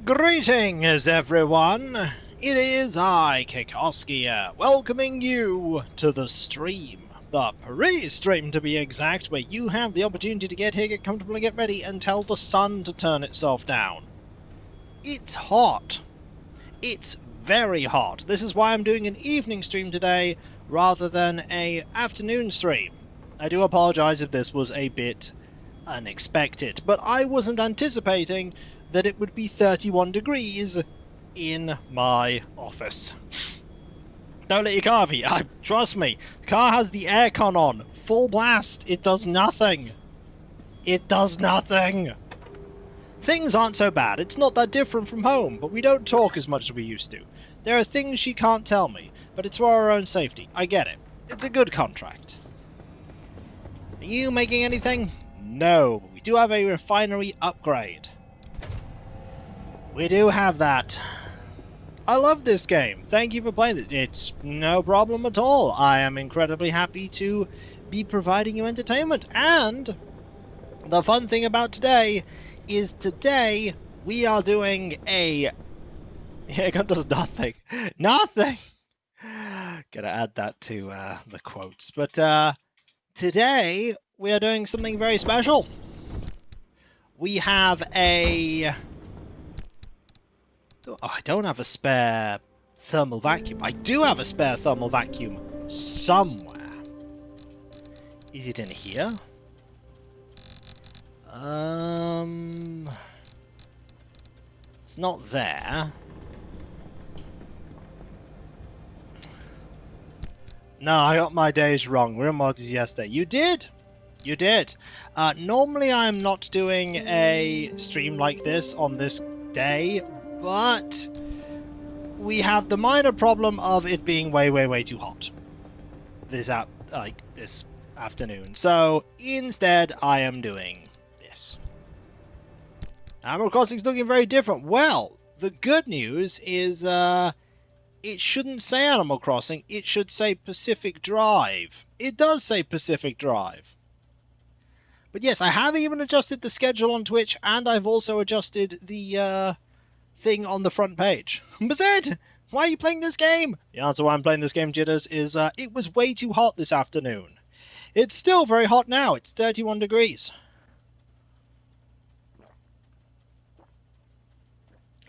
Greetings, everyone! It is I, Kikoski here, welcoming you to the stream. The pre-stream, to be exact, where you have the opportunity to get here, get comfortable, and get ready, and tell the sun to turn itself down. It's hot. It's very hot. This is why I'm doing an evening stream today, rather than an afternoon stream. I do apologize if this was a bit unexpected, but I wasn't anticipating that it would be 31 degrees in my office. Don't let your car be. Trust me, the car has the aircon on. Full blast. It does nothing. It does nothing. Things aren't so bad. It's not that different from home, but we don't talk as much as we used to. There are things she can't tell me, but it's for our own safety. I get it. It's a good contract. Are you making anything? No, but we do have a refinery upgrade. We do have that. I love this game. Thank you for playing it. It's no problem at all. I am incredibly happy to be providing you entertainment. And the fun thing about today is today we are doing a... It does nothing. Nothing! Gotta add that to the quotes. But today we are doing something very special. We have a... Oh, I don't have a spare thermal vacuum. I do have a spare thermal vacuum somewhere. Is it in here? It's not there. No, I got my days wrong. We were in mods yesterday. You did! You did. Normally I'm not doing a stream like this on this day, but we have the minor problem of it being way too hot this afternoon. So instead, I am doing this. Animal Crossing's looking very different. Well, the good news is it shouldn't say Animal Crossing. It should say Pacific Drive. It does say Pacific Drive. But yes, I have even adjusted the schedule on Twitch, and I've also adjusted the thing on the front page. Bazed, why are you playing this game? The answer why I'm playing this game, Jitters, is it was way too hot this afternoon. It's still very hot now. It's 31 degrees.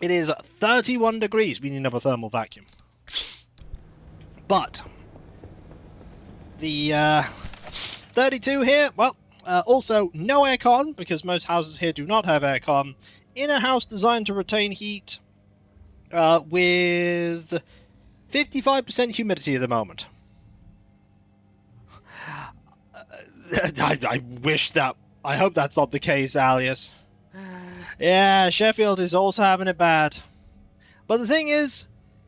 It is 31 degrees. We need another thermal vacuum. But the 32 here, well, also no aircon, because most houses here do not have aircon. In a house designed to retain heat with 55% humidity at the moment. I wish that... I hope that's not the case, Alias. Yeah, Sheffield is also having it bad. But the thing is,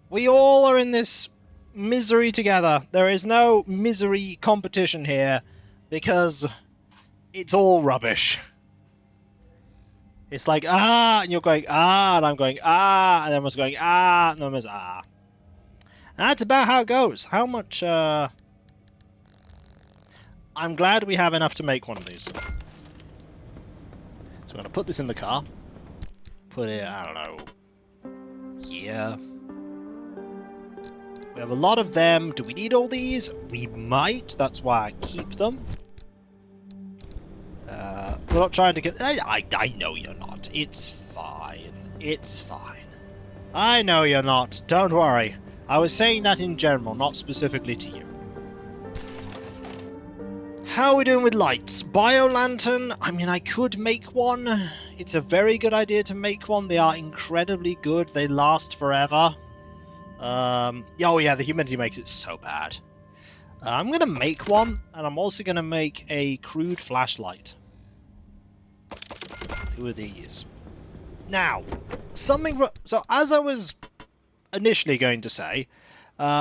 we all are in this misery together. There is no misery competition here, because it's all rubbish. It's like, ah, and you're going, ah, and I'm going, ah, and everyone's going, ah, and everyone's, ah. And that's about how it goes. How much, I'm glad we have enough to make one of these. So we're going to put this in the car. Put it, I don't know, here. We have a lot of them. Do we need all these? We might. That's why I keep them. We're not trying to get... I know you're not. It's fine. It's fine. I know you're not. Don't worry. I was saying that in general, not specifically to you. How are we doing with lights? Bio-lantern? I mean, I could make one. It's a very good idea to make one. They are incredibly good. They last forever. Oh yeah, the humidity makes it so bad. I'm going to make one, and I'm also going to make a crude flashlight. 2 of these. Now, something... So, as I was initially going to say,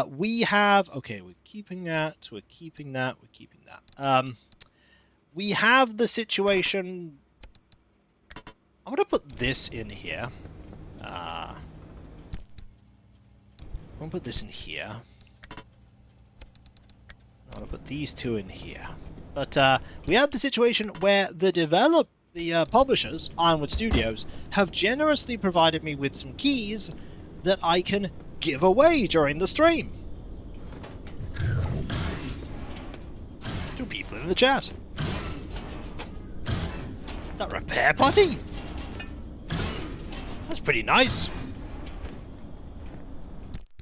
we have... Okay, we're keeping that, we're keeping that, we're keeping that. We have the situation... I'm going to put this in here. I'm going to put this in here. I'm going to put these 2 in here. But we have the situation where the the publishers, Ironwood Studios, have generously provided me with some keys that I can give away during the stream. 2 people in the chat. That repair putty? That's pretty nice.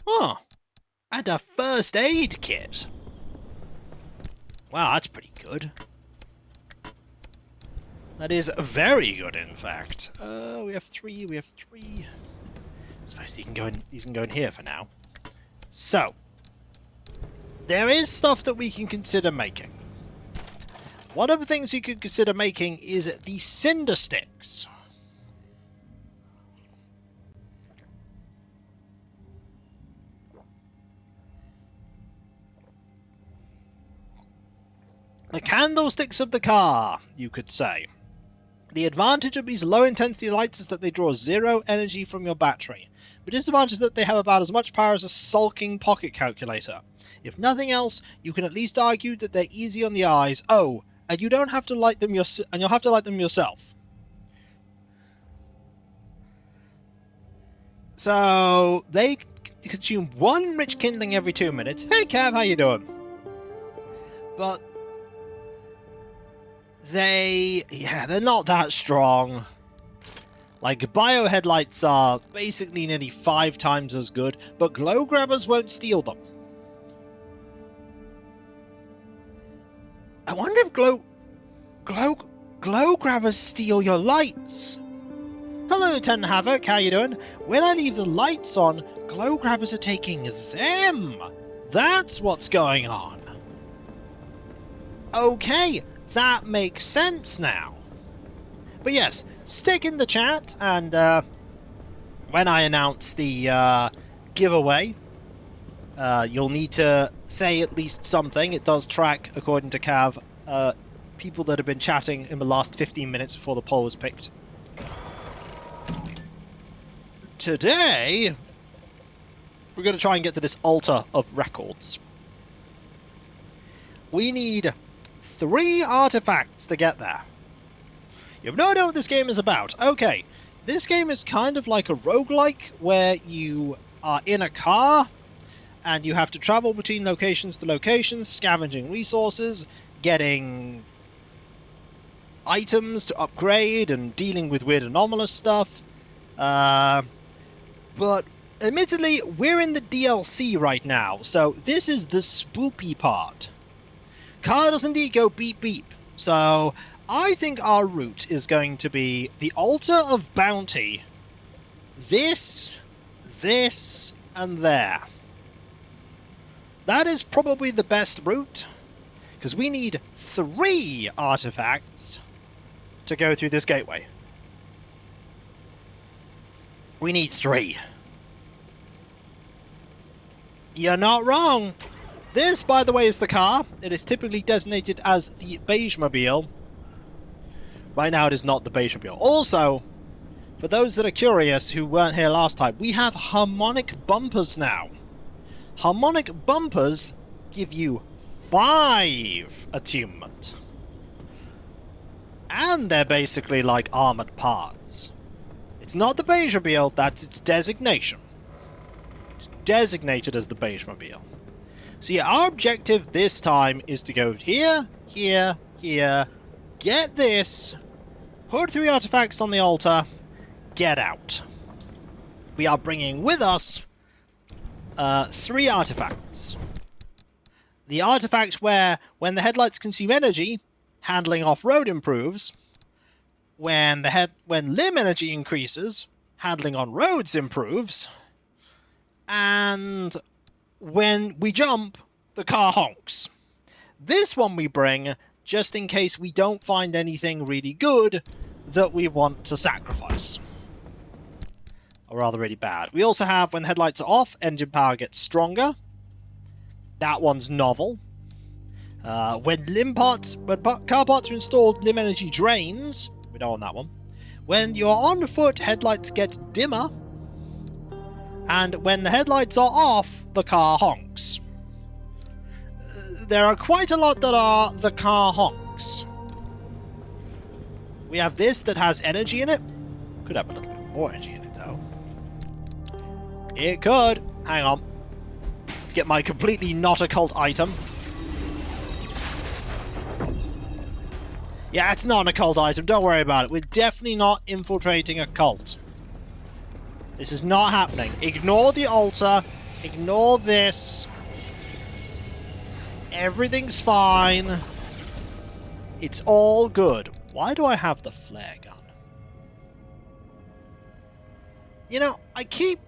Oh, and a first aid kit. Wow, that's pretty good. That is very good, in fact. We have 3. I suppose he can go in here for now. So, there is stuff that we can consider making. One of the things you could consider making is the cinder sticks. The candlesticks of the car, you could say. The advantage of these low-intensity lights is that they draw 0 energy from your battery. The disadvantage is that they have about as much power as a sulking pocket calculator. If nothing else, you can at least argue that they're easy on the eyes. Oh, and you don't have to light them and you'll have to light them yourself. So they consume 1 rich kindling every 2 minutes. Hey Cav, how you doing? But they're not that strong. Like, bio headlights are basically nearly 5 times as good, but glow grabbers won't steal them. I wonder if glow grabbers steal your lights. Hello, Lieutenant Havoc, how you doing? When I leave the lights on, glow grabbers are taking them. That's what's going on. Okay, that makes sense now. But yes, stick in the chat, and when I announce the giveaway, you'll need to say at least something. It does track, according to Cav, people that have been chatting in the last 15 minutes before the poll was picked. Today, we're going to try and get to this altar of records. We need 3 artifacts to get there. You have no idea what this game is about. Okay, this game is kind of like a roguelike, where you are in a car, and you have to travel between locations to locations, scavenging resources, getting items to upgrade, and dealing with weird anomalous stuff. But admittedly, we're in the DLC right now, so this is the spoopy part. Car does indeed go beep beep, so I think our route is going to be the Altar of Bounty, this, and there. That is probably the best route, because we need 3 artifacts to go through this gateway. We need 3. You're not wrong. This, by the way, is the car. It is typically designated as the Beigemobile. Right now it is not the Beigemobile. Also, for those that are curious who weren't here last time, we have harmonic bumpers now. Harmonic bumpers give you 5 attunement. And they're basically like armored parts. It's not the Beigemobile, that's its designation. It's designated as the Beigemobile. So yeah, our objective this time is to go here, here, here, get this, put 3 artifacts on the altar, get out. We are bringing with us 3 artifacts. The artifact where, when the headlights consume energy, handling off-road improves. When limb energy increases, handling on roads improves. And when we jump, the car honks. This one we bring just in case we don't find anything really good that we want to sacrifice. Or rather really bad. We also have, when the headlights are off, engine power gets stronger. That one's novel. When car parts are installed, limb energy drains. We don't want that one. When you're on foot, headlights get dimmer. And when the headlights are off, the car honks. There are quite a lot that are the car honks. We have this that has energy in it. Could have a little bit more energy in it, though. It could. Hang on. Let's get my completely not occult item. Yeah, it's not an occult item. Don't worry about it. We're definitely not infiltrating a cult. This is not happening. Ignore the altar. Ignore this. Everything's fine. It's all good. Why do I have the flare gun? You know, I keep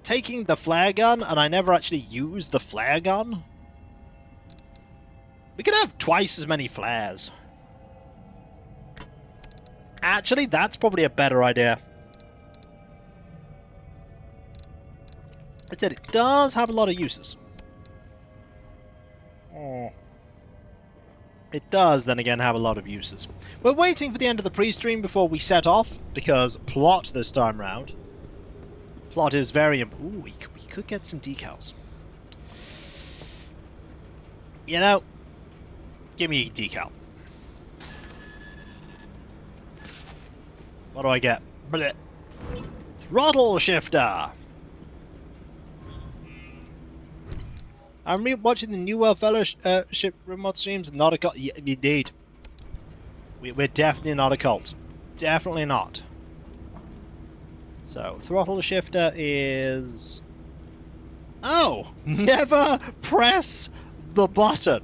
taking the flare gun and I never actually use the flare gun. We could have twice as many flares. Actually, that's probably a better idea. I said it does have a lot of uses. Oh. It does, then again, have a lot of uses. We're waiting for the end of the pre-stream before we set off, because plot this time round. Plot is very... Ooh, we could get some decals. You know, give me a decal. What do I get? Blech. Throttle shifter! I'm watching the New World Fellowship remote streams, not a cult. Yeah, indeed. We're definitely not a cult. Definitely not. So, throttle shifter is... Oh! Never press the button!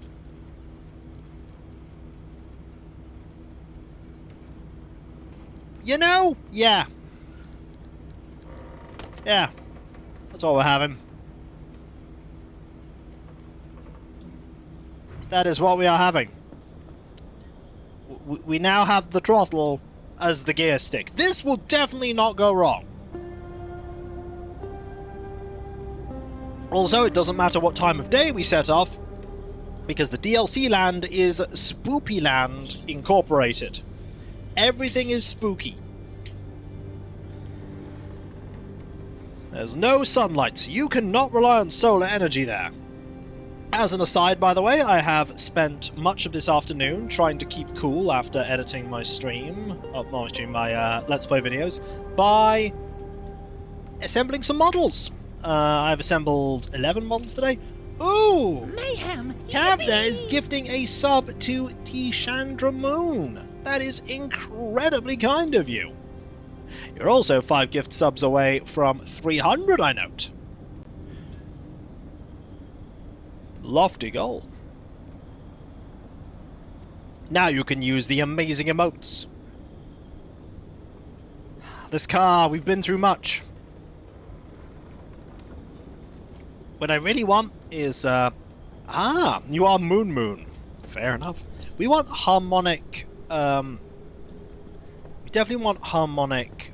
You know? Yeah. Yeah. That's all we're having. That is what we are having. We now have the throttle as the gear stick. This will definitely not go wrong. Also, it doesn't matter what time of day we set off, because the DLC land is Spoopy Land Incorporated. Everything is spooky. There's no sunlight, so you cannot rely on solar energy there. As an aside, by the way, I have spent much of this afternoon trying to keep cool after editing my stream, my Let's Play videos, by assembling some models. I've assembled 11 models today. Ooh! Mayhem! Cav there is gifting a sub to Tishandra Moon. That is incredibly kind of you. You're also 5 gift subs away from 300, I note. Lofty goal. Now you can use the amazing emotes. This car, we've been through much. What I really want is, you are Moon. Fair enough. We want harmonic, we definitely want harmonic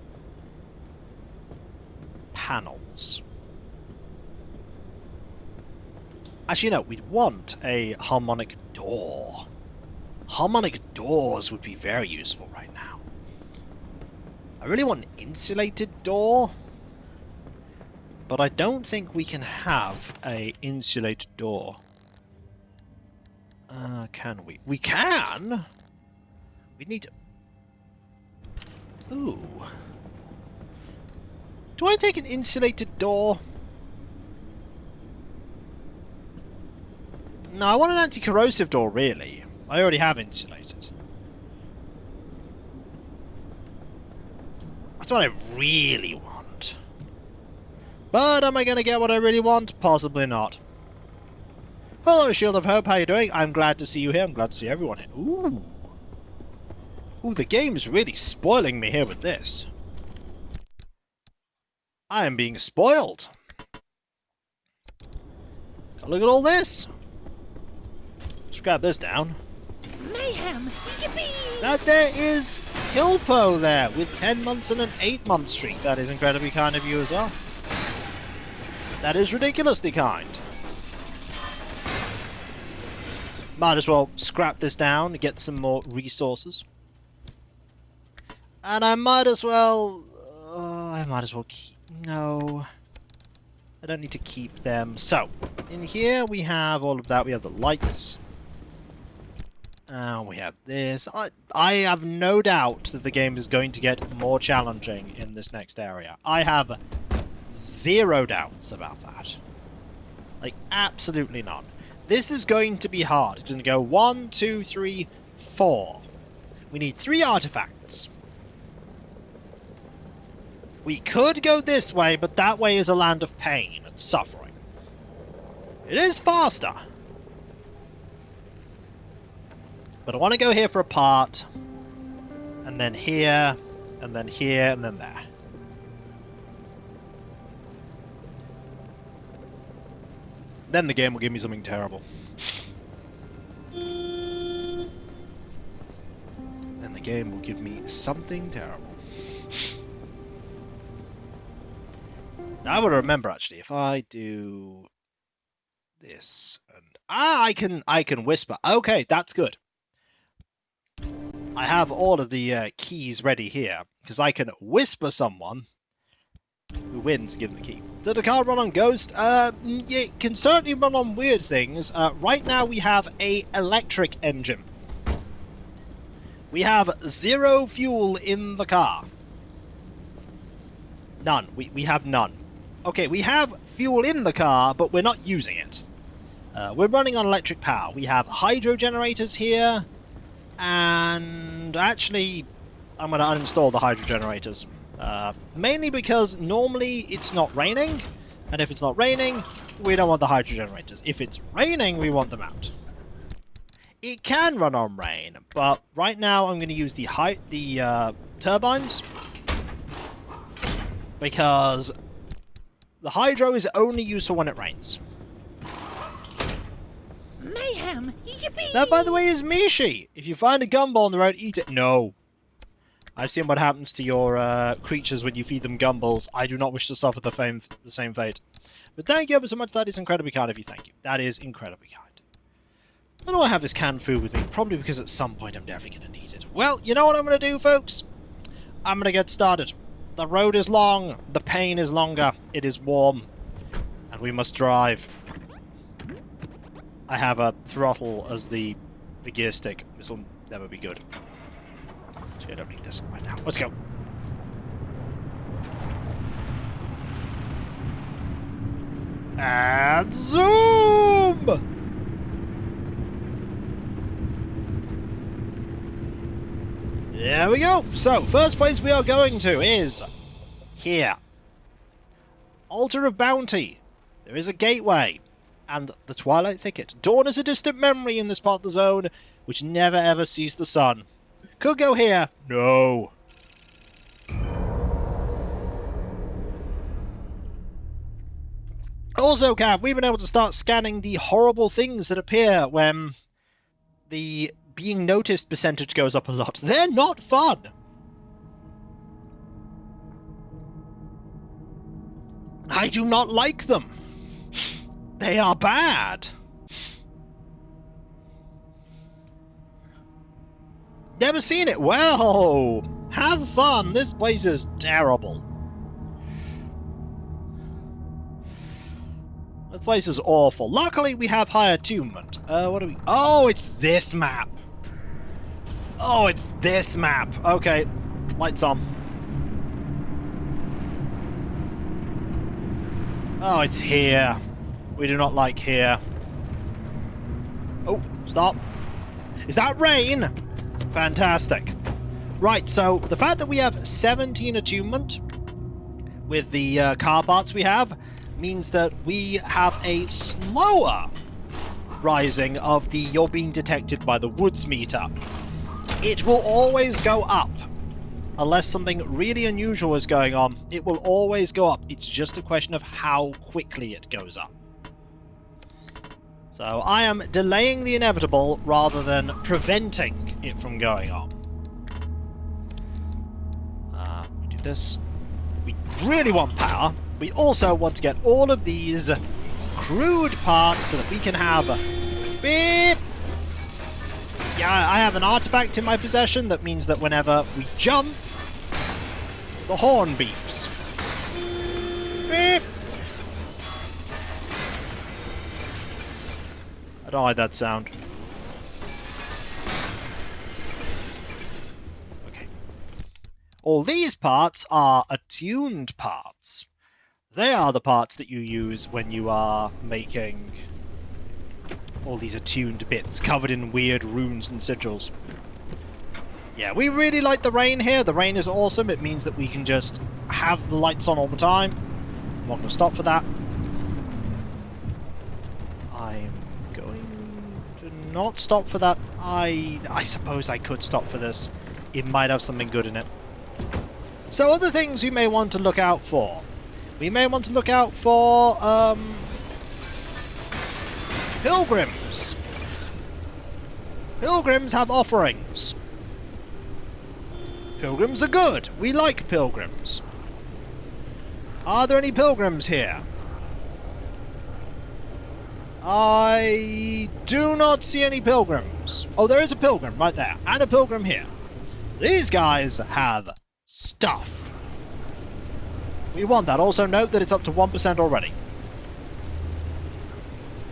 panels. Actually, no, we'd want a harmonic door. Harmonic doors would be very useful right now. I really want an insulated door, but I don't think we can have a insulated door. Can we? We can! We need to... Ooh. Do I take an insulated door? No, I want an anti-corrosive door, really. I already have insulated. That's what I really want. But am I going to get what I really want? Possibly not. Hello, Shield of Hope. How you doing? I'm glad to see you here. I'm glad to see everyone here. Ooh. Ooh, the game's really spoiling me here with this. I am being spoiled. Look at all this. Let's grab this down. Mayhem! Yippee! That there is Hilpo there with 10 months and an 8-month streak. That is incredibly kind of you as well. That is ridiculously kind. Might as well scrap this down and get some more resources. And I might as well keep... No. I don't need to keep them. So, in here we have all of that. We have the lights. We have this. I have no doubt that the game is going to get more challenging in this next area. I have zero doubts about that. Like, absolutely none. This is going to be hard. It's going to go 1, 2, 3, 4. We need 3 artifacts. We could go this way, but that way is a land of pain and suffering. It is faster. But I want to go here for a part, and then here, and then here, and then there. Then the game will give me something terrible. Then the game will give me something terrible. Now I would remember, actually, if I do this, and I can whisper. Okay, that's good. I have all of the keys ready here, because I can whisper someone who wins, give them a key. Did the card run on Ghost? Yeah, it can certainly run on weird things. Right now we have a electric engine. We have 0 fuel in the car. None. We have none. Okay, we have fuel in the car, but we're not using it. We're running on electric power. We have hydro generators here. And actually, I'm going to uninstall the hydro generators. Mainly because normally it's not raining. And if it's not raining, we don't want the hydro generators. If it's raining, we want them out. It can run on rain, but right now I'm going to use the turbines. Because the hydro is only useful when it rains. Mayhem! Yippee! That, by the way, is Mishi. If you find a gumball on the road, eat it. No. I've seen what happens to your creatures when you feed them gumballs. I do not wish to suffer the same fate. But thank you ever so much. That is incredibly kind of you. Thank you. That is incredibly kind. Why do I have this canned food with me? Probably because at some point I'm definitely going to need it. Well, you know what I'm going to do, folks? I'm going to get started. The road is long. The pain is longer. It is warm. And we must drive. I have a throttle as the gear stick. This will never be good. Actually, I don't need this right now. Let's go. And zoom! There we go. So, first place we are going to is here. Altar of Bounty. There is a gateway. And the Twilight Thicket. Dawn is a distant memory in this part of the zone, which never ever sees the sun. Could go here. No. Also, Cav, we've been able to start scanning the horrible things that appear when the being noticed percentage goes up a lot. They're not fun. I do not like them. They are bad. Never seen it? Well, have fun. This place is terrible. This place is awful. Luckily, we have high attunement. What do we... Oh, it's this map. Oh, it's this map. Okay, lights on. Oh, it's here. We do not like here. Oh, stop. Is that rain? Fantastic. Right, so the fact that we have 17 attunement with the car parts we have means that we have a slower rising of the you're being detected by the woods meter. It will always go up. Unless something really unusual is going on, it will always go up. It's just a question of how quickly it goes up. So I am delaying the inevitable rather than preventing it from going on. We do this. We really want power. We also want to get all of these crude parts so that we can have... Beep! Yeah, I have an artifact in my possession that means that whenever we jump, the horn beeps. Beep! I don't like that sound. All these parts are attuned parts. They are the parts that you use when you are making all these attuned bits covered in weird runes and sigils. Yeah, we really like the rain here. The rain is awesome. It means that we can just have the lights on all the time. I'm not going to stop for that. I'm going to not stop for that. I suppose I could stop for this. It might have something good in it. So other things we may want to look out for. We may want to look out for, pilgrims. Pilgrims have offerings. Pilgrims are good. We like pilgrims. Are there any pilgrims here? I do not see any pilgrims. Oh, there is a pilgrim right there, and a pilgrim here. These guys have stuff. We want that. Also note that it's up to 1% already.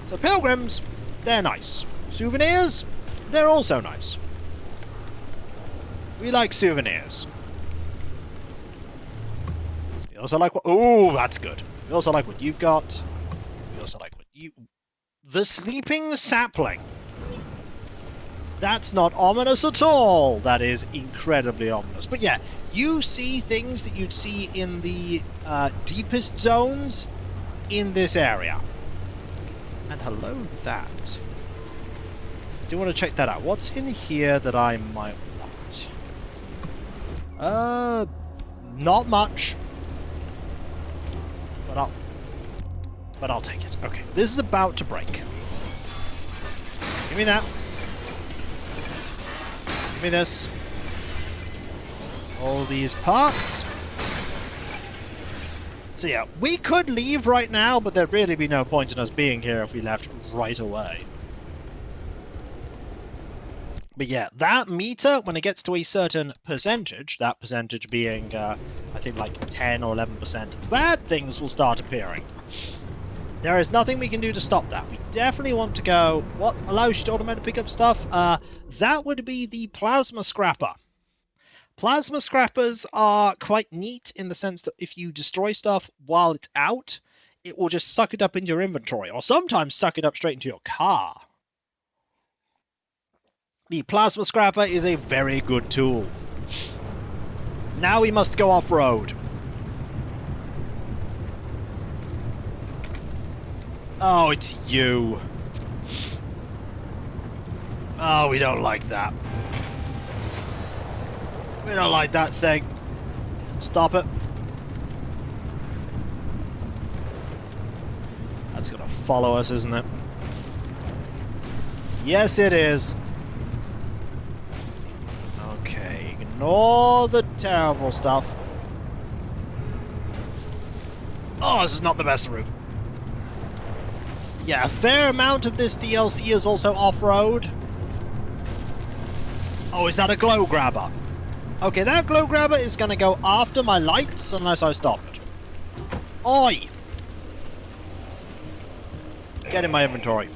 So pilgrims, they're nice. Souvenirs, they're also nice. We like souvenirs. We also like what... Oh, that's good. We also like what you've got. We also like what you... The sleeping sapling. That's not ominous at all. That is incredibly ominous. But yeah, you see things that you'd see in the deepest zones in this area. And hello, that. I do want to check that out. What's in here that I might want? Not much. But I'll take it. Okay, this is about to break. Give me that. Give me this. All these parts. So yeah, we could leave right now, but there'd really be no point in us being here if we left right away. But yeah, that meter, when it gets to a certain percentage, that percentage being, I think like 10 or 11%, bad things will start appearing. There is nothing we can do to stop that. We definitely want to go... What allows you to automatically pick up stuff? That would be the plasma scrapper. Plasma scrappers are quite neat in the sense that if you destroy stuff while it's out, it will just suck it up into your inventory, or sometimes suck it up straight into your car. The plasma scrapper is a very good tool. Now we must go off-road. Oh, it's you. Oh, we don't like that. We don't like that thing. Stop it. That's gonna follow us, isn't it? Yes, it is. Okay, ignore the terrible stuff. Oh, this is not the best route. Yeah, a fair amount of this DLC is also off-road. Oh, is that a glow grabber? Okay, that glow grabber is going to go after my lights unless I stop it. Oi! Get in my inventory.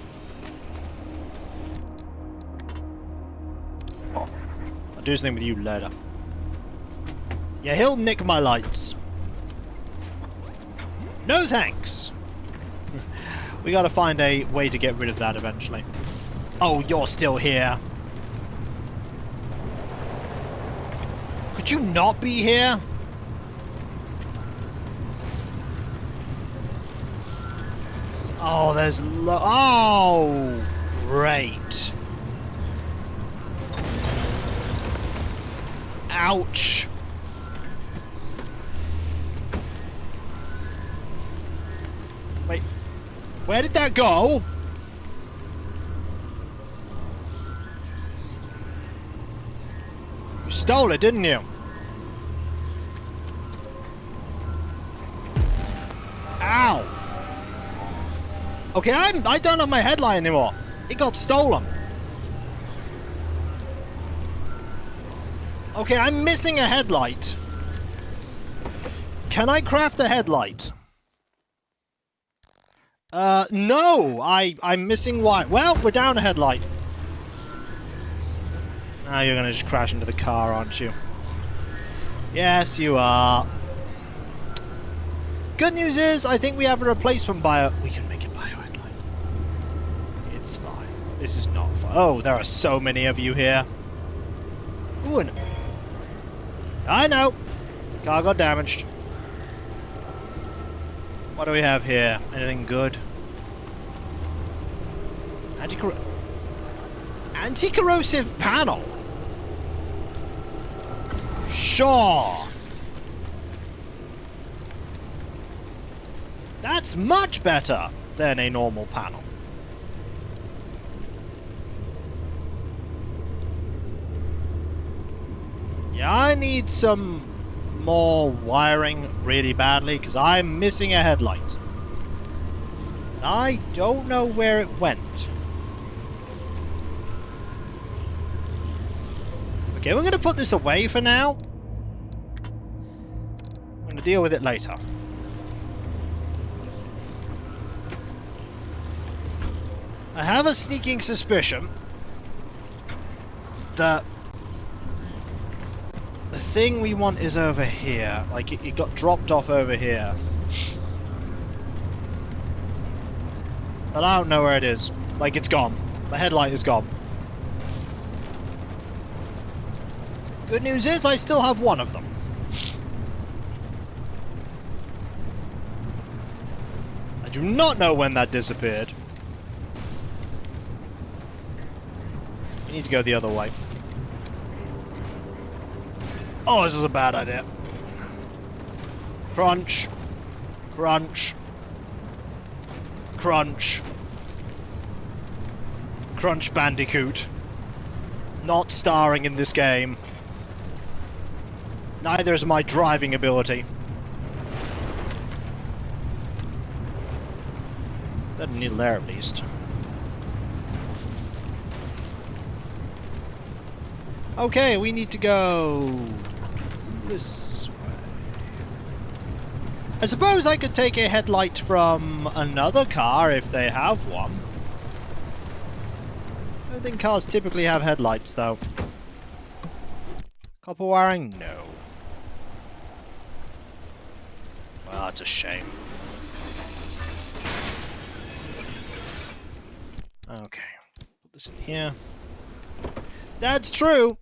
I'll do something with you later. Yeah, he'll nick my lights. No thanks! We gotta find a way to get rid of that eventually. Oh, you're still here. Could you not be here? Oh, there's oh, great. Ouch. Wait. Where did that go? You stole it, didn't you? Ow! Okay, I don't have my headlight anymore. It got stolen. Okay, I'm missing a headlight. Can I craft a headlight? No! I'm missing wire. Well, we're down a headlight. Now you're gonna just crash into the car, aren't you? Yes, you are. Good news is, I think we have a replacement bio. We can make a bio headlight. It's fine. This is not fun. Oh, there are so many of you here. Ooh, and I know. Car got damaged. What do we have here? Anything good? Anti-corrosive panel. Sure. That's much better than a normal panel. Yeah, I need some more wiring really badly because I'm missing a headlight. I don't know where it went. Okay, we're going to put this away for now. I'm going to deal with it later. I have a sneaking suspicion that the thing we want is over here. Like, it got dropped off over here. But I don't know where it is. Like, it's gone. The headlight is gone. Good news is I still have one of them. I do not know when that disappeared. We need to go the other way. Oh, this is a bad idea. Crunch. Crunch. Crunch. Crunch Bandicoot. Not starring in this game. Neither is my driving ability. That needle there at least. Okay, we need to go this way. I suppose I could take a headlight from another car if they have one. I don't think cars typically have headlights though. Copper wiring? No. Well, that's a shame. Okay. Put this in here. That's true!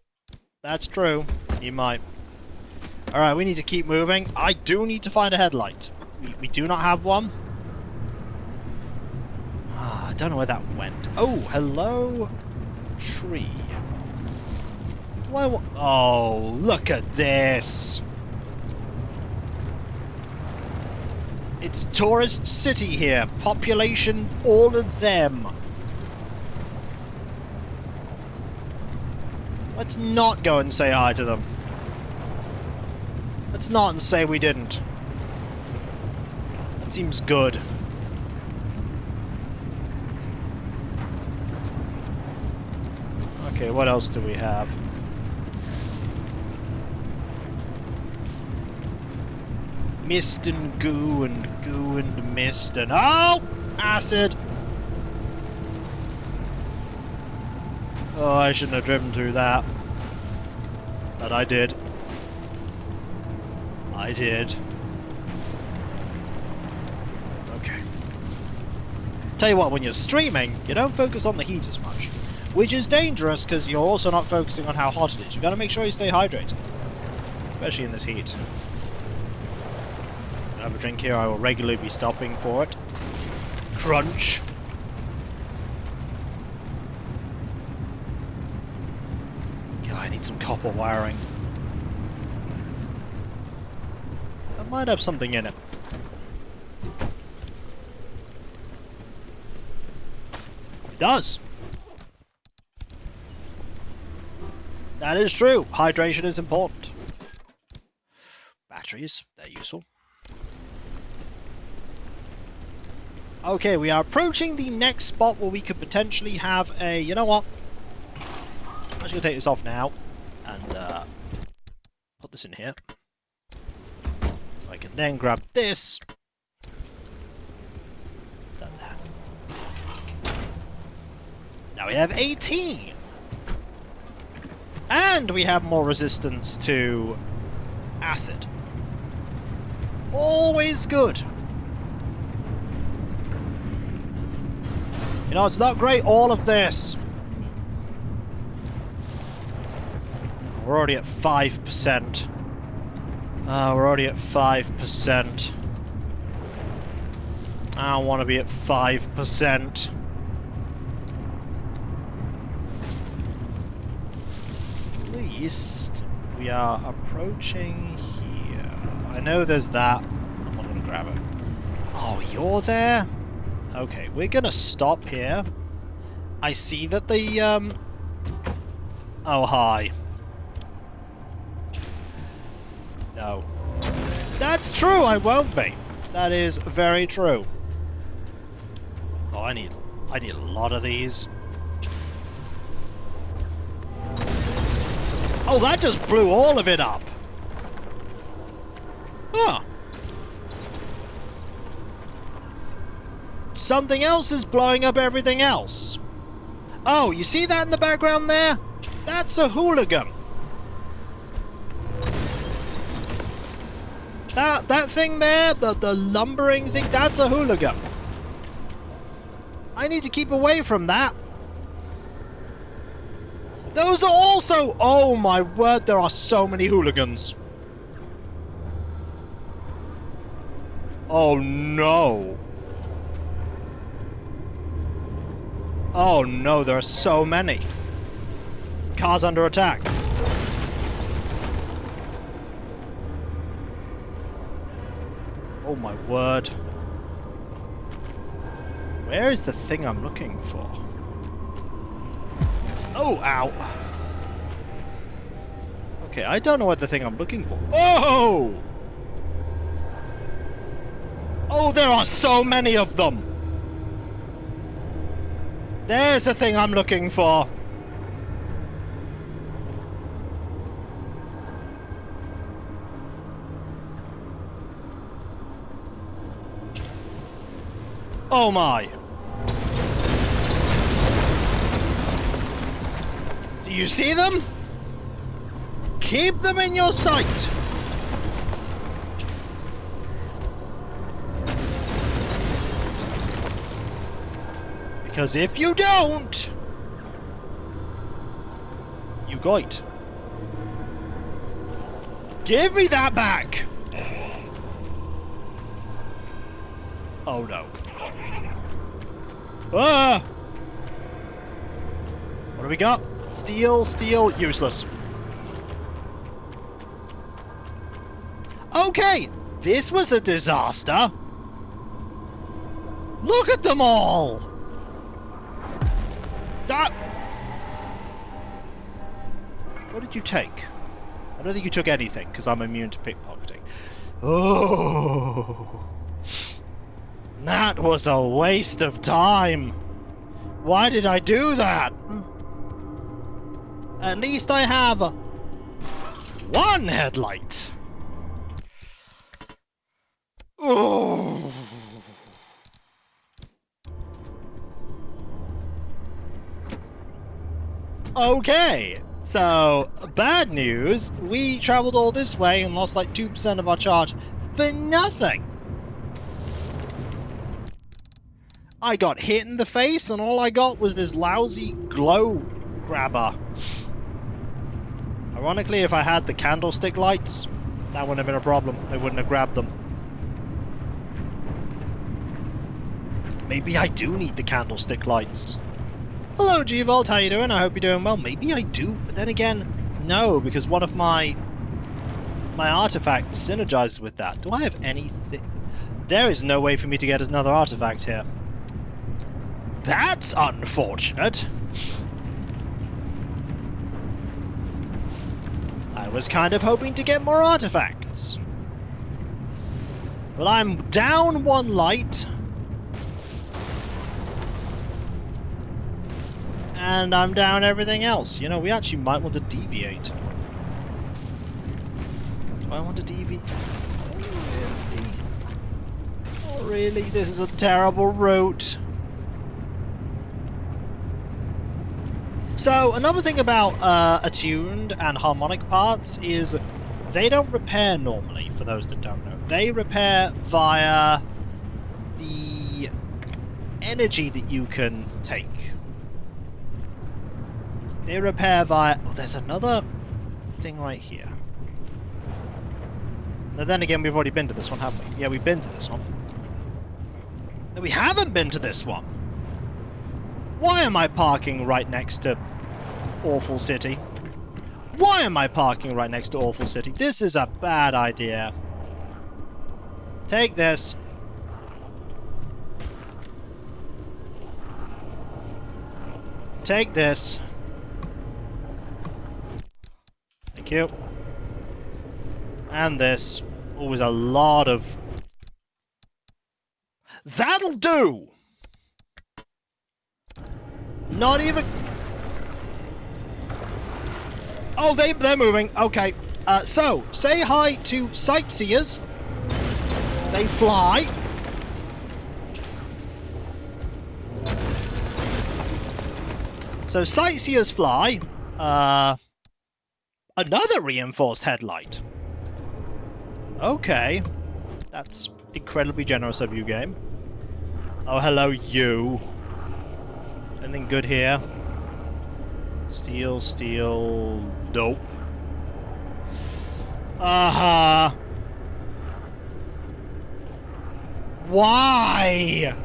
That's true. You might. Alright, we need to keep moving. I do need to find a headlight. We do not have one. I don't know where that went. Oh, hello, tree. Do I want... Oh, look at this! It's tourist city here. Population, all of them. Let's not go and say hi to them. Let's not and say we didn't. That seems good. Okay, what else do we have? Mist and goo and mist and... Oh! Acid! Oh, I shouldn't have driven through that. But I did. I did. Okay. Tell you what, when you're streaming, you don't focus on the heat as much. Which is dangerous, because you're also not focusing on how hot it is. You've got to make sure you stay hydrated. Especially in this heat. I have a drink here, I will regularly be stopping for it. Crunch! I need some copper wiring. That might have something in it. It does. That is true. Hydration is important. Batteries, they're useful. Okay, we are approaching the next spot where we could potentially have a... You know what? I'm just going to take this off now and put this in here. So I can then grab this. Done that. Now we have 18! And we have more resistance to Acid. Always good. You know, it's not great, all of this. We're already at 5%. We're already at 5%. I don't want to be at 5%. At least we are approaching here. I know there's that. I'm not going to grab it. Oh, you're there? Okay, we're going to stop here. I see that the, Oh, hi. No. That's true, I won't be. That is very true. Oh, I need a lot of these. Oh, that just blew all of it up. Huh. Something else is blowing up everything else. Oh, you see that in the background there? That's a hooligan. That thing there, the lumbering thing, that's a hooligan. I need to keep away from that. Those are also... Oh my word, there are so many hooligans. Oh no. Oh no, there are so many. Cars under attack. Oh my word. Where is the thing I'm looking for? Oh, ow. Okay, I don't know what the thing I'm looking for. Oh! Oh, there are so many of them! There's the thing I'm looking for. Oh my. Do you see them? Keep them in your sight. Because if you don't, you goit. Give me that back. Oh no. Ah! What do we got? Steel, steel, useless. Okay, this was a disaster. Look at them all. Ah! What did you take? I don't think you took anything, because I'm immune to pickpocketing. Oh! That was a waste of time. Why did I do that? At least I have one headlight. Oh. Okay, so bad news. We traveled all this way and lost like 2% of our charge for nothing. I got hit in the face and all I got was this lousy glow grabber. Ironically, if I had the candlestick lights, that wouldn't have been a problem. I wouldn't have grabbed them. Maybe I do need the candlestick lights. Hello, G-Vault, how you doing? I hope you're doing well. Maybe I do, but then again, no, because one of my artifacts synergizes with that. Do I have anything? There is no way for me to get another artifact here. That's unfortunate. I was kind of hoping to get more artifacts. But I'm down one light. And I'm down everything else. You know, we actually might want to deviate. Do I want to deviate? Oh, really? Oh, really? This is a terrible route. So, another thing about attuned and harmonic parts is They don't repair normally, for those that don't know. They repair via the energy that you can take. They repair via... Oh, there's another thing right here. Now then again, we've already been to this one, haven't we? Yeah, we've been to this one. No, we haven't been to this one! Why am I parking right next to Awful City? Why am I parking right next to Awful City? This is a bad idea. Take this. Take this. Thank you. And this. Always a lot of... That'll do! Not even... Oh, they're moving. Okay. So, say hi to sightseers. They fly. So, sightseers fly. Another reinforced headlight. Okay. That's incredibly generous of you, game. Oh, hello, you. Anything good here? Steel, steel... Nope. Uh-huh. Why?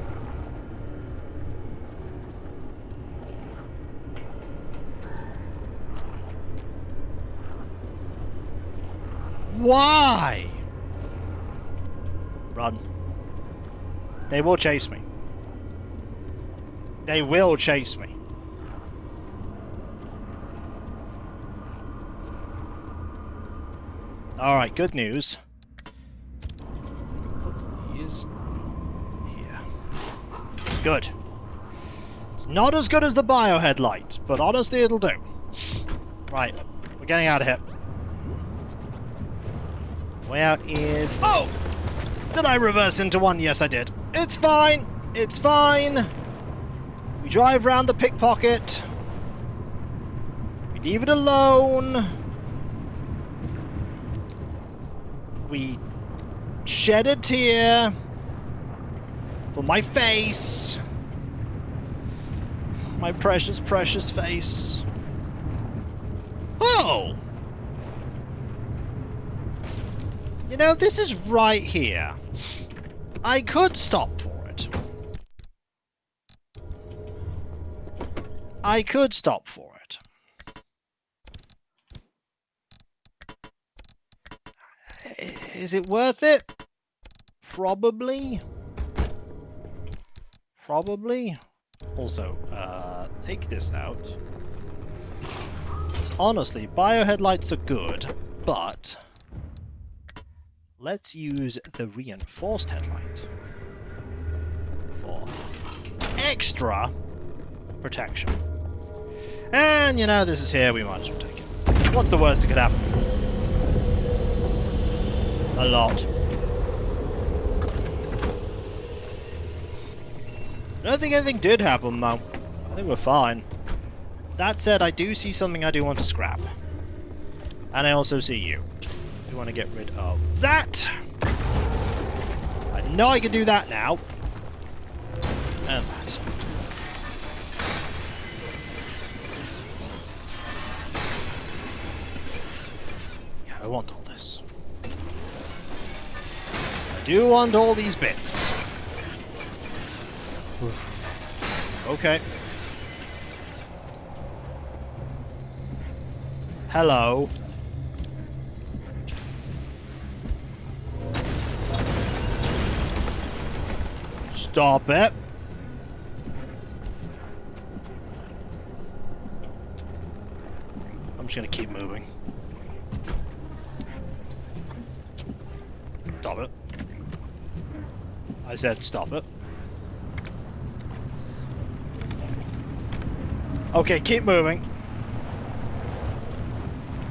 Why? Run. They will chase me. They will chase me. Alright, good news. Put these here. Good. It's not as good as the bio headlight, but honestly it'll do. Right, we're getting out of here. Where is... Oh! Did I reverse into one? Yes, I did. It's fine. It's fine. We drive round the pickpocket. We leave it alone. We shed a tear for my face. My precious, precious face. Oh! You know, this is right here. I could stop for it. I could stop for it. Is it worth it? Probably. Probably. Also, take this out. 'Cause honestly, bio headlights are good, but let's use the reinforced headlight for extra protection. And, you know, this is here, we might as well take it. What's the worst that could happen? A lot. I don't think anything did happen, though. I think we're fine. That said, I do see something I do want to scrap. And I also see you. I want to get rid of that. I know I can do that now. And that. Yeah, I want all this. I do want all these bits. Okay. Hello. Stop it. I'm just gonna keep moving. Stop it. I said stop it. Okay, keep moving.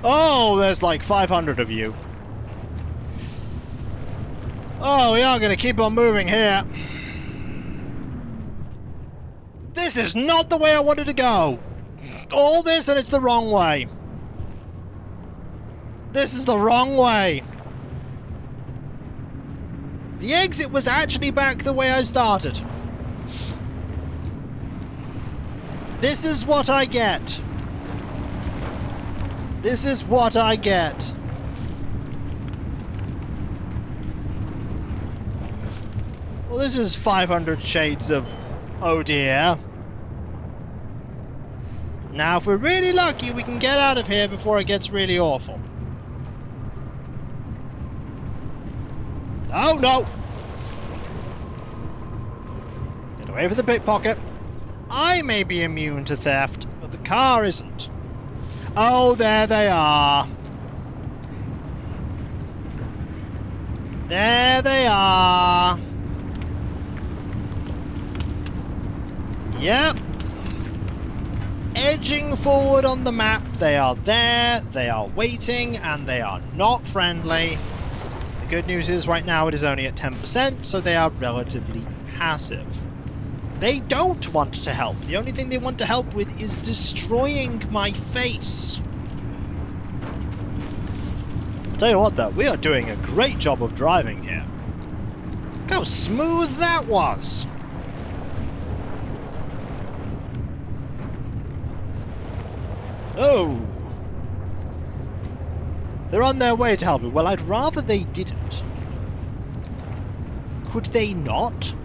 Oh, there's like 500 of you. Oh, we are gonna keep on moving here. This is not the way I wanted to go. All this and it's the wrong way. This is the wrong way. The exit was actually back the way I started. This is what I get. This is what I get. Well, this is 500 shades of oh dear. Now, if we're really lucky, we can get out of here before it gets really awful. Oh, no! Get away from the pickpocket. I may be immune to theft, but the car isn't. Oh, there they are. There they are. Yep. Edging forward on the map. They are there, they are waiting, and they are not friendly. The good news is right now it is only at 10%, so they are relatively passive. They don't want to help. The only thing they want to help with is destroying my face. I'll tell you what though, we are doing a great job of driving here. Look how smooth that was. Oh! They're on their way to help me. Well, I'd rather they didn't. Could they not?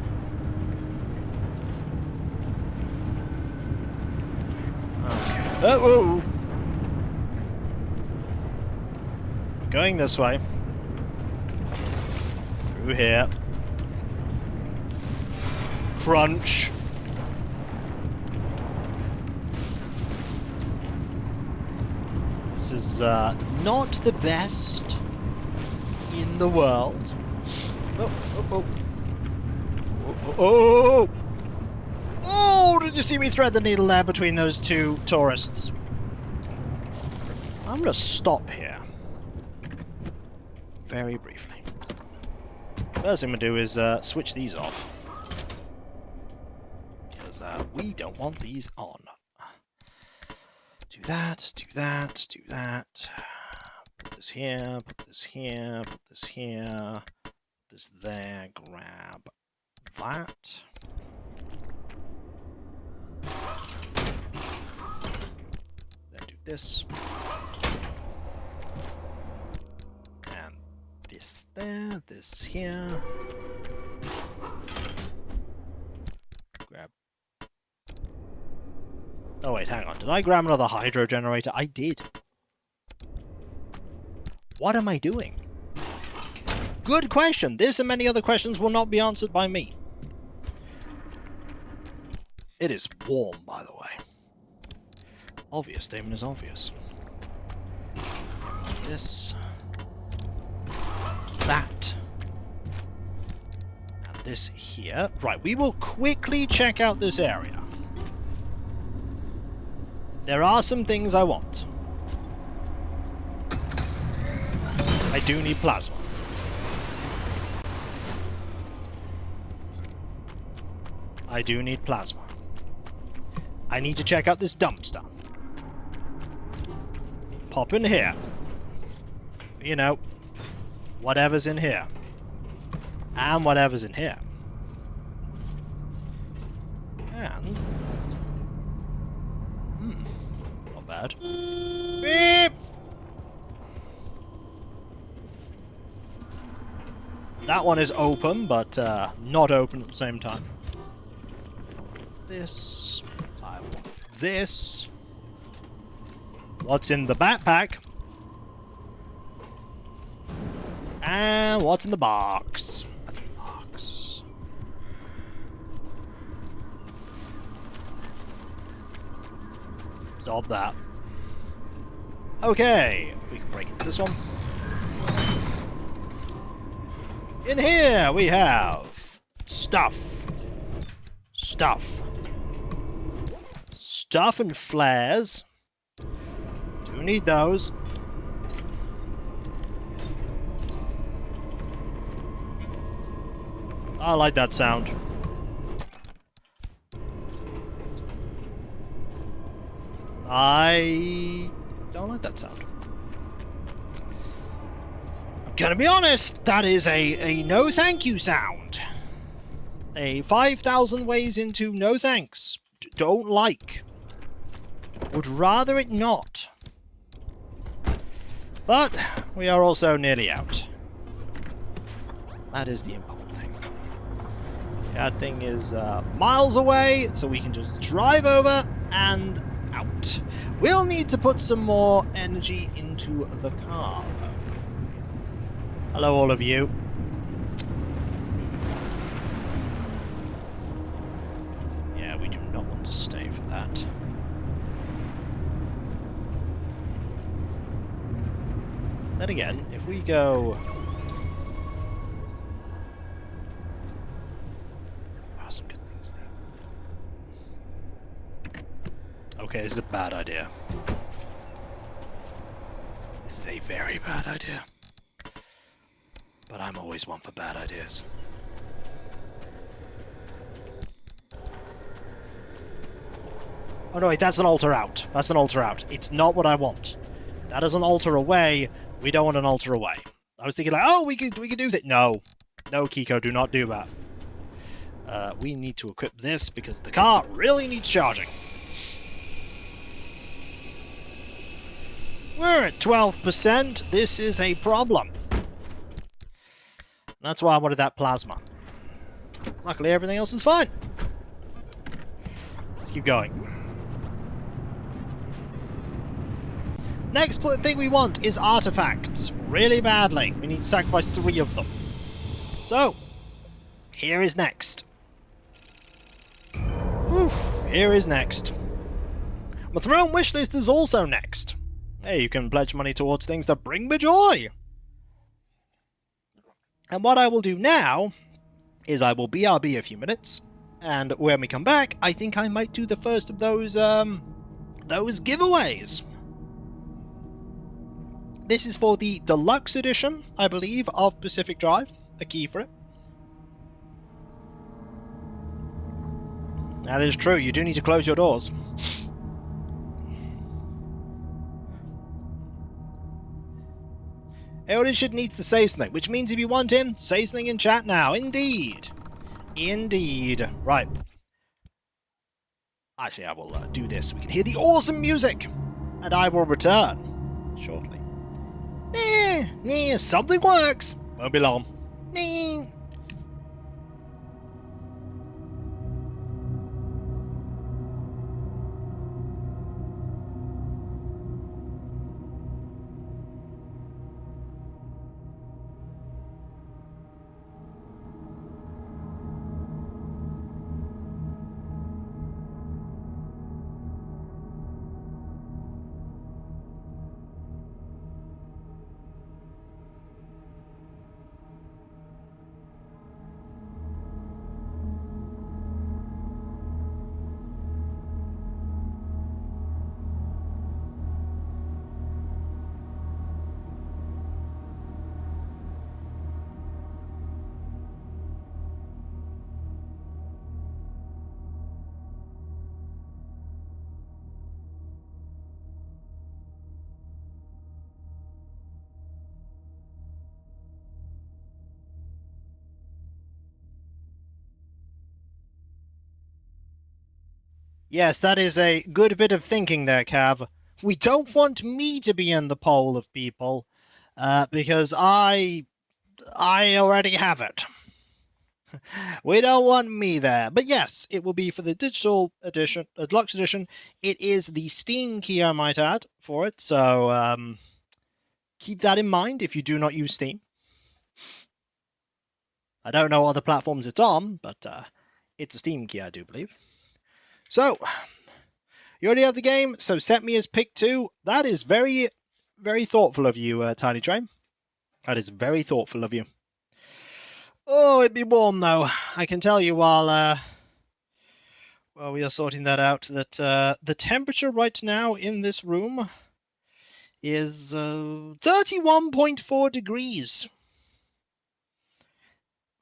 Okay. Oh! We're going this way. Through here. Crunch. This is not the best in the world. Oh, oh, oh. Oh, oh, oh. Oh, did you see me thread the needle there between those two tourists? I'm going to stop here. Very briefly. First thing I'm going to do is switch these off. Because we don't want these on. Do that, do that, do that. Put this here, put this here, put this here. Put this there, grab that. Then do this. And this there, this here. Grab. Oh wait, hang on. Did I grab another hydro generator? I did. What am I doing? Good question. This and many other questions will not be answered by me. It is warm, by the way. Obvious statement is obvious. This. That. And this here. Right, we will quickly check out this area. There are some things I want. I do need plasma. I do need plasma. I need to check out this dumpster. Pop in here. You know, whatever's in here. And whatever's in here. And... not bad. Beep! That one is open, but not open at the same time. This. I want this. What's in the backpack? And what's in the box? That's the box. Stop that. Okay, we can break into this one. In here we have stuff. Stuff. Stuff and flares. Do need those. I like that sound. I don't like that sound. Gonna be honest, that is a no thank you sound. A 5,000 ways into no thanks. Don't like. Would rather it not. But we are also nearly out. That is the important thing. That thing is miles away, so we can just drive over and out. We'll need to put some more energy into the car, though. Hello, all of you. Yeah, we do not want to stay for that. Then again, if we go... Oh, some good things there. Okay, this is a bad idea. This is a very bad idea. But I'm always one for bad ideas. Oh no, wait, that's an altar out. That's an altar out. It's not what I want. That is an altar away. We don't want an altar away. I was thinking like, oh, we could do that. No. No, Kiko, do not do that. We need to equip this because the car really needs charging. We're at 12%. This is a problem. That's why I wanted that plasma. Luckily, everything else is fine. Let's keep going. Next thing we want is artifacts. Really badly. We need to sacrifice 3 of them. So, here is next. Whew, here is next. My throne wishlist is also next. Hey, you can pledge money towards things that bring me joy. And what I will do now is I will BRB a few minutes, and when we come back, I think I might do the first of those giveaways. This is for the deluxe edition, I believe, of Pacific Drive. A key for it. That is true, you do need to close your doors. Eldritch needs to say something, which means if you want him, say something in chat now. Indeed. Indeed. Right. Actually, I will do this. We can hear the awesome music. And I will return shortly. Something works. Won't be long. Yes, that is a good bit of thinking there, Cav. We don't want me to be in the poll of people, because I already have it. We don't want me there. But yes, it will be for the digital edition, deluxe edition. It is the Steam key, I might add, for it. So keep that in mind if you do not use Steam. I don't know what other platforms it's on, but it's a Steam key, I do believe. So, you already have the game, so set me as pick 2. That is very, very thoughtful of you, Tiny Train. That is very thoughtful of you. Oh, it'd be warm, though. I can tell you while we are sorting that out, that the temperature right now in this room is 31.4 degrees.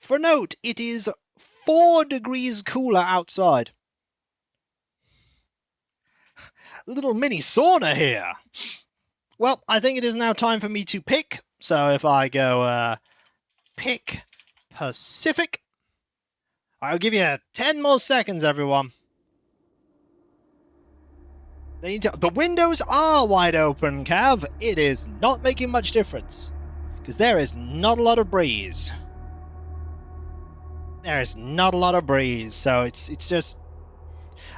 For note, it is 4 degrees cooler outside. Little mini sauna here. Well, I think it is now time for me to pick So if I go pick Pacific, I'll give you 10 more seconds, everyone. The windows are wide open, Cav. It is not making much difference. Because there is not a lot of breeze. There is not a lot of breeze, so it's just...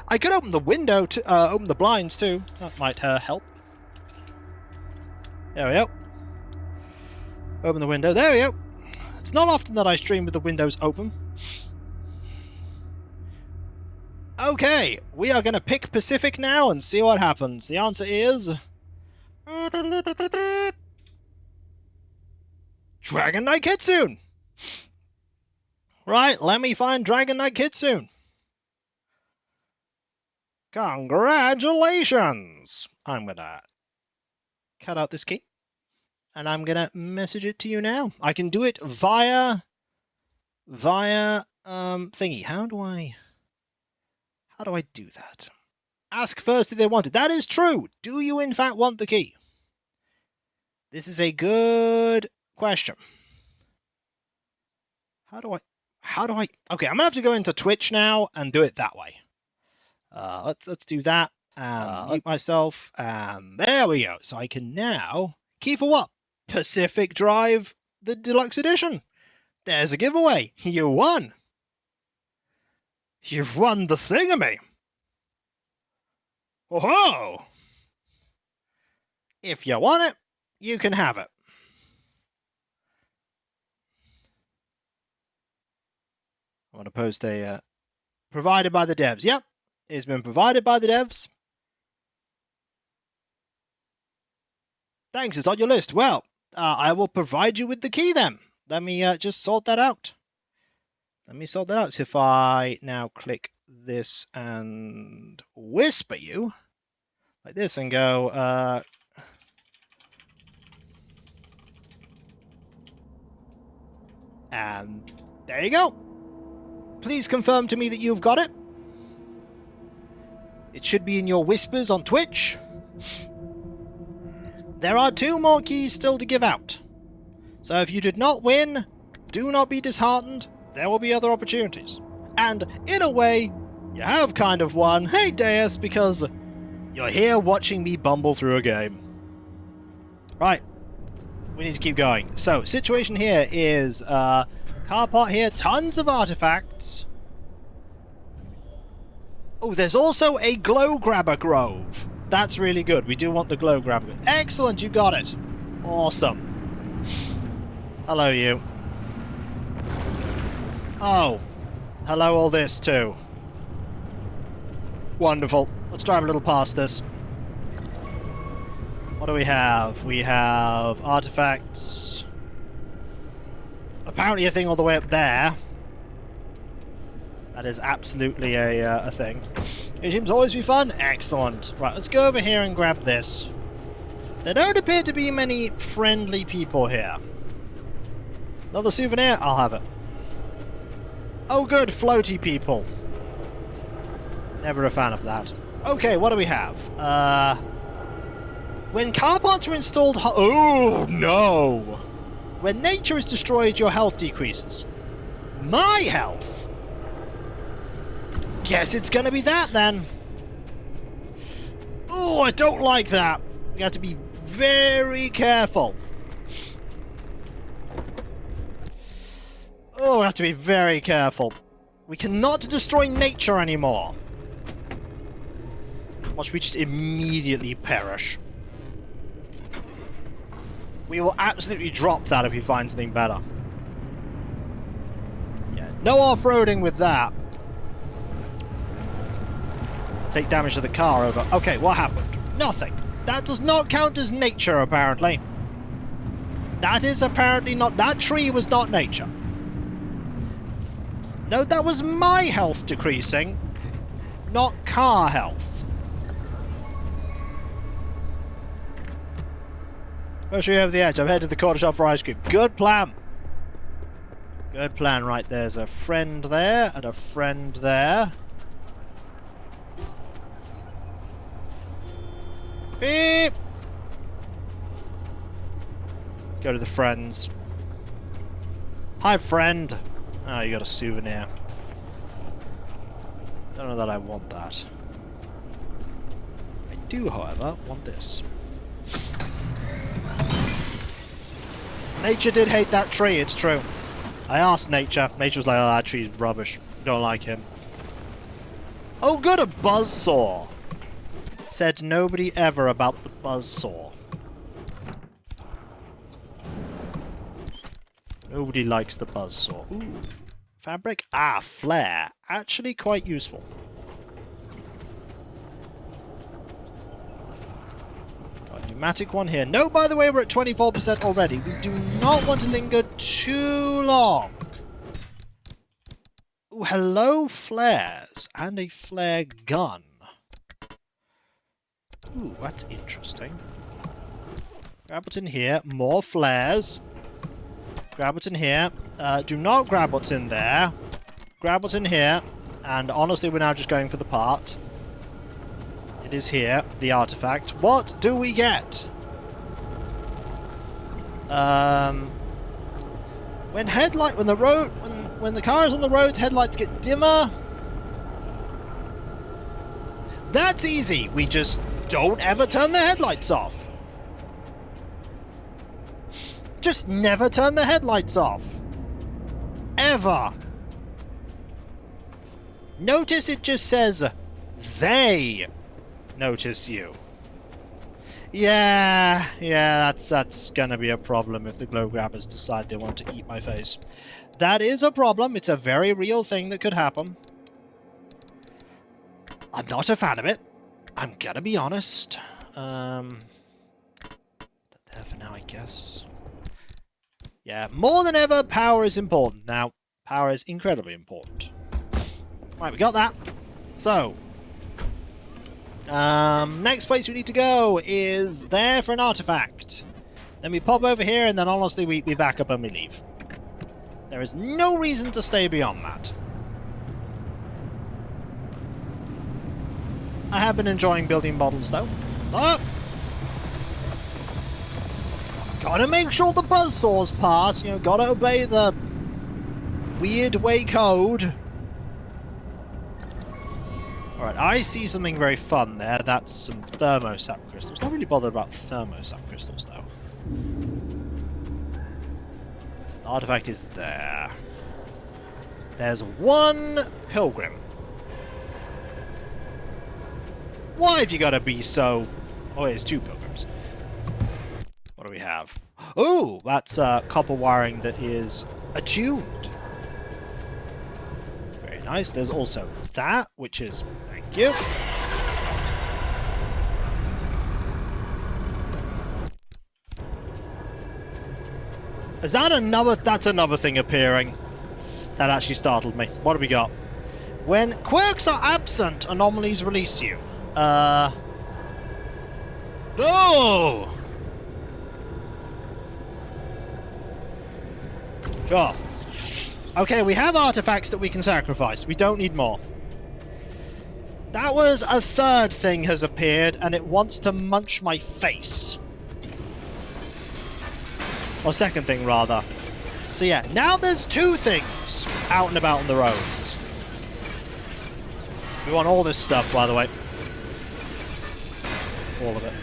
I could open the window, to open the blinds too. That might help. There we go. Open the window. There we go. It's not often that I stream with the windows open. Okay, we are going to pick Pacific now and see what happens. The answer is... Dragon Knight Kitsune! Right, let me find Dragon Knight Kitsune. Congratulations! I'm going to cut out this key. And I'm going to message it to you now. I can do it via thingy. How do I do that? Ask first if they want it. That is true. Do you in fact want the key? This is a good question. How do I... Okay, I'm gonna have to go into Twitch now and do it that way. Let's do that. Mute myself. And there we go. So I can now... Key for what? Pacific Drive, the Deluxe Edition. There's a giveaway. You won. You've won the thingamy. Oh-ho! If you want it, you can have it. I want to post a... provided by the devs. Yep, it's been provided by the devs. Thanks, it's on your list. Well, I will provide you with the key then. Let me just sort that out. So if I now click this and whisper you, like this, and go, and there you go. Please confirm to me that you've got it. It should be in your whispers on Twitch. There are 2 more keys still to give out. So if you did not win, do not be disheartened. There will be other opportunities. And in a way, you have kind of won. Hey, Deus, because you're here watching me bumble through a game. Right. We need to keep going. So, situation here is, car part here, tons of artifacts. Oh, there's also a glow grabber grove. That's really good. We do want the glow grabber. Excellent, you got it. Awesome. Hello, you. Oh. Hello, all this, too. Wonderful. Let's drive a little past this. What do we have? We have artifacts. Apparently a thing all the way up there. That is absolutely a thing. It seems always be fun. Excellent. Right, let's go over here and grab this. There don't appear to be many friendly people here. Another souvenir? I'll have it. Oh good, floaty people. Never a fan of that. Okay, what do we have? When car parts are installed... Oh, no! When nature is destroyed, your health decreases. My health? Guess it's gonna be that, then. Oh, I don't like that. You have to be very careful. Oh, we have to be very careful. We cannot destroy nature anymore. Watch we just immediately perish. We will absolutely drop that if we find something better. Yeah, no off-roading with that. Take damage to the car over. Okay, what happened? Nothing. That does not count as nature, apparently. That is apparently not... That tree was not nature. No, that was my health decreasing, not car health. Where should we have the edge? I've headed to the corner shop for ice cream. Good plan. Good plan, right. There's a friend there and a friend there. Beep! Let's Go to the friends. Hi, friend. Oh, you got a souvenir. Don't know that I want that. I do, however, want this. Nature did hate that tree, it's true. I asked Nature. Nature was like, oh, that tree's rubbish. Don't like him. Oh, good, a buzzsaw. Said nobody ever about the buzzsaw. Nobody likes the buzzsaw. Ooh. Fabric? Ah, flare. Actually quite useful. Got a pneumatic one here. No, by the way, we're at 24% already. We do not want to linger too long. Ooh, hello, flares. And a flare gun. Ooh, that's interesting. Grab what's in here. More flares. Grab what's in here. Do not grab what's in there. Grab what's in here. And honestly, we're now just going for the part. It is here, the artifact. What do we get? When the car is on the road, headlights get dimmer. That's easy. We just don't ever turn the headlights off. Just never turn the headlights off. Ever. Notice it just says, they notice you. Yeah, that's gonna be a problem if the glow grabbers decide they want to eat my face. That is a problem. It's a very real thing that could happen. I'm not a fan of it. I'm gonna be honest. There for now, I guess. Yeah, more than ever, power is important. Now, power is incredibly important. Right, we got that. So, next place we need to go is there for an artifact. Then we pop over here, and then honestly, we back up and we leave. There is no reason to stay beyond that. I have been enjoying building models, though. Oh! Gotta make sure the buzzsaws pass, you know, gotta obey the weird way code. Alright, I see something very fun there. That's some thermosap crystals. Not really bothered about thermosap crystals, though. The artifact is there. There's one pilgrim. Why have you gotta be so... Oh, there's two pilgrims. What do we have? Oh, that's copper wiring that is attuned. Very nice. There's also that, which is... Thank you. Is that another... That's another thing appearing. That actually startled me. What do we got? When quirks are absent, anomalies release you. No! Sure. Okay, we have artifacts that we can sacrifice. We don't need more. That was a third thing has appeared, and it wants to munch my face. Or second thing, rather. So yeah, now there's two things out and about on the roads. We want all this stuff, by the way. All of it.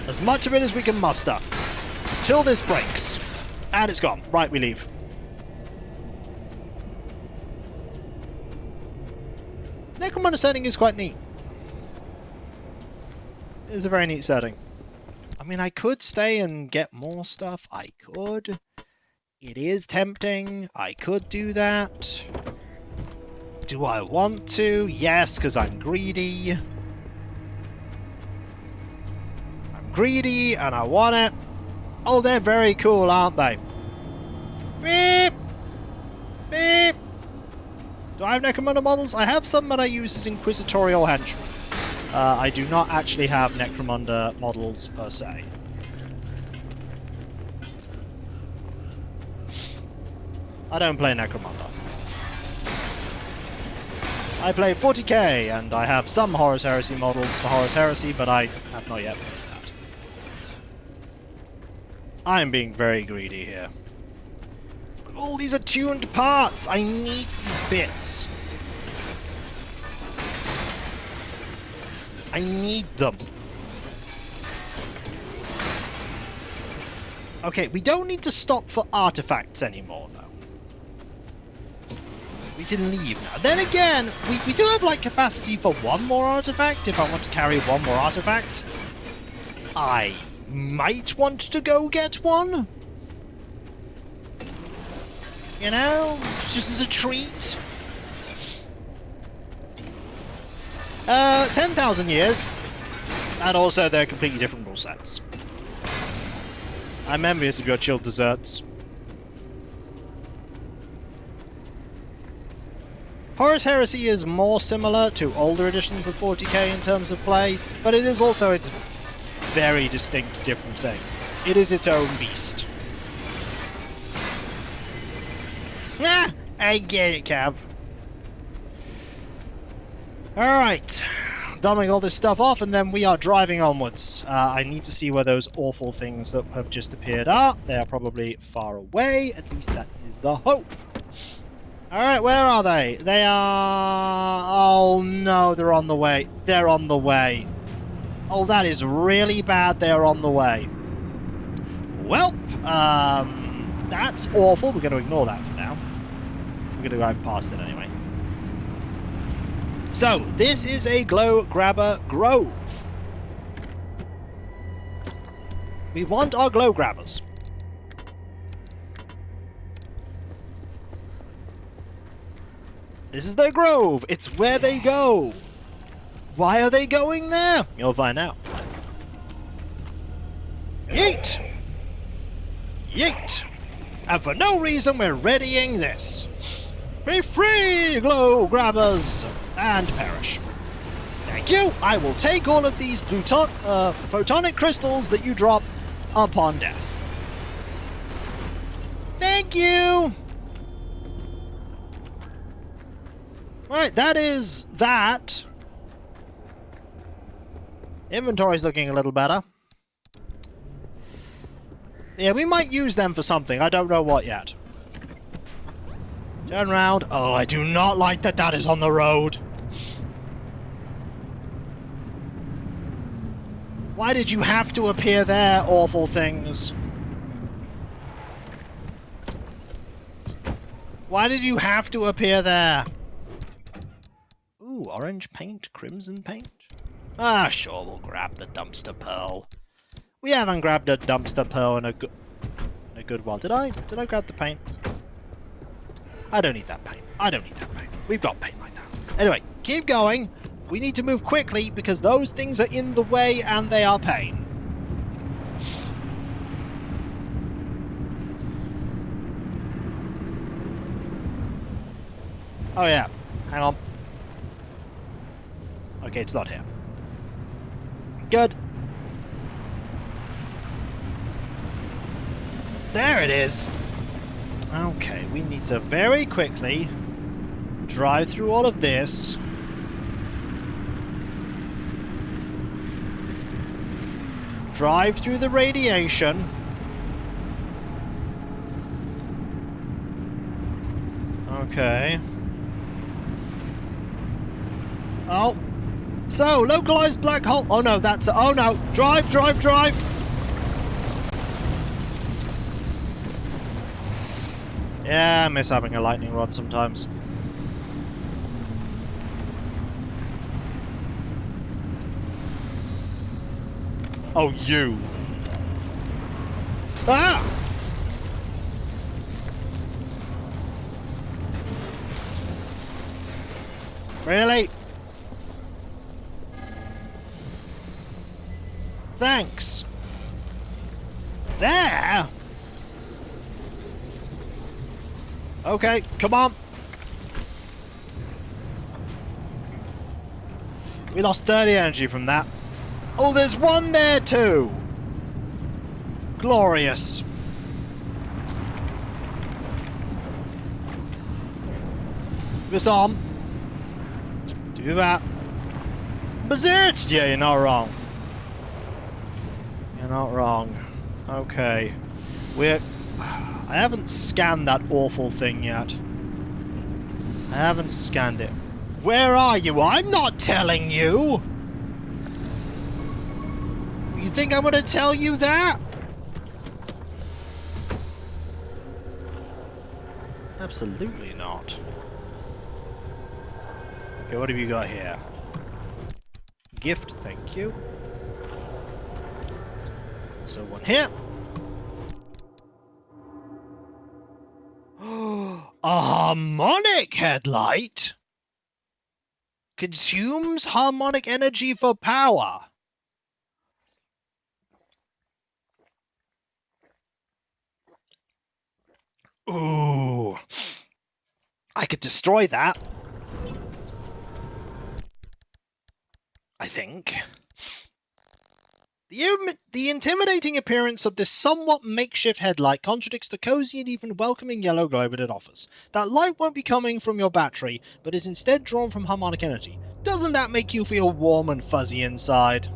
As much of it as we can muster. Until this breaks. And it's gone. Right, we leave. Necromunda setting is quite neat. It is a very neat setting. I mean, I could stay and get more stuff. I could. It is tempting. I could do that. Do I want to? Yes, because I'm greedy. I'm greedy and I want it. Oh, they're very cool, aren't they? Beep! Beep! Do I have Necromunda models? I have some that I use as inquisitorial henchmen. I do not actually have Necromunda models per se. I don't play Necromunda. I play 40k, and I have some Horus Heresy models for Horus Heresy, but I have not yet played I'm being very greedy here. All these are tuned parts! I need these bits. I need them. Okay, we don't need to stop for artifacts anymore, though. We can leave now. Then again, we do have, like, capacity for one more artifact, if I want to carry one more artifact. I might want to go get one. You know? Just as a treat. 10,000 years. And also, they're completely different rule sets. I'm envious of your chilled desserts. Horus Heresy is more similar to older editions of 40k in terms of play, but it is also its very distinct different thing. It is its own beast. Ah! I get it, Cav. Alright. Dumping all this stuff off, and then we are driving onwards. I need to see where those awful things that have just appeared are. They are probably far away. At least that is the hope. Alright, where are they? They are... Oh no, they're on the way. They're on the way. Oh, that is really bad. They're on the way. Well, that's awful. We're going to ignore that for now. We're going to drive past it anyway. So, this is a Glow Grabber Grove. We want our Glow Grabbers. This is their grove. It's where they go. Why are they going there? You'll find out. Yeet! Yeet! And for no reason, we're readying this. Be free, Glow Grabbers! And perish. Thank you. I will take all of these photonic crystals that you drop upon death. Thank you! Right, that is that. Inventory's looking a little better. Yeah, we might use them for something. I don't know what yet. Turn around. Oh, I do not like that that is on the road. Why did you have to appear there, awful things? Why did you have to appear there? Ooh, orange paint, crimson paint. Ah, sure, we'll grab the dumpster pearl. We haven't grabbed a dumpster pearl in a good while. Did I grab the paint? I don't need that paint. I don't need that paint. We've got paint like that. Anyway, keep going. We need to move quickly because those things are in the way and they are pain. Oh yeah, hang on. Okay, it's not here. Good. There it is. Okay, we need to very quickly drive through all of this. Drive through the radiation. Okay. Oh. So, localized black hole. Oh no, that's... Oh no. Drive, drive, drive. Yeah, I miss having a lightning rod sometimes. Oh, you. Ah! Really? Thanks. There? Okay, come on. We lost 30 energy from that. Oh, there's one there too! Glorious. This on. Do that. Berserk! Yeah, you're not wrong. You're not wrong. Okay. I haven't scanned that awful thing yet. I haven't scanned it. Where are you? I'm not telling you! You think I'm gonna tell you that? Absolutely not. Okay, what have you got here? Gift, thank you. So one here. A harmonic headlight? Consumes harmonic energy for power. Ooh. I could destroy that. I think. The intimidating appearance of this somewhat makeshift headlight contradicts the cozy and even welcoming yellow glow that it offers. That light won't be coming from your battery, but is instead drawn from harmonic energy. Doesn't that make you feel warm and fuzzy inside?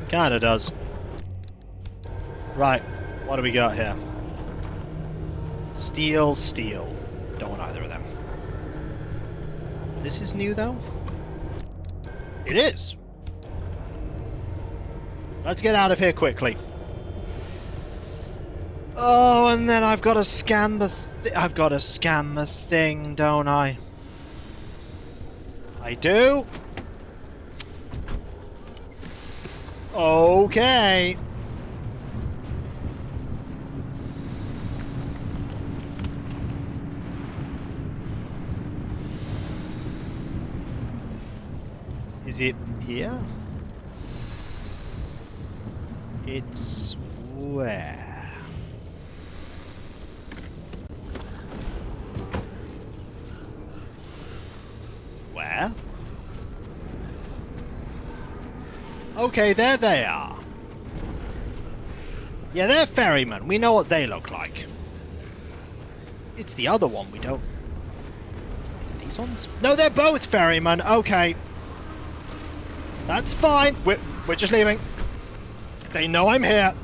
It kinda does. Right, what do we got here? Steel, steel. Don't want either of them. This is new, though? It is! Let's get out of here quickly. Oh, and then I've got to scan the thing, don't I? I do. Okay. Is it here? It's where? Where? Okay, there they are. Yeah, they're ferrymen. We know what they look like. It's the other one we don't... Is it these ones? No, they're both ferrymen. Okay. That's fine. We're just leaving. They know I'm here.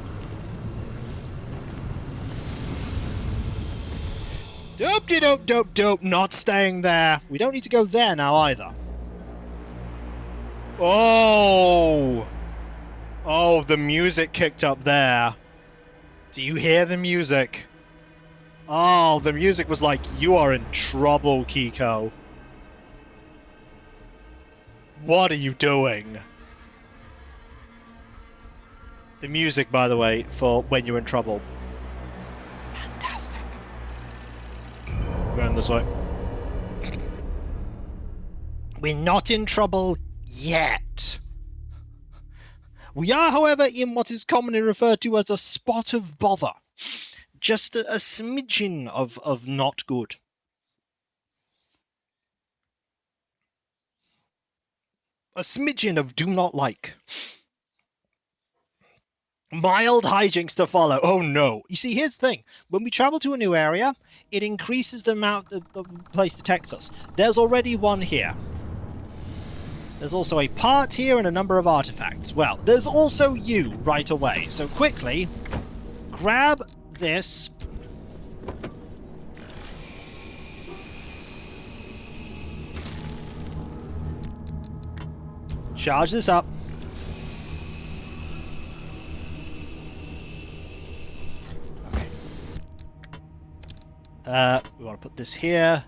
Dope. Not staying there. We don't need to go there now either. Oh. Oh, the music kicked up there. Do you hear the music? Oh, the music was like, you are in trouble, Kiko. What are you doing? The music, by the way, for when you're in trouble. Fantastic. We're going this way. We're not in trouble yet. We are, however, in what is commonly referred to as a spot of bother. Just a smidgen of not good. A smidgen of do not like. Mild hijinks to follow. Oh no. You see, here's the thing. When we travel to a new area, it increases the amount the place detects us. There's already one here. There's also a part here and a number of artifacts. Well, there's also you right away. So quickly, grab this. Charge this up. Okay. We want to put this here.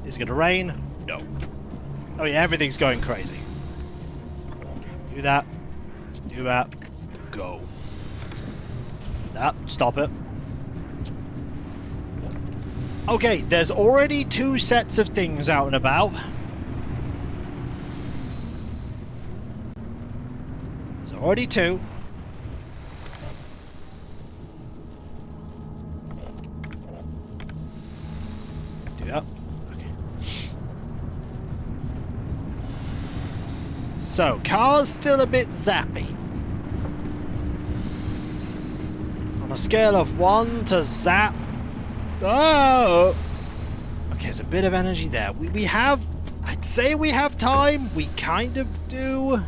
Is it going to rain? No. Oh yeah, everything's going crazy. Do that. Do that. Go. Stop it. Okay, there's already 2 sets of things out and about. There's already 2. Do that. Okay. So, car's still a bit zappy. On a scale of 1 to zap. Oh! Okay, there's a bit of energy there. We have... I'd say we have time. We kind of do.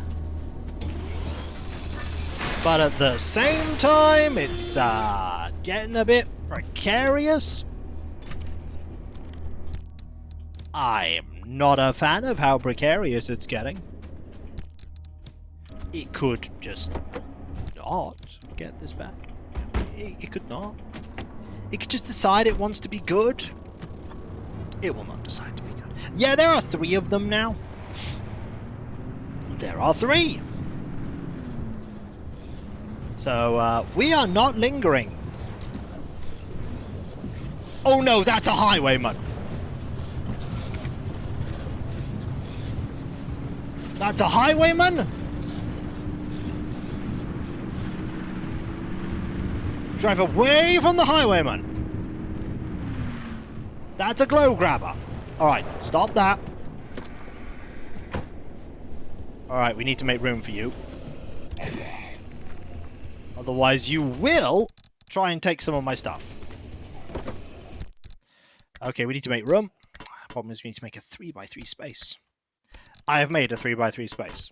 But at the same time, it's getting a bit precarious. I'm not a fan of how precarious it's getting. It could just not get this back. It could not. It could just decide it wants to be good. It will not decide to be good. Yeah, there are 3 of them now. There are 3. So, we are not lingering. Oh no, that's a highwayman. That's a highwayman? Drive away from the highwayman. That's a glow grabber. Alright, stop that. Alright, we need to make room for you. Otherwise, you will try and take some of my stuff. Okay, we need to make room. Problem is we need to make a 3x3 space. I have made a 3x3 space.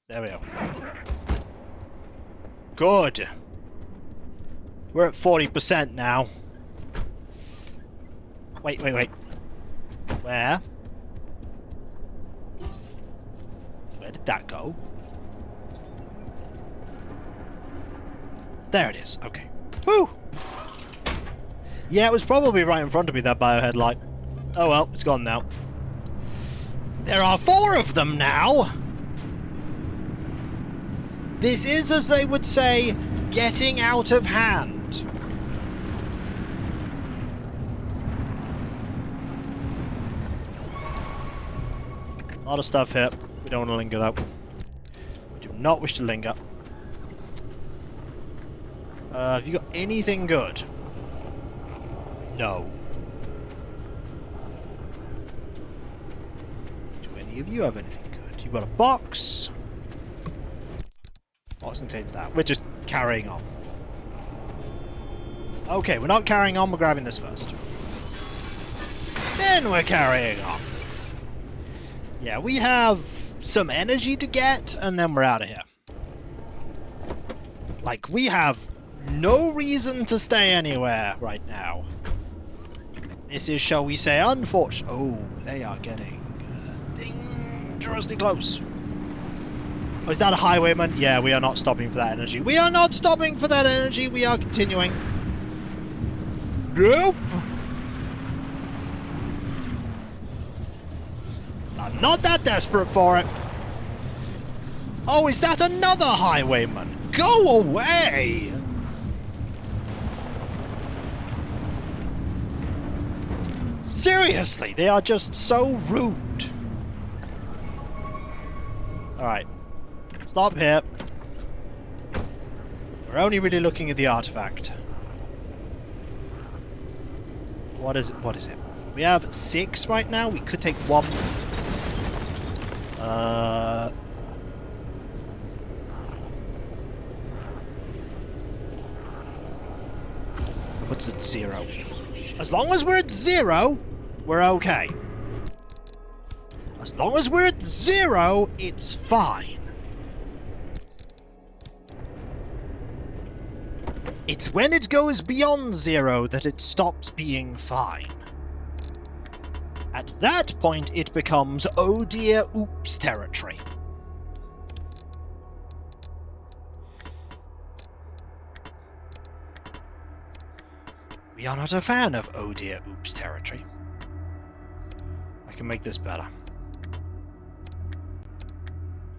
There we go. Good. We're at 40% now. Wait. Where? Where did that go? There it is. Okay. Woo! Yeah, it was probably right in front of me, that biohead light. Oh well, it's gone now. There are 4 of them now! This is, as they would say, getting out of hand. A lot of stuff here. We don't want to linger, though. We do not wish to linger. Have you got anything good? No. Do any of you have anything good? You've got a box. Box contains that. We're just carrying on. Okay, we're not carrying on, we're grabbing this first. Then we're carrying on. Yeah, we have some energy to get, and then we're out of here. Like, we have no reason to stay anywhere right now. This is, shall we say, unfortunate. Oh, they are getting dangerously close. Oh, is that a highwayman? Yeah, we are not stopping for that energy. We are not stopping for that energy. We are continuing. Nope. I'm not that desperate for it. Oh, is that another highwayman? Go away! Seriously, they are just so rude. Alright. Stop here. We're only really looking at the artifact. What is it? What is it? We have 6 right now. We could take 1. What's at 0? As long as we're at 0, we're okay. As long as we're at 0, it's fine. It's when it goes beyond 0 that it stops being fine. At that point, it becomes oh dear oops territory. We are not a fan of oh dear oops territory. I can make this better.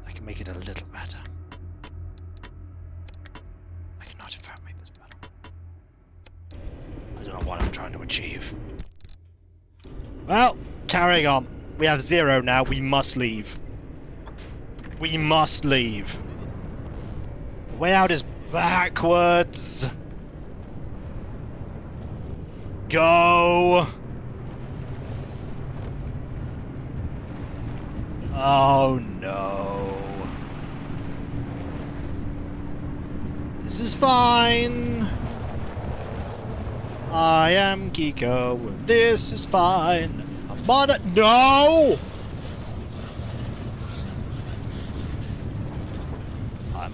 I can make it a little better. I cannot in fact make this better. I don't know what I'm trying to achieve. Well, carrying on. We have 0 now. We must leave. We must leave. The way out is backwards. Go. Oh no. This is fine. I am Kiko. This is fine. I'm on it. No!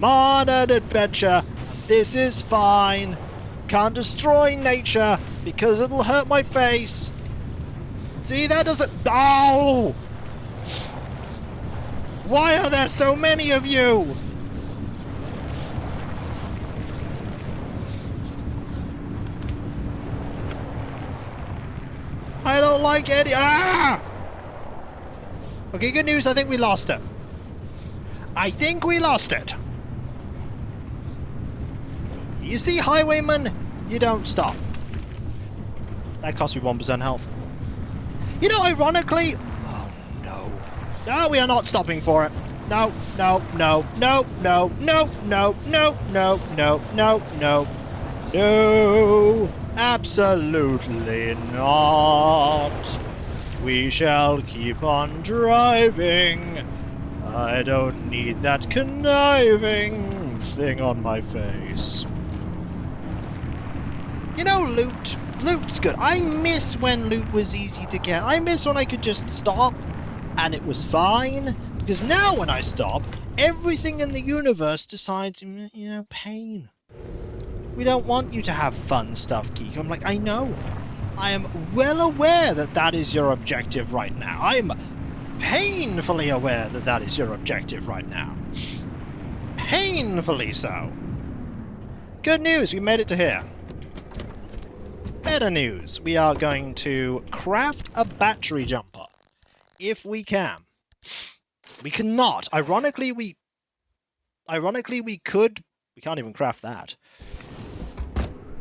I'm I'm on an adventure. This is fine. Can't destroy nature because it'll hurt my face. See, that doesn't... Oh! Why are there so many of you? I don't like any... Ah! Okay, good news. I think we lost it. I think we lost it. You see, Highwayman, you don't stop. That cost me 1% health. You know, ironically... Oh, no. No, we are not stopping for it. No, no, no, no, no, no, no, no, no, no, no, no. No, absolutely not. We shall keep on driving. I don't need that conniving thing on my face. You know, loot. Loot's good. I miss when loot was easy to get. I miss when I could just stop and it was fine. Because now when I stop, everything in the universe decides, you know, pain. We don't want you to have fun stuff, Geek. I'm like, I know. I am well aware that that is your objective right now. I'm painfully aware that that is your objective right now. Painfully so. Good news, we made it to here. Better news, we are going to craft a battery jumper. If we can. We cannot. Ironically, we could. We can't even craft that.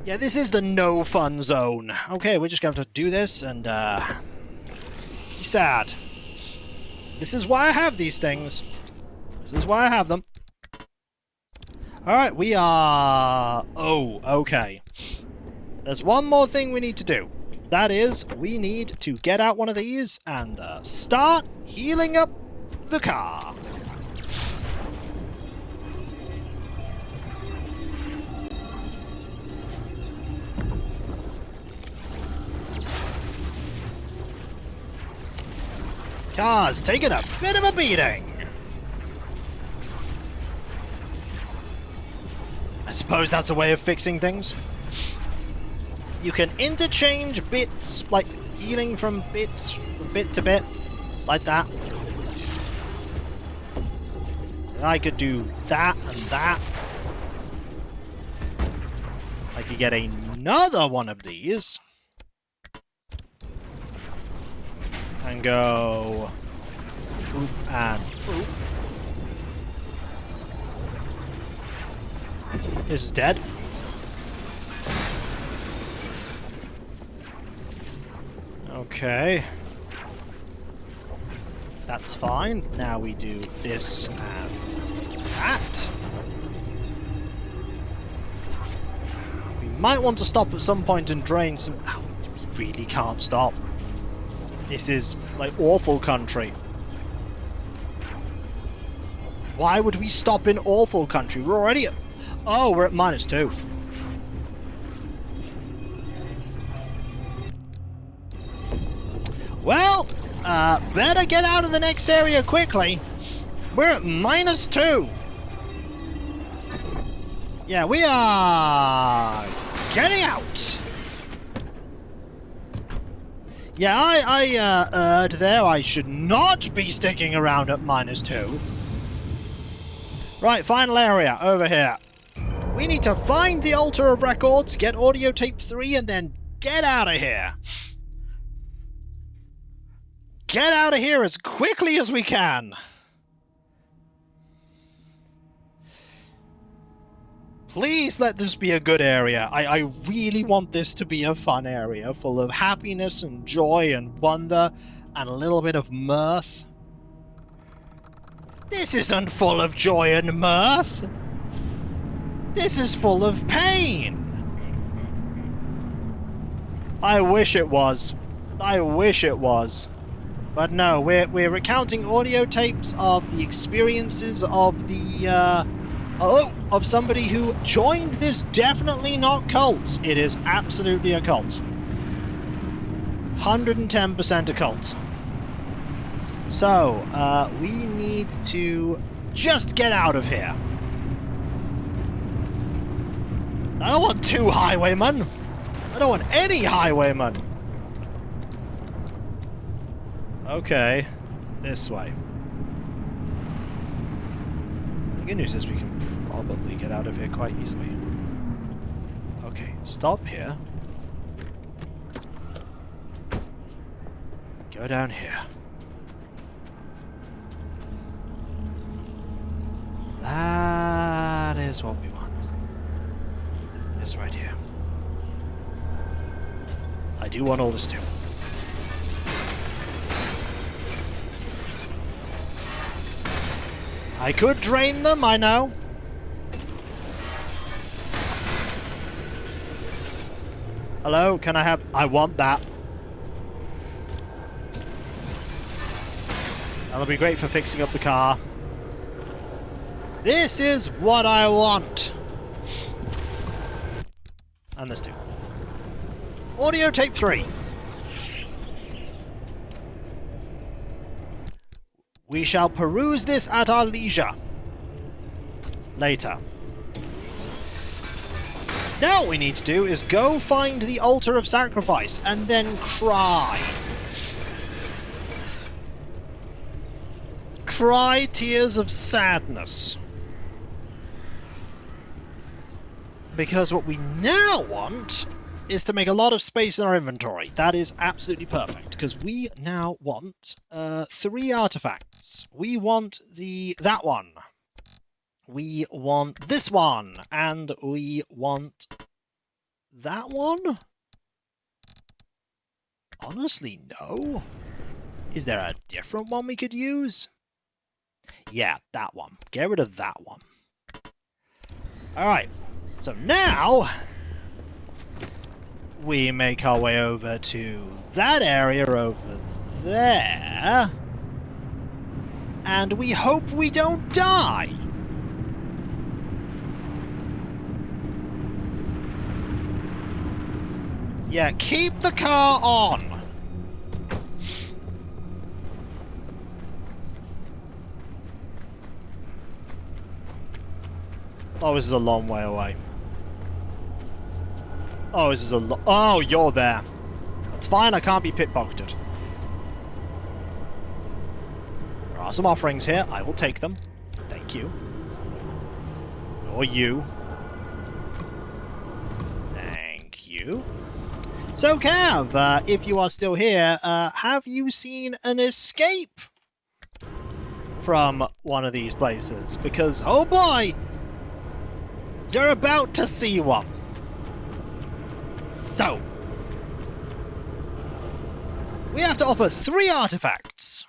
Yeah, this is the no fun zone. Okay, we're just going to have to do this and, be sad. This is why I have these things. This is why I have them. Alright, we are... Oh, okay. There's one more thing we need to do. That is, we need to get out one of these and start healing up the car. Car's taking a bit of a beating. I suppose that's a way of fixing things. You can interchange bits, like healing from bits, bit to bit, like that. I could do that and that. I could get another one of these. And go... Oop and oop. This is dead. Okay. That's fine. Now we do this and that. We might want to stop at some point and drain some... Oh, we really can't stop. This is, like, awful country. Why would we stop in awful country? We're already at... Oh, we're at -2. Well, better get out of the next area quickly. We're at -2. Yeah, we are getting out. Yeah, I erred there. I should not be sticking around at -2. Right, final area, over here. We need to find the Altar of Records, get audio tape 3, and then get out of here. Get out of here as quickly as we can. Please let this be a good area. I really want this to be a fun area, full of happiness and joy and wonder, and a little bit of mirth. This isn't full of joy and mirth. This is full of pain. I wish it was. I wish it was. But no, we're recounting audio tapes of the experiences of the, of somebody who joined this definitely not cult. It is absolutely a cult. 110% a cult. So, we need to just get out of here. I don't want 2 highwaymen. I don't want any highwaymen. Okay, this way. The good news is we can probably get out of here quite easily. Okay, stop here. Go down here. That is what we want. This right here. I do want all this too. I could drain them, I know. Hello, can I have... I want that. That'll be great for fixing up the car. This is what I want. And this too. Audio tape 3. We shall peruse this at our leisure. Later. Now what we need to do is go find the altar of sacrifice and then cry. Cry tears of sadness. Because what we now want is to make a lot of space in our inventory. That is absolutely perfect, because we now want 3 artifacts. We want that one. We want this one. And we want that one? Honestly, no. Is there a different one we could use? Yeah, that one. Get rid of that one. Alright. So now, we make our way over to that area over there, and we hope we don't die. Yeah, keep the car on. Oh, this is a long way away. Oh, this is a oh, you're there. That's fine, I can't be pit-pocketed. There are some offerings here. I will take them. Thank you. Or you. Thank you. So, Cav, if you are still here, have you seen an escape from one of these places? Because, oh boy, you're about to see one. So, we have to offer 3 artifacts.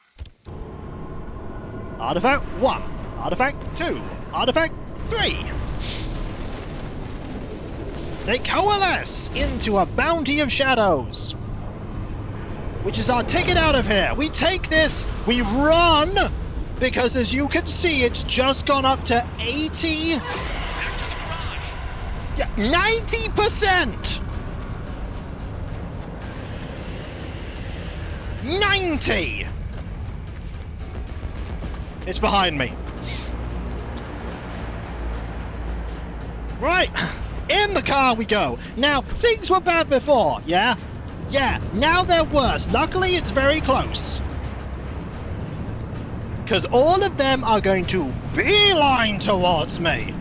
Artifact 1, Artifact 2, Artifact 3. They coalesce into a bounty of shadows, which is our ticket out of here. We take this, we run, because as you can see, it's just gone up to 80. Yeah, 90%. 90! It's behind me. Right, in the car we go. Now, things were bad before, yeah? Yeah, now they're worse. Luckily, it's very close. Because all of them are going to beeline towards me.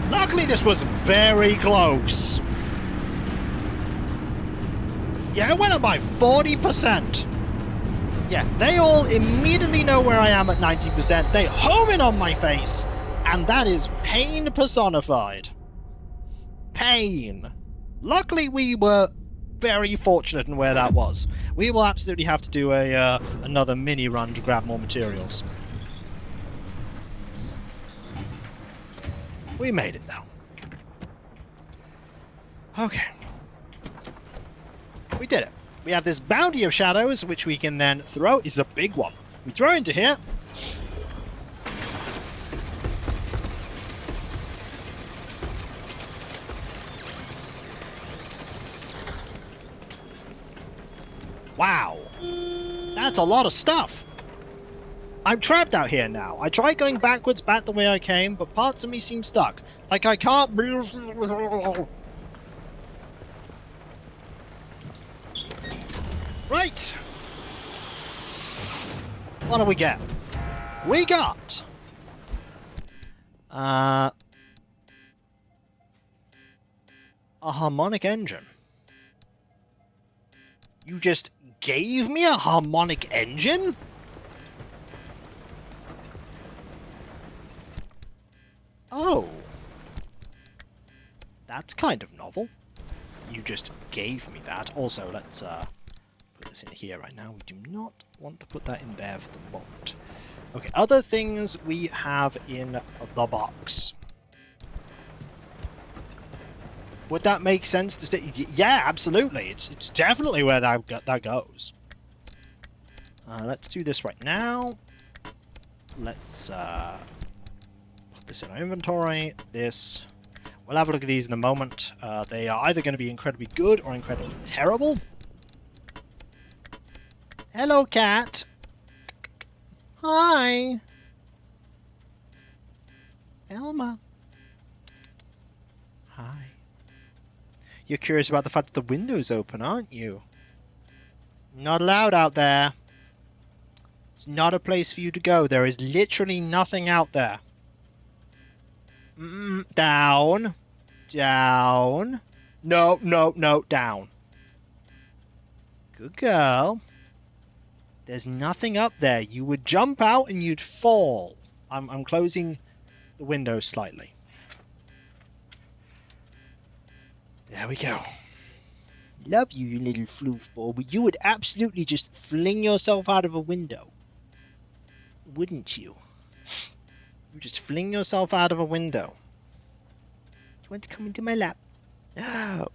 Luckily, this was very close. Yeah, it went up by 40%. Yeah, they all immediately know where I am at 90%. They home in on my face, and that is pain personified. Pain. Luckily, we were very fortunate in where that was. We will absolutely have to do another mini run to grab more materials. We made it, though. Okay. We did it. We have this bounty of shadows, which we can then throw. It's a big one. We throw into here. Wow. That's a lot of stuff. I'm trapped out here now. I tried going backwards back the way I came, but parts of me seem stuck. Like I can't... Right! What do we get? We got... a harmonic engine. You just gave me a harmonic engine? Oh. That's kind of novel. You just gave me that. Also, let's put this in here right now. We do not want to put that in there for the moment. Okay, other things we have in the box. Would that make sense to say? Yeah, absolutely. It's definitely where that goes. Let's do this right now. Let's put this in our inventory. This. We'll have a look at these in a moment. They are either going to be incredibly good or incredibly terrible. Hello, cat. Hi. Elma. Hi. You're curious about the fact that the window's open, aren't you? Not allowed out there. It's not a place for you to go. There is literally nothing out there. Down. Down. No, no, no, down. Good girl. There's nothing up there. You would jump out and you'd fall. I'm closing the window slightly. There we go. Love you, you little floofball, but you would absolutely just fling yourself out of a window. Wouldn't you? You just fling yourself out of a window. You want to come into my lap?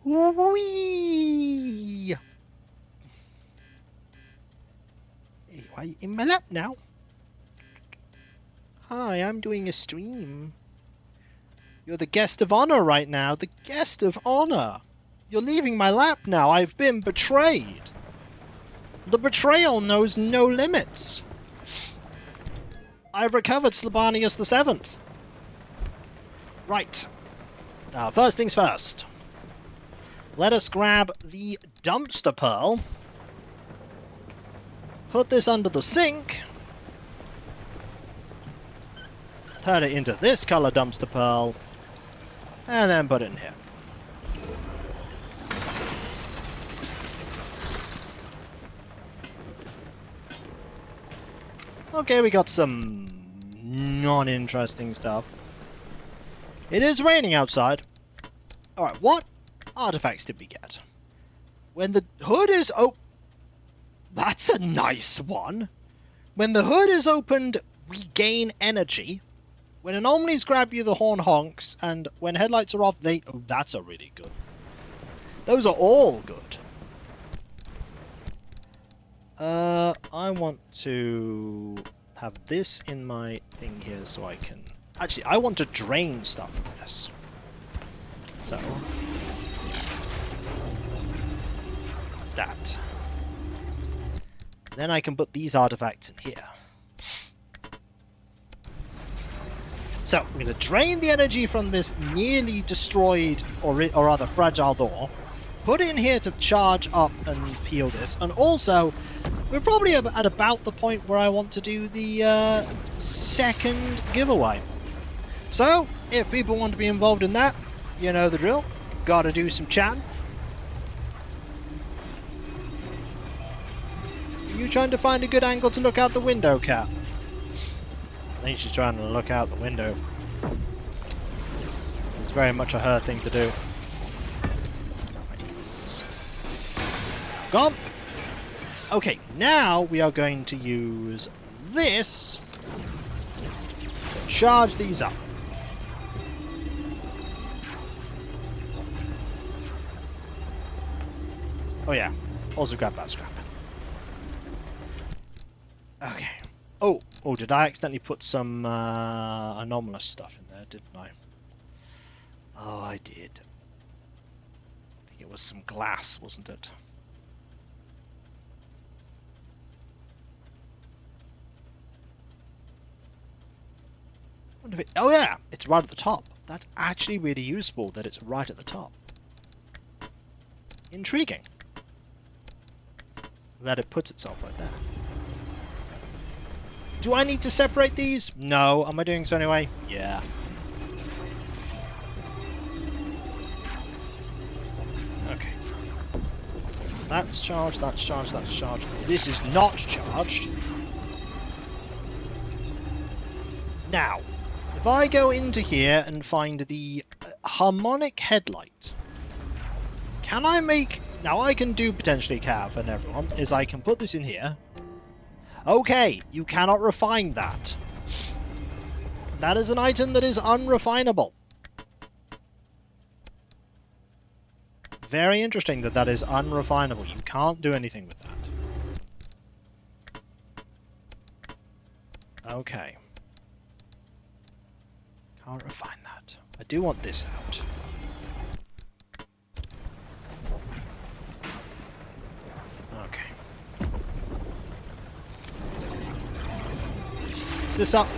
Whee! Hey, why are you in my lap now? Hi, I'm doing a stream. You're the guest of honor right now. The guest of honor. You're leaving my lap now. I've been betrayed. The betrayal knows no limits. I've recovered Slabanius the Seventh. Right. Now, first things first. Let us grab the dumpster pearl. Put this under the sink. Turn it into this color dumpster pearl. And then put it in here. Okay, we got some non-interesting stuff. It is raining outside. Alright, what artifacts did we get? When the hood is that's a nice one. When the hood is opened, we gain energy. When anomalies grab you, the horn honks, and when headlights are off, they... Oh, that's a really good. Those are all good. I want to have this in my thing here so I can... Actually, I want to drain stuff from this. So... that. Then I can put these artifacts in here. So, I'm going to drain the energy from this nearly destroyed, or rather fragile door. Put it in here to charge up and heal this. And also, we're probably at about the point where I want to do the second giveaway. So, if people want to be involved in that, you know the drill. Gotta do some chatting. Are you trying to find a good angle to look out the window, Cat? I think she's trying to look out the window. It's very much a her thing to do. Right, this is gone. Okay, now we are going to use this to charge these up. Oh yeah, also grab that scrap. Okay. Oh, did I accidentally put some anomalous stuff in there, didn't I? Oh, I did. I think it was some glass, wasn't it? Wonder if it, oh yeah, it's right at the top. That's actually really useful that it's right at the top. Intriguing. That it puts itself right there. Do I need to separate these? No. Am I doing so anyway? Yeah. Okay. That's charged, that's charged, that's charged. This is not charged. Now, if I go into here and find the harmonic headlight, can I make... Now, I can do potentially Cav and everyone, is I can put this in here. Okay, you cannot refine that. That is an item that is unrefinable. Very interesting that that is unrefinable. You can't do anything with that. Okay. Can't refine that. I do want this out. Okay. Is this up?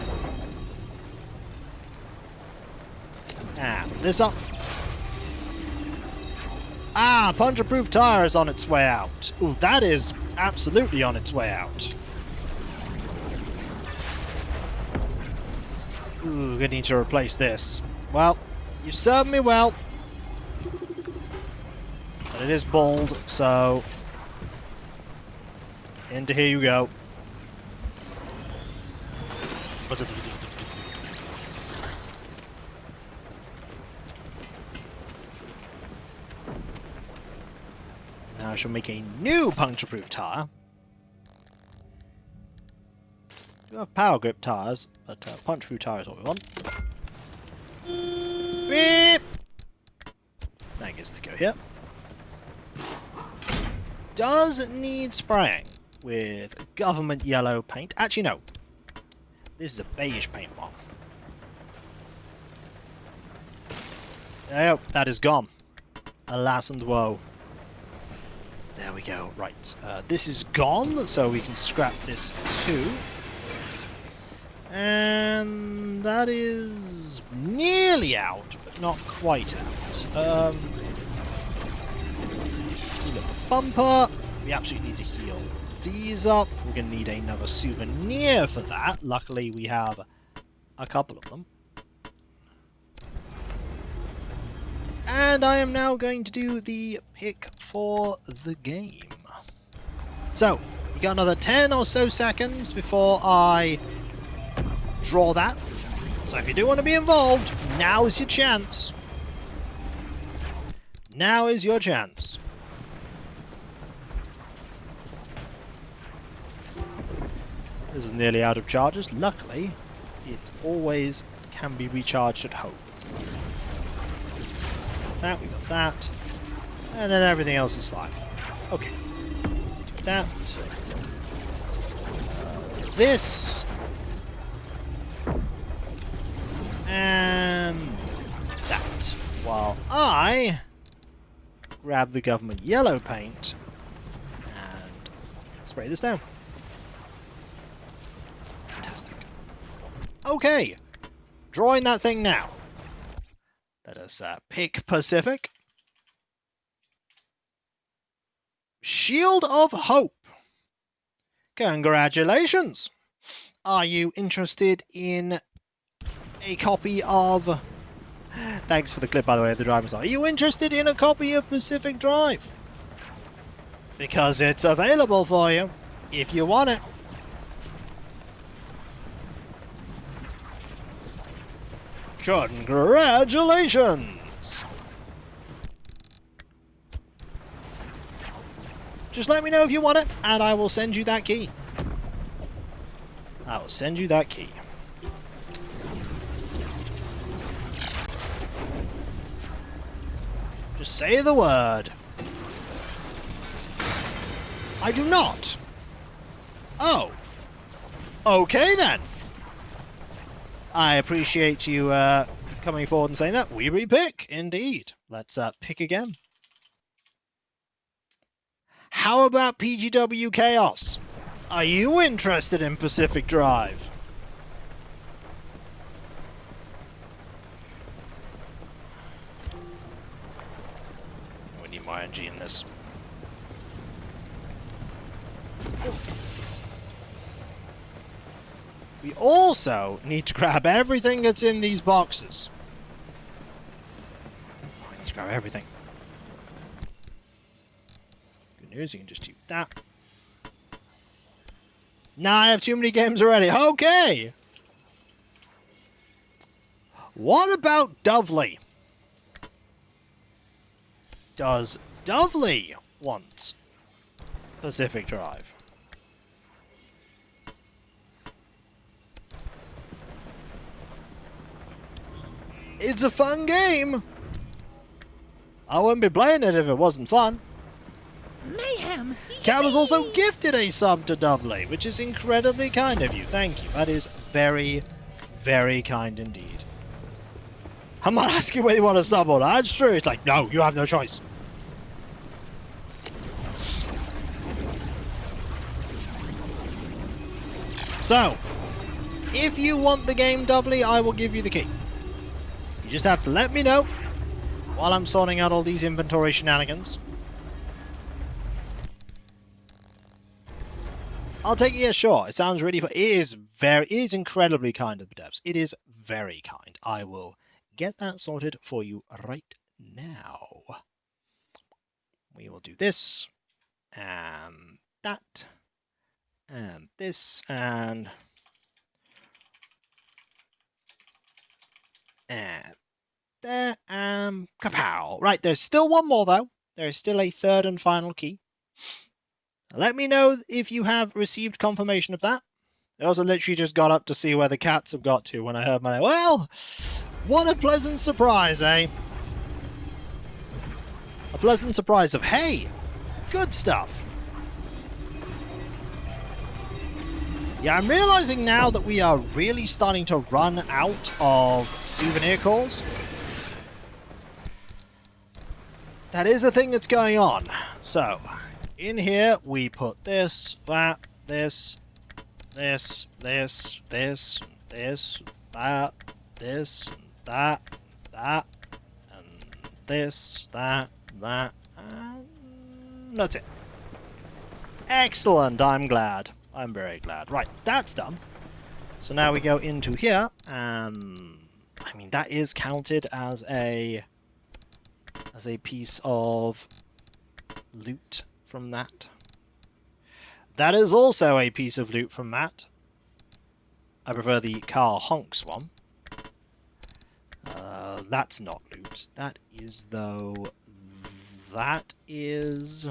And this up. Ah, puncture-proof tire is on its way out. Ooh, that is absolutely on its way out. Ooh, gonna need to replace this. Well, you served me well. But it is bald, so... into here you go. Now I shall make a new puncture-proof tire. We do have power grip tires, but puncture-proof tire is what we want. Beep! That gets to go here. Does need spraying with government yellow paint. Actually, no. This is a beige paint one. Oh, that is gone. Alas and woe. There we go. Right. This is gone, so we can scrap this too. And that is nearly out, but not quite out. Heal up the bumper. We absolutely need to heal these up. We're going to need another souvenir for that. Luckily, we have a couple of them. And I am now going to do the pick for the game. So, you got another 10 or so seconds before I draw that. So if you do want to be involved, now is your chance. Now is your chance. This is nearly out of charges. Luckily, it always can be recharged at home. That, we got that. And then everything else is fine. Okay. That. This. And that. While I grab the government yellow paint and spray this down. Fantastic. Okay. Drawing that thing now. Let us pick Pacific. Shield of Hope. Congratulations. Are you interested in a copy of... Thanks for the clip, by the way, of the driver's side. Are you interested in a copy of Pacific Drive? Because it's available for you, if you want it. Congratulations! Just let me know if you want it, and I will send you that key. I will send you that key. Just say the word. I do not. Oh. Okay then. I appreciate you coming forward and saying that. We repick, indeed. Let's pick again. How about PGW Chaos? Are you interested in Pacific Drive? need more energy in this. We also need to grab everything that's in these boxes. I need to grab everything. Good news, you can just do that. Nah, I have too many games already. Okay! What about Dovely? Does Dovely want Pacific Drive? It's a fun game! I wouldn't be playing it if it wasn't fun. Mayhem! Cam has also gifted a sub to Dovely, which is incredibly kind of you. Thank you. That is very, very kind indeed. I'm not asking whether you want a sub or not. That's true. It's like, no, you have no choice. So, if you want the game Dovely, I will give you the key. You just have to let me know while I'm sorting out all these inventory shenanigans. I'll take it, yeah, sure. It sounds really fun. It is incredibly kind of the devs. It is very kind. I will get that sorted for you right now. We will do this, and that, and this, and there, kapow. Right, there's still one more, though. There is still a third and final key. Let me know if you have received confirmation of that. I also literally just got up to see where the cats have got to when I heard my... Well, what a pleasant surprise, eh? A pleasant surprise of, hey, good stuff. Yeah, I'm realizing now that we are really starting to run out of souvenir calls. That is a thing that's going on. So, in here, we put this, that, this, this, this, this, this, that, this, that, that, and this, that, and that's it. Excellent, I'm glad. I'm very glad. Right, that's done. So now we go into here, and I mean, that is counted as a piece of loot from that. That is also a piece of loot from that. I prefer the car honks one. That's not loot. That is, though... That is...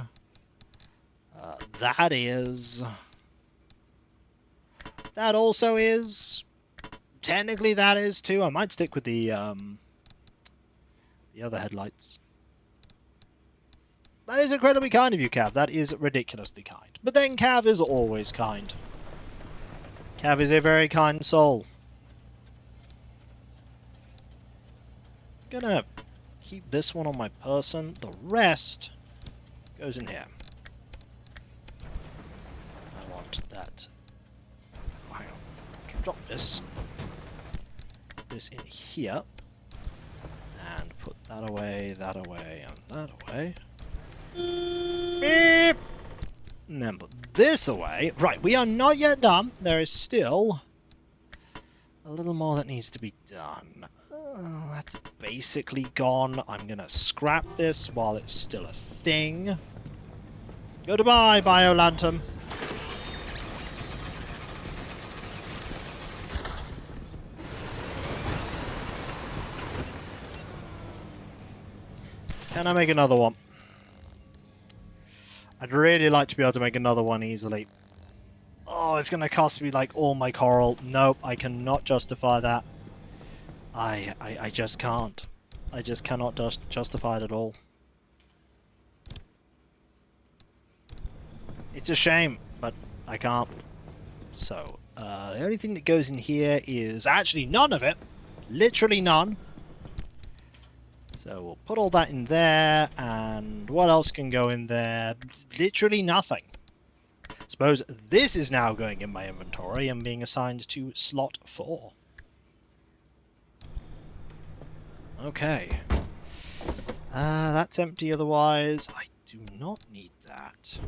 That is... That also is... Technically that is too. I might stick with the other headlights. That is incredibly kind of you, Cav. That is ridiculously kind. But then Cav is always kind. Cav is a very kind soul. Gonna keep this one on my person. The rest goes in here. I want that. Hang on. Drop this. Put this in here. And put that away, and that away. Beep. And then put this away. Right, we are not yet done. There is still a little more that needs to be done. That's basically gone. I'm gonna scrap this while it's still a thing. Goodbye, Biolantern. Can I make another one? I'd really like to be able to make another one easily. Oh, it's going to cost me, like, all my coral. Nope, I cannot justify that. I just can't. I just cannot justify it at all. It's a shame, but I can't. So, the only thing that goes in here is actually none of it. Literally none. So we'll put all that in there, and what else can go in there? Literally nothing. Suppose this is now going in my inventory and being assigned to slot 4. Okay. That's empty otherwise. I do not need that.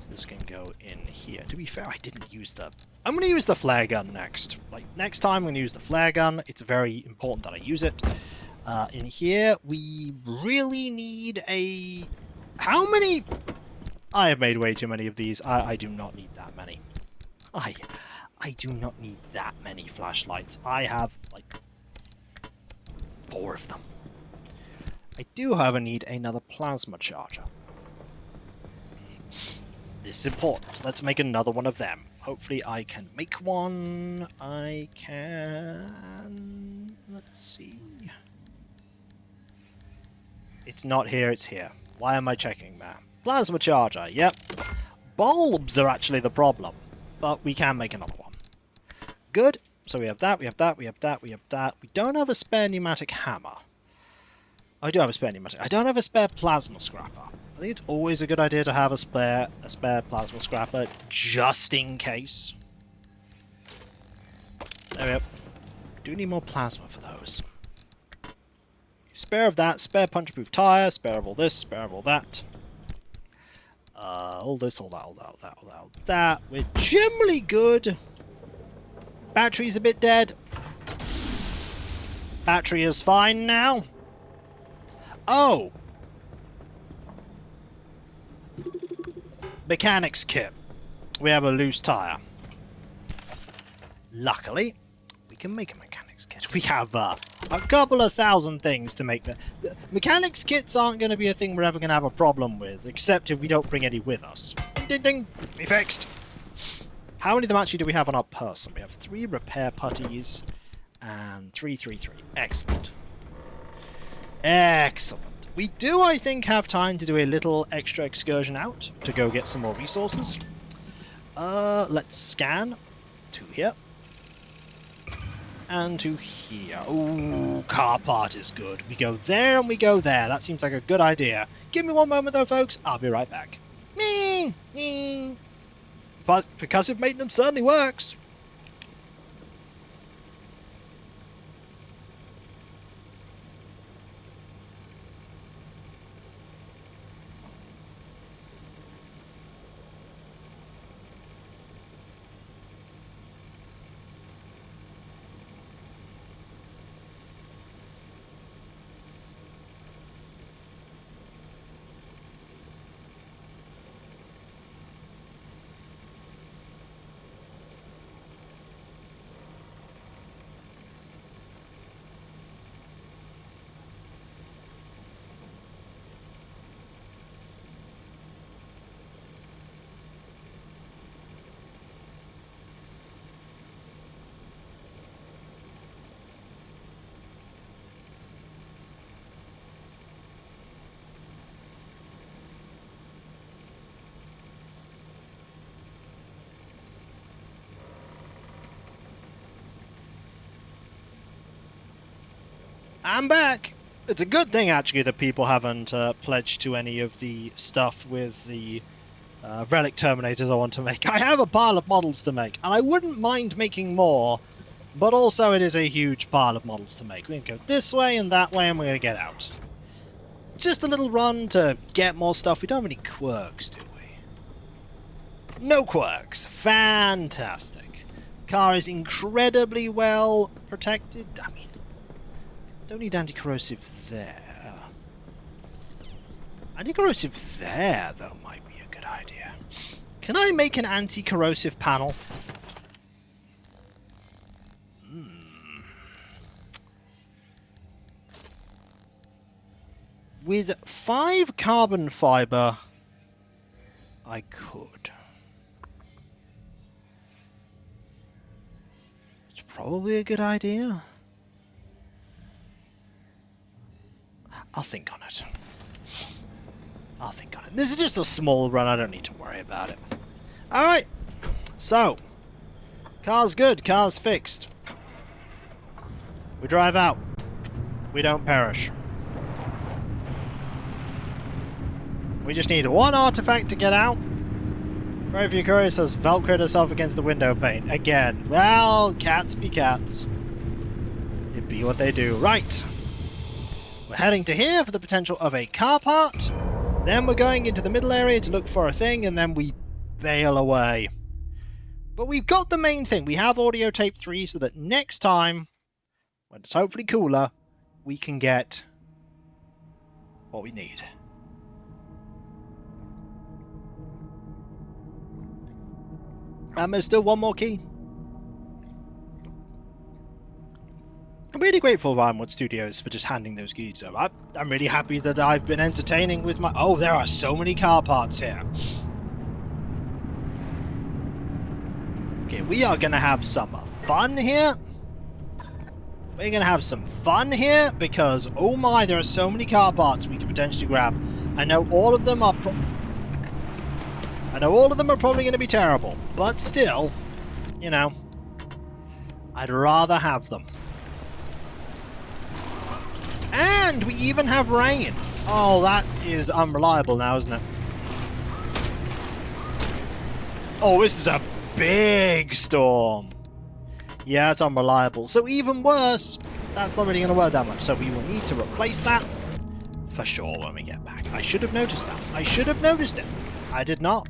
So this can go in here. To be fair, I didn't use the... I'm going to use the flare gun next. Like, next time I'm going to use the flare gun. It's very important that I use it. In here, we really need a... How many... I have made way too many of these. I do not need that many. I do not need that many flashlights. I have, like, 4 of them. I do, however, need another plasma charger. This is important. Let's make another one of them. Hopefully I can make one. I can... Let's see. It's not here, it's here. Why am I checking that? Plasma charger, yep. Bulbs are actually the problem. But we can make another one. Good. So we have that, we have that, we have that, we have that. We don't have a spare pneumatic hammer. I do have a spare pneumatic. I don't have a spare plasma scrapper. I think it's always a good idea to have a spare plasma scrapper, just in case. There we go. Do need more plasma for those. Spare of that, spare punch-proof tire, spare of all this, spare of all that. All this, all that, all that, all that, all that, all that. We're generally good. Battery's a bit dead. Battery is fine now. Oh! Mechanics kit. We have a loose tire. Luckily, we can make a mechanics kit. We have a couple of thousand things to make. The mechanics kits aren't going to be a thing we're ever going to have a problem with, except if we don't bring any with us. Ding ding! Be fixed! How many of them actually do we have on our person? We have 3 repair putties and 3. Excellent. Excellent. We do, I think, have time to do a little extra excursion out to go get some more resources. Let's scan to here. And to here. Ooh, car part is good. We go there and we go there. That seems like a good idea. Give me one moment though, folks. I'll be right back. Me. But percussive maintenance certainly works. I'm back! It's a good thing, actually, that people haven't pledged to any of the stuff with the relic terminators I want to make. I have a pile of models to make, and I wouldn't mind making more, but also it is a huge pile of models to make. We're going to go this way and that way, and we're going to get out. Just a little run to get more stuff. We don't have any quirks, do we? No quirks. Fantastic. Car is incredibly well protected. I mean, don't need anti-corrosive there. Anti-corrosive there, though, might be a good idea. Can I make an anti-corrosive panel? With 5 carbon fiber, I could. It's probably a good idea. I'll think on it. I'll think on it. This is just a small run. I don't need to worry about it. Alright. So. Car's good. Car's fixed. We drive out. We don't perish. We just need 1 artifact to get out. Very few curious has velcroed herself against the window pane. Again. Well, cats be cats. It be what they do. Right. We're heading to here for the potential of a car part. Then we're going into the middle area to look for a thing, and then we bail away. But we've got the main thing. We have audio tape 3 so that next time, when it's hopefully cooler, we can get what we need. And there's still one more key. I'm really grateful to Ironwood Studios for just handing those keys over. I'm really happy that I've been entertaining with my... Oh, there are so many car parts here. Okay, we are going to have some fun here. We're going to have some fun here because, oh my, there are so many car parts we could potentially grab. I know all of them are probably going to be terrible, but still, you know, I'd rather have them. And we even have rain. Oh, that is unreliable now, isn't it? Oh, this is a big storm. Yeah, it's unreliable. So even worse, that's not really going to work that much. So we will need to replace that for sure when we get back. I should have noticed that. I should have noticed it. I did not.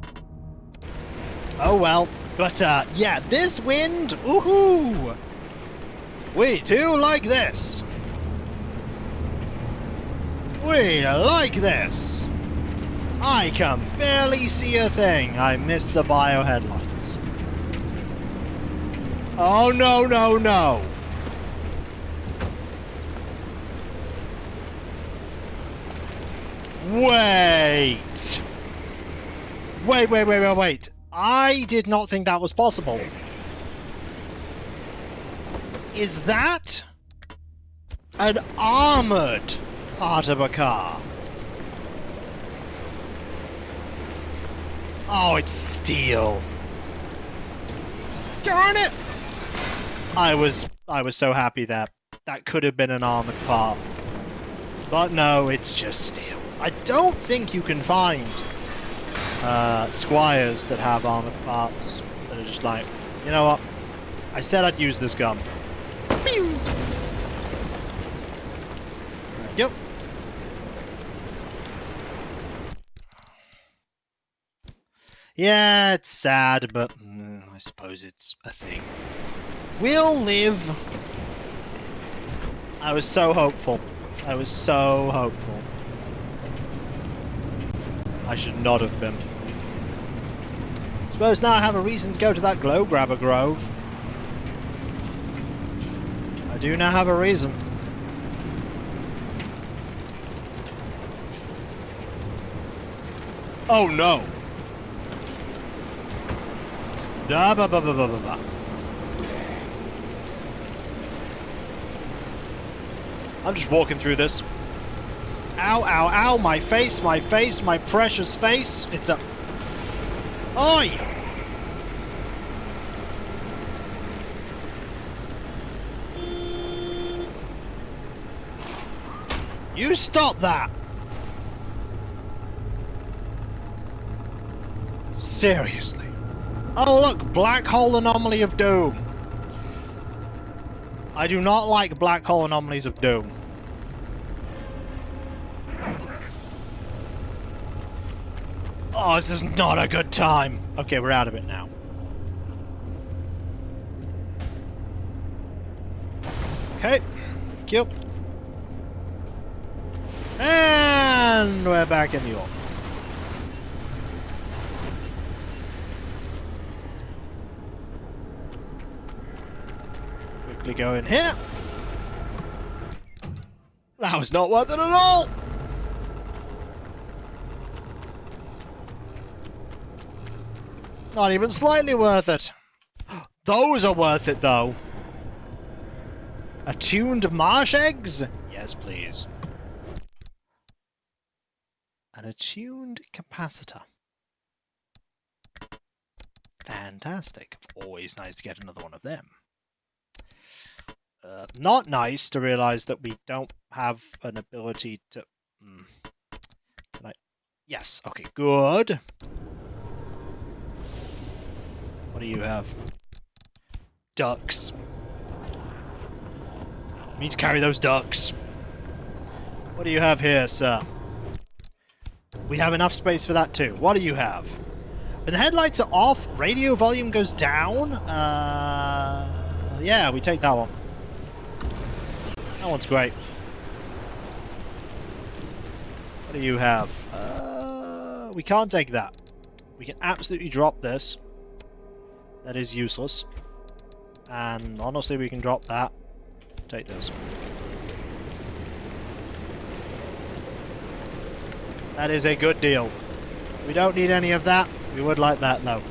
Oh well. But yeah, this wind, woohoo! We do like this. We like this. I can barely see a thing. I missed the bio headlights. Oh, no, no, no. Wait. Wait. I did not think that was possible. Is that an armored part of a car? Oh, it's steel. Darn it! I was so happy that could have been an armored part. But no, it's just steel. I don't think you can find squires that have armored parts that are just like, you know what? I said I'd use this gun. Pew! Yep. Yeah, it's sad, but I suppose it's a thing. We'll live. I was so hopeful. I was so hopeful. I should not have been. Suppose now I have a reason to go to that glow grabber grove. I do now have a reason. Oh no! I'm just walking through this. Ow, ow, ow, my face, my precious face. It's a... Oi! You stop that! Seriously. Oh look, black hole anomaly of doom. I do not like black hole anomalies of doom. Oh, this is not a good time. Okay, we're out of it now. Okay. Thank you. And we're back in the orbit. Quickly go in here. That was not worth it at all. Not even slightly worth it. Those are worth it, though. Attuned marsh eggs? Yes, please. An attuned capacitor. Fantastic. Always nice to get another one of them. Not nice to realize that we don't have an ability to... Can I... Yes, okay, good. What do you have? Ducks. We need to carry those ducks. What do you have here, sir? We have enough space for that too. What do you have? When the headlights are off, radio volume goes down. Yeah, we take that one. That one's great. What do you have? We can't take that. We can absolutely drop this. That is useless. And honestly, we can drop that. Take this. That is a good deal. We don't need any of that. We would like that, though.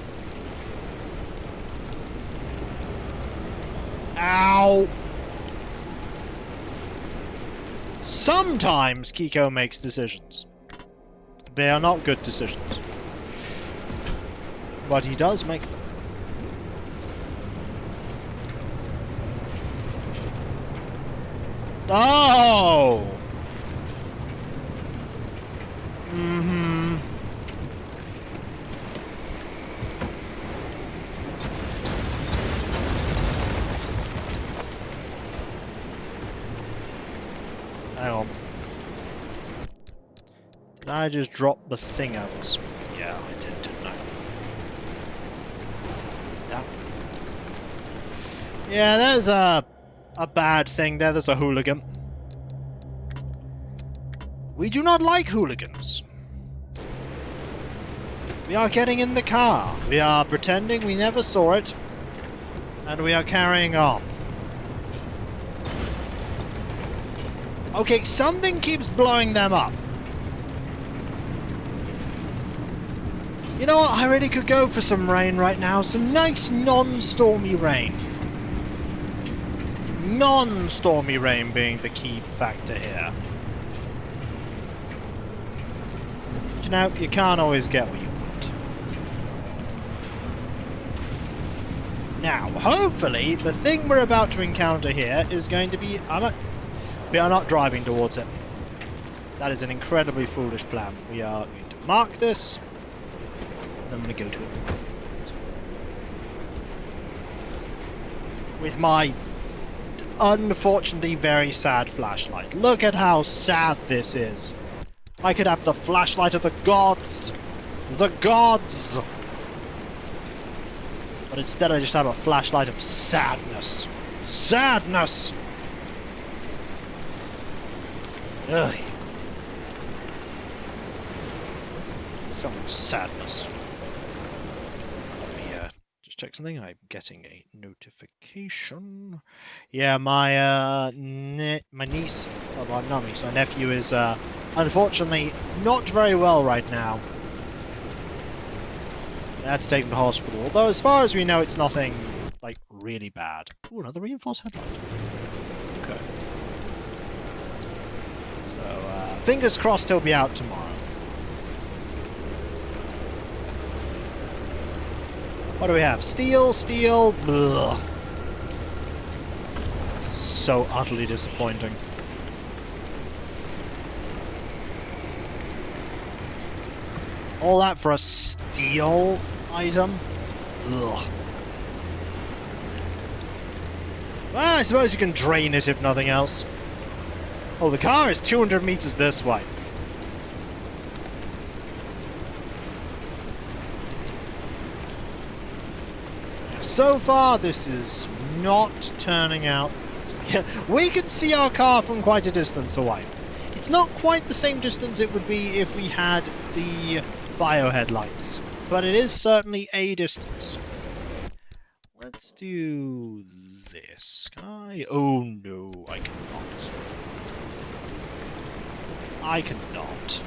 Ow! Sometimes Kiko makes decisions. They are not good decisions. But he does make them. Oh! Mm-hmm. Hang on. Did I just drop the thing I was... Yeah, I did, didn't I? That. Yeah, there's a bad thing there. There's a hooligan. We do not like hooligans. We are getting in the car. We are pretending we never saw it. And we are carrying on. Okay, something keeps blowing them up. You know what? I really could go for some rain right now. Some nice non-stormy rain. Non-stormy rain being the key factor here. But you know, you can't always get what you want. Now, hopefully, the thing we're about to encounter here is going to be... We are not driving towards it. That is an incredibly foolish plan. We are going to mark this. And I'm going to go to it. With my unfortunately very sad flashlight. Look at how sad this is. I could have the flashlight of the gods. The gods! But instead I just have a flashlight of sadness. Sadness! Ugh. So much sadness. Let me just check something. I'm getting a notification. Yeah, my niece, well, not niece, my nephew is unfortunately not very well right now. I had to take him to hospital. Although, as far as we know, it's nothing like really bad. Ooh, another reinforced headlight. Okay. Fingers crossed he'll be out tomorrow. What do we have? Steel, steel, blah. So utterly disappointing. All that for a steel item? Ugh. Well, I suppose you can drain it if nothing else. Oh, the car is 200 meters this way. So far, this is not turning out... We can see our car from quite a distance away. It's not quite the same distance it would be if we had the bio headlights, but it is certainly a distance. Let's do this. Can I? Oh no, I cannot. I cannot.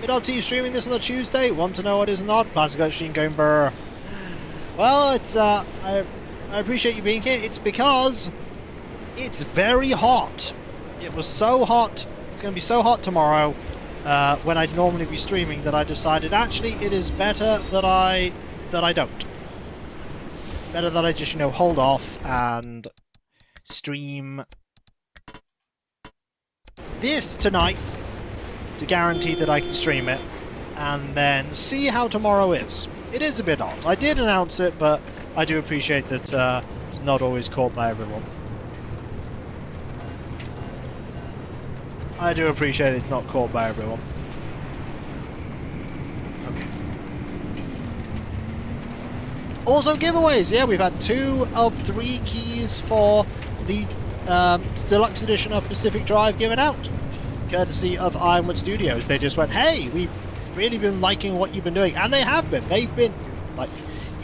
VOD streaming this on a Tuesday. Want to know what is not? Classic stream going brr. Well, it's I appreciate you being here. It's because it's very hot. It was so hot. It's going to be so hot tomorrow when I'd normally be streaming that I decided actually it is better that I don't. Better that I just, you know, hold off and stream this tonight to guarantee that I can stream it and then see how tomorrow is. It is a bit hot. I did announce it, but I do appreciate that it's not always caught by everyone. I do appreciate it's not caught by everyone. Okay. Also giveaways, yeah, we've had 2 of 3 keys for the deluxe edition of Pacific Drive given out, courtesy of Ironwood Studios. They just went, hey, we've really been liking what you've been doing, and they have been. They've been, like,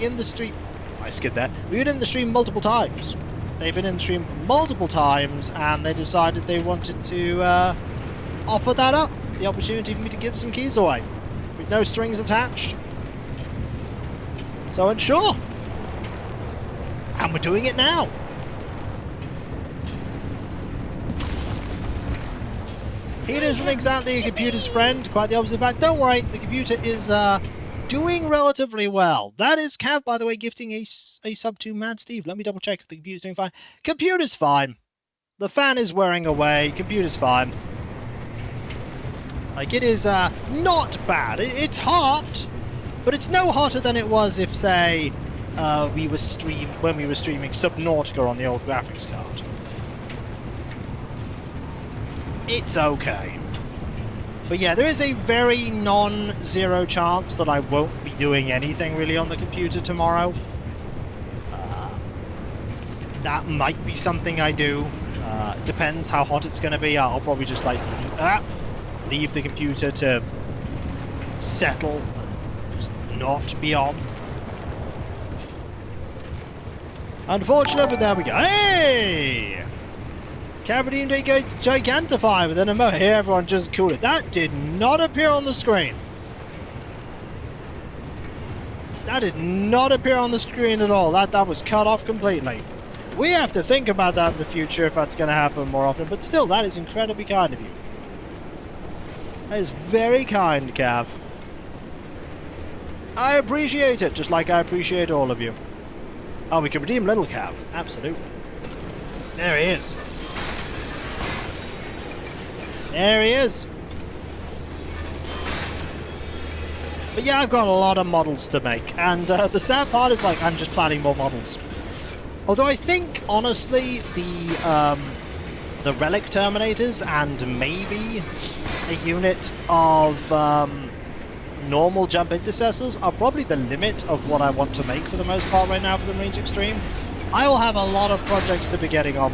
in the stream. I skid there. We've been in the stream multiple times. They've been in the stream multiple times, and they decided they wanted to offer that up, the opportunity for me to give some keys away, with no strings attached. So, and sure. And we're doing it now. He isn't exactly a computer's friend, quite the opposite. In fact, don't worry, the computer is doing relatively well. That is Cav, by the way, gifting a sub to Mad Steve. Let me double check if the computer's doing fine. Computer's fine. The fan is wearing away. Computer's fine. Like, it is not bad. It's hot, but it's no hotter than it was if, say, when we were streaming Subnautica on the old graphics card. It's okay. But yeah, there is a very non-zero chance that I won't be doing anything really on the computer tomorrow. That might be something I do. Depends how hot it's going to be. I'll probably just like leave the computer to settle and just not be on. Unfortunate, but there we go. Hey! Cavity Gigantify with an emote. Here, everyone just cool it. That did not appear on the screen. That did not appear on the screen at all. That was cut off completely. We have to think about that in the future if that's going to happen more often. But still, that is incredibly kind of you. That is very kind, Cav. I appreciate it, just like I appreciate all of you. Oh, we can redeem Little Cav. Absolutely. There he is. There he is. But yeah, I've got a lot of models to make, and the sad part is, like, I'm just planning more models. Although I think, honestly, the Relic Terminators and maybe a unit of normal jump intercessors are probably the limit of what I want to make for the most part right now for the Marines Extreme. I will have a lot of projects to be getting on,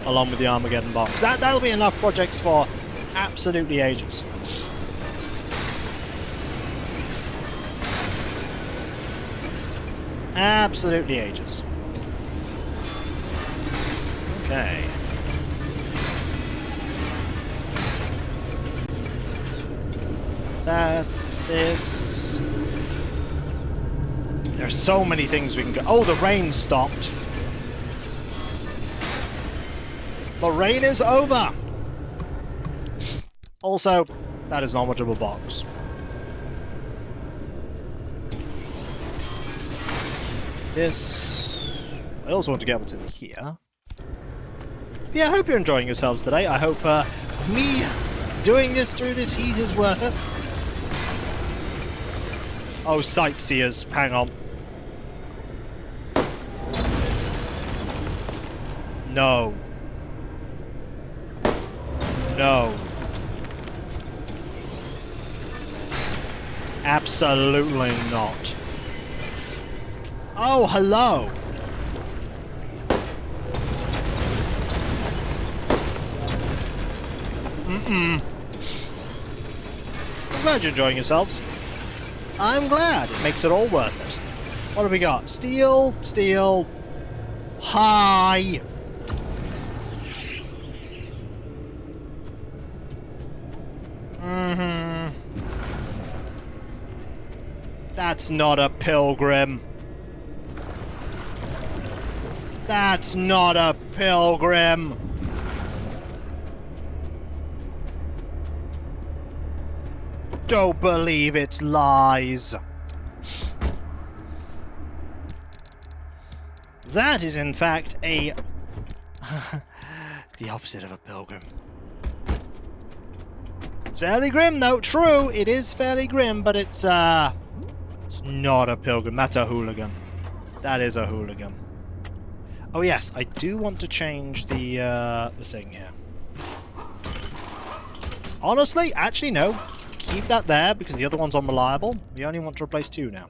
along with the Armageddon box. That'll be enough projects for absolutely ages. Absolutely ages. Okay. This. There are so many things we can go. Oh, the rain stopped. The rain is over. Also, that is not much of a box. This. I also want to get what's in here. Yeah, I hope you're enjoying yourselves today. I hope me doing this through this heat is worth it. Oh, sightseers, hang on. No. No. Absolutely not. Oh, hello. I'm glad you're enjoying yourselves. I'm glad. It makes it all worth it. What have we got? Steel, steel, high. That's not a pilgrim. That's not a pilgrim. Don't believe its lies. That is, in fact, a... the opposite of a pilgrim. It's fairly grim, though. True, it is fairly grim, but it's not a pilgrim. That's a hooligan. That is a hooligan. Oh, yes, I do want to change the thing here. Honestly, actually no. Keep that there because the other one's unreliable. We only want to replace 2 now.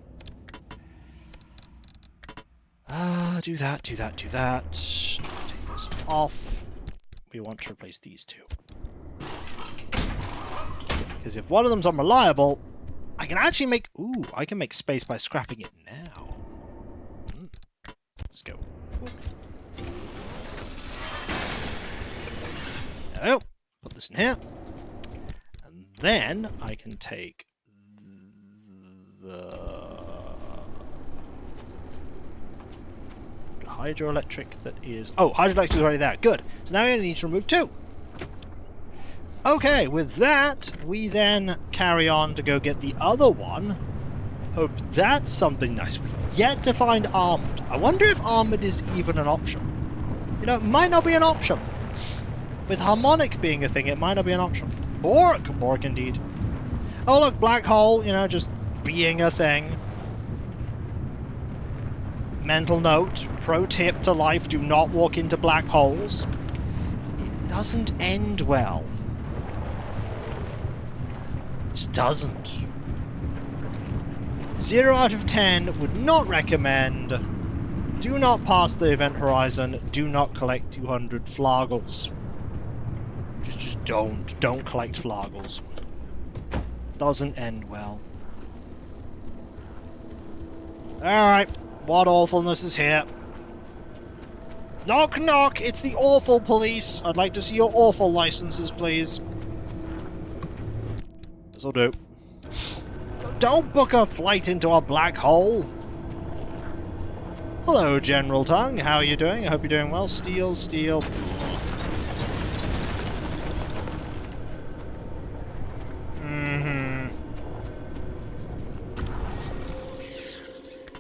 Do that, do that, do that. Take this off. We want to replace these 2. Because if one of them's unreliable, I can actually make... Ooh, I can make space by scrapping it now. Let's go. There we go. Put this in here. And then I can take the hydroelectric that is... Oh, hydroelectric is already there. Good. So now we only need to remove 2. Okay, with that, we then carry on to go get the other one. Hope that's something nice. We've yet to find armored. I wonder if armored is even an option. You know, it might not be an option. With harmonic being a thing, it might not be an option. Bork indeed. Oh look, black hole, you know, just being a thing. Mental note, pro tip to life, do not walk into black holes. It doesn't end well. It just doesn't. 0 out of 10 would not recommend. Do not pass the event horizon. Do not collect 200 flagels. Just don't. Don't collect flagels. Doesn't end well. Alright. What awfulness is here? Knock knock! It's the awful police! I'd like to see your awful licenses, please. This'll do. Don't book a flight into a black hole! Hello, General Tongue. How are you doing? I hope you're doing well. Steel, steel.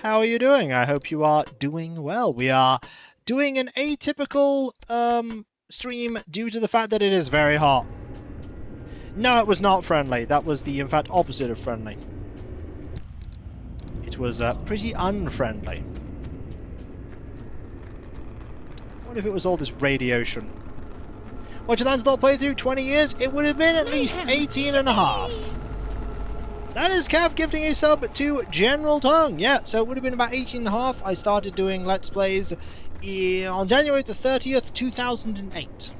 How are you doing? I hope you are doing well. We are doing an atypical stream due to the fact that it is very hot. No, it was not friendly. That was the, in fact, opposite of friendly. It was pretty unfriendly. What if it was all this radiation? Watch your Lancelot playthrough, 20 years? It would have been at least 18 and a half. That is Cav gifting a sub to General Tongue. Yeah, so it would have been about 18 and a half. I started doing Let's Plays on January the 30th, 2008.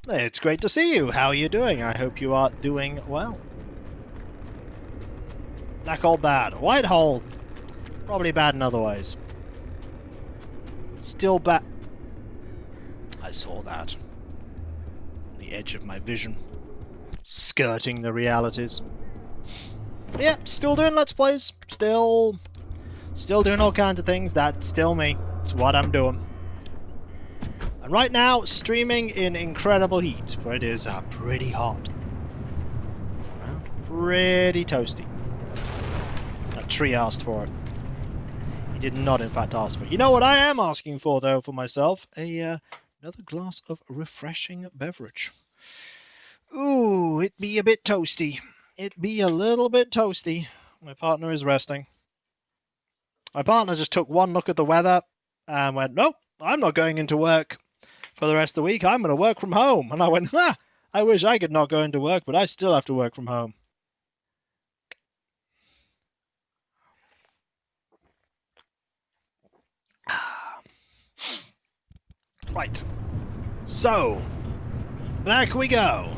It's great to see you. How are you doing? I hope you are doing well. Black hole bad. White hole. Probably bad in other ways. Still bad. I saw that. On the edge of my vision. Skirting the realities. But yeah, still doing Let's Plays. Still doing all kinds of things. That's still me. It's what I'm doing. And right now, streaming in incredible heat, for it is pretty hot. Pretty toasty. That tree asked for it. He did not, in fact, ask for it. You know what I am asking for, though, for myself? Another glass of refreshing beverage. Ooh, it be a bit toasty. It be a little bit toasty. My partner is resting. My partner just took one look at the weather and went, nope, I'm not going into work for the rest of the week. I'm going to work from home. And I went, I wish I could not go into work, but I still have to work from home. Right. So, back we go.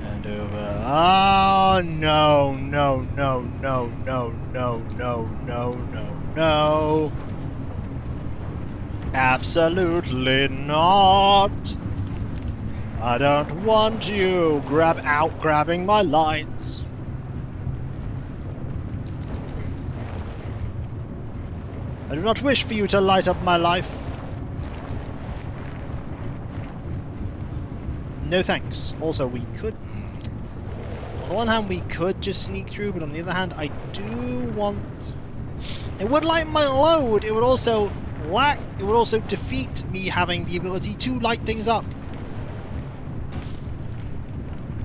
And over. Oh, no, no, no, no, no, no, no, no, no, no. Absolutely not. I don't want you grabbing my lights. I do not wish for you to light up my life. No thanks. Also, we could... On the one hand, we could just sneak through, but on the other hand, I do want... It would lighten my load. It would also defeat me having the ability to light things up.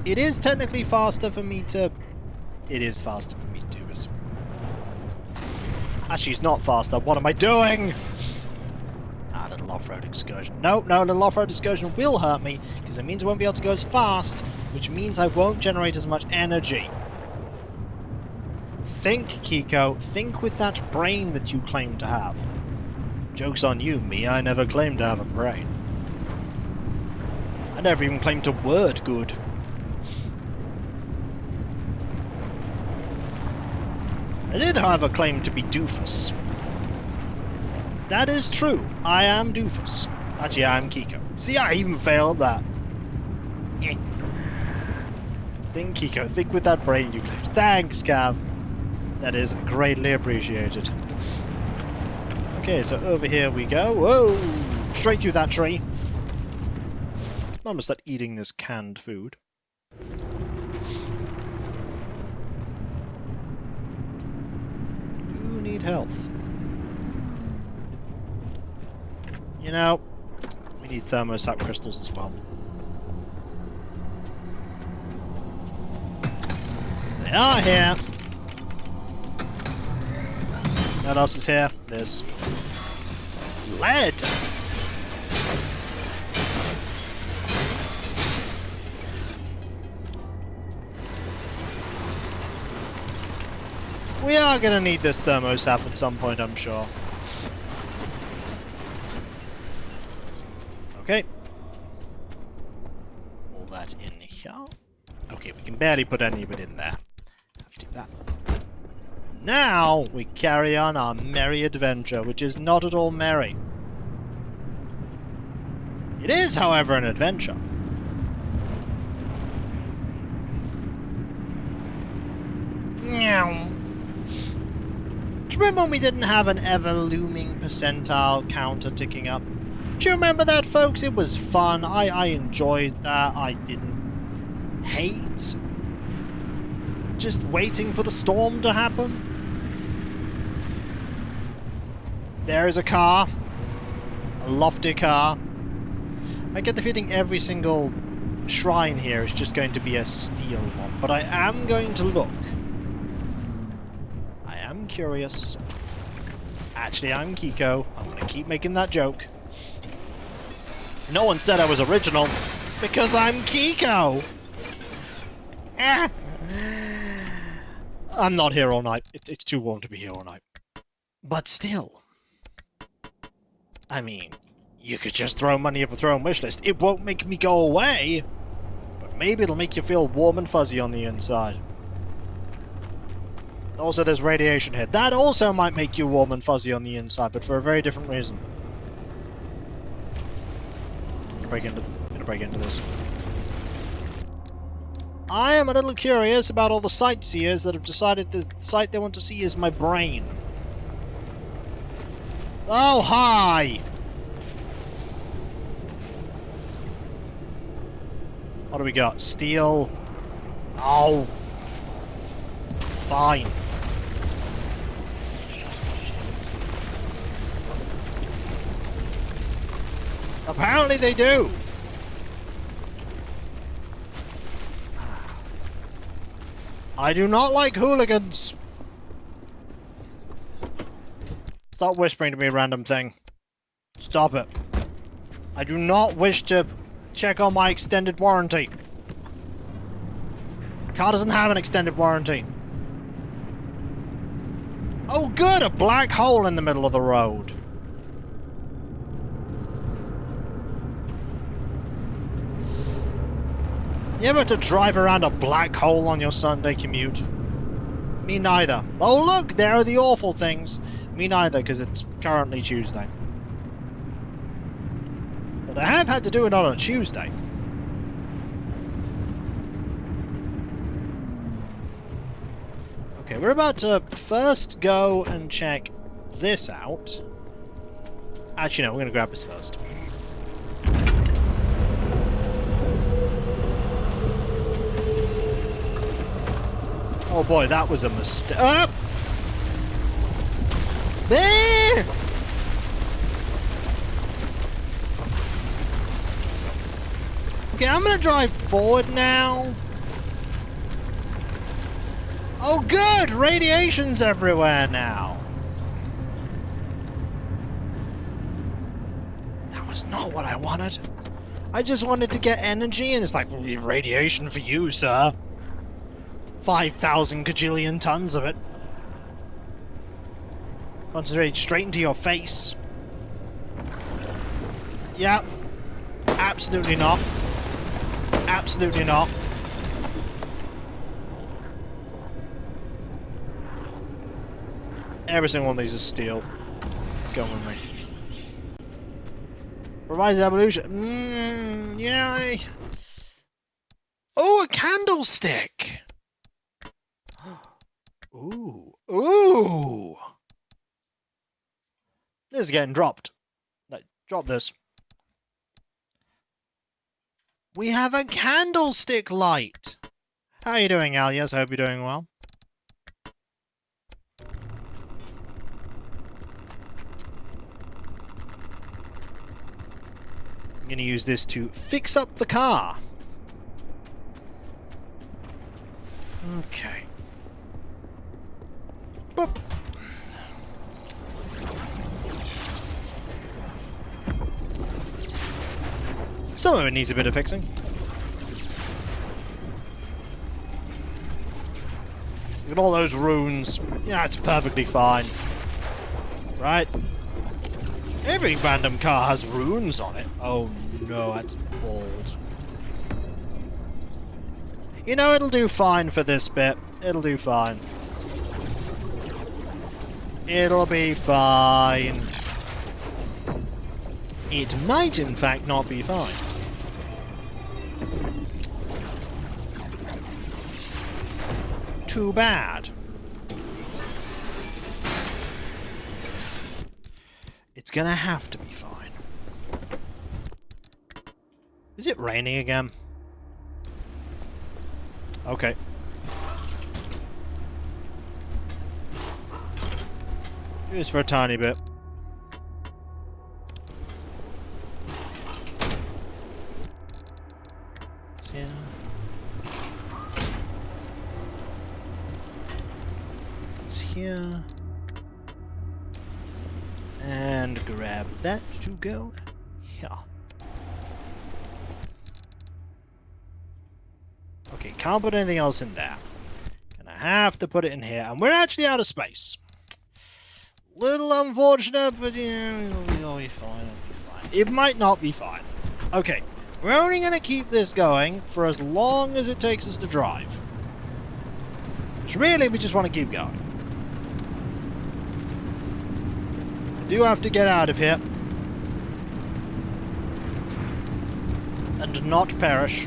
It is technically faster for me to It is faster for me to do this. Actually, it's not faster. What am I doing? Ah, little off-road excursion. No, little off-road excursion will hurt me, because it means I won't be able to go as fast, which means I won't generate as much energy. Think, Kiko. Think with that brain that you claim to have. Joke's on you, me. I never claimed to have a brain. I never even claimed to word good. I did, however, claim to be doofus. That is true. I am doofus. Actually, I am Kiko. See, I even failed that. Think, Kiko. Think with that brain you claimed. Thanks, Cav. That is greatly appreciated. Okay, so over here we go. Whoa! Straight through that tree. I'm gonna start eating this canned food. You need health. You know, we need thermosap crystals as well. They are here. What else is here? There's lead! We are gonna need this thermosap at some point, I'm sure. Okay. All that in here. Okay, we can barely put any of it in there. Have to do that. Now we carry on our merry adventure, which is not at all merry. It is, however, an adventure. Meow. Do you remember when we didn't have an ever-looming percentile counter ticking up? Do you remember that, folks? It was fun. I enjoyed that. I didn't hate just waiting for the storm to happen. There is a car. A lofty car. I get the feeling every single shrine here is just going to be a steel one. But I am going to look. I am curious. Actually, I'm Kiko. I'm going to keep making that joke. No one said I was original. Because I'm Kiko! Ah. I'm not here all night. It's too warm to be here all night. But still. I mean, you could just throw money up a throw wish list. It won't make me go away. But maybe it'll make you feel warm and fuzzy on the inside. Also, there's radiation here. That also might make you warm and fuzzy on the inside, but for a very different reason. I'm gonna break into this. I am a little curious about all the sightseers that have decided the sight they want to see is my brain. Oh, hi! What do we got? Steel. Oh. Fine. Apparently they do. I do not like hooligans. Stop whispering to me, random thing. Stop it. I do not wish to check on my extended warranty. Car doesn't have an extended warranty. Oh good, a black hole in the middle of the road. You ever have to drive around a black hole on your Sunday commute? Me neither. Oh look, there are the awful things. Me neither, because it's currently Tuesday. But I have had to do it on a Tuesday. Okay, we're about to first go and check this out. Actually, no, we're going to grab this first. Oh boy, that was a mistake. Okay, I'm gonna drive forward now. Oh good! Radiation's everywhere now! That was not what I wanted. I just wanted to get energy, and it's like, radiation for you, sir. 5,000 gajillion tons of it. Concentrated straight into your face. Yeah. Absolutely not. Absolutely not. Every single one of these is steel. Let's go with me. Provides evolution. Yeah. Oh, a candlestick! Ooh. Ooh! This is getting dropped. Like, drop this. We have a candlestick light! How are you doing, Alias? I hope you're doing well. I'm going to use this to fix up the car. Okay. Boop. Some of it needs a bit of fixing. Look at all those runes. Yeah, it's perfectly fine. Right? Every random car has runes on it. Oh no, that's bold. You know, it'll do fine for this bit. It'll do fine. It'll be fine. It might, in fact, not be fine. Too bad. It's gonna have to be fine. Is it raining again? Okay. Just for a tiny bit. Yeah. It's here. And grab that to go. Yeah. Okay, can't put anything else in there. Gonna have to put it in here. And we're actually out of space. Little unfortunate, but yeah, it'll be fine. It'll be fine. It might not be fine. Okay. We're only going to keep this going for as long as it takes us to drive. Which really, we just want to keep going. I do have to get out of here. And not perish.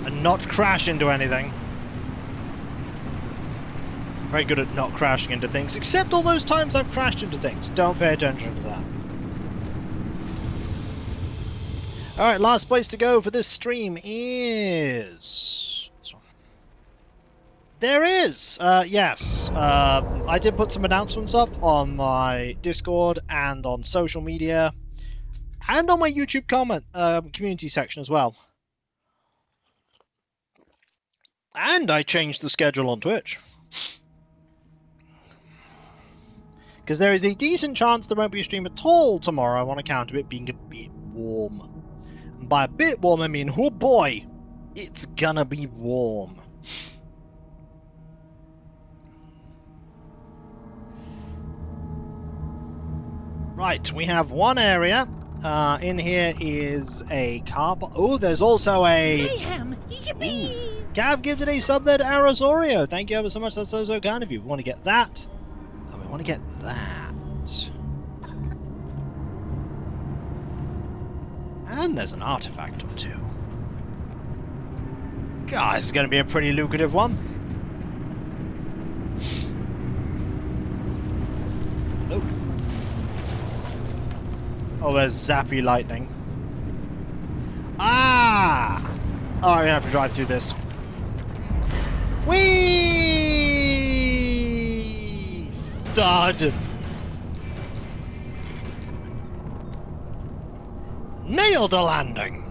And not crash into anything. Very good at not crashing into things, except all those times I've crashed into things. Don't pay attention to that. Alright, last place to go for this stream is... this one. There is! Yes. I did put some announcements up on my Discord and on social media. And on my YouTube comment community section as well. And I changed the schedule on Twitch. Because there is a decent chance there won't be a stream at all tomorrow on account of it being a bit warm. And by a bit warm, I mean, oh boy, it's gonna be warm. Right, we have one area. In here is a car. Oh, there's also a... Mayhem! Yippee! Cav gives it a sub there to Arazorio. Thank you ever so much. That's so kind of you. We want to get that. And we want to get that. And there's an artifact or two. God, this is going to be a pretty lucrative one. Oh. Oh, there's zappy lightning. Ah! Oh, I'm going to have to drive through this. Whee! Thud! Nailed the landing!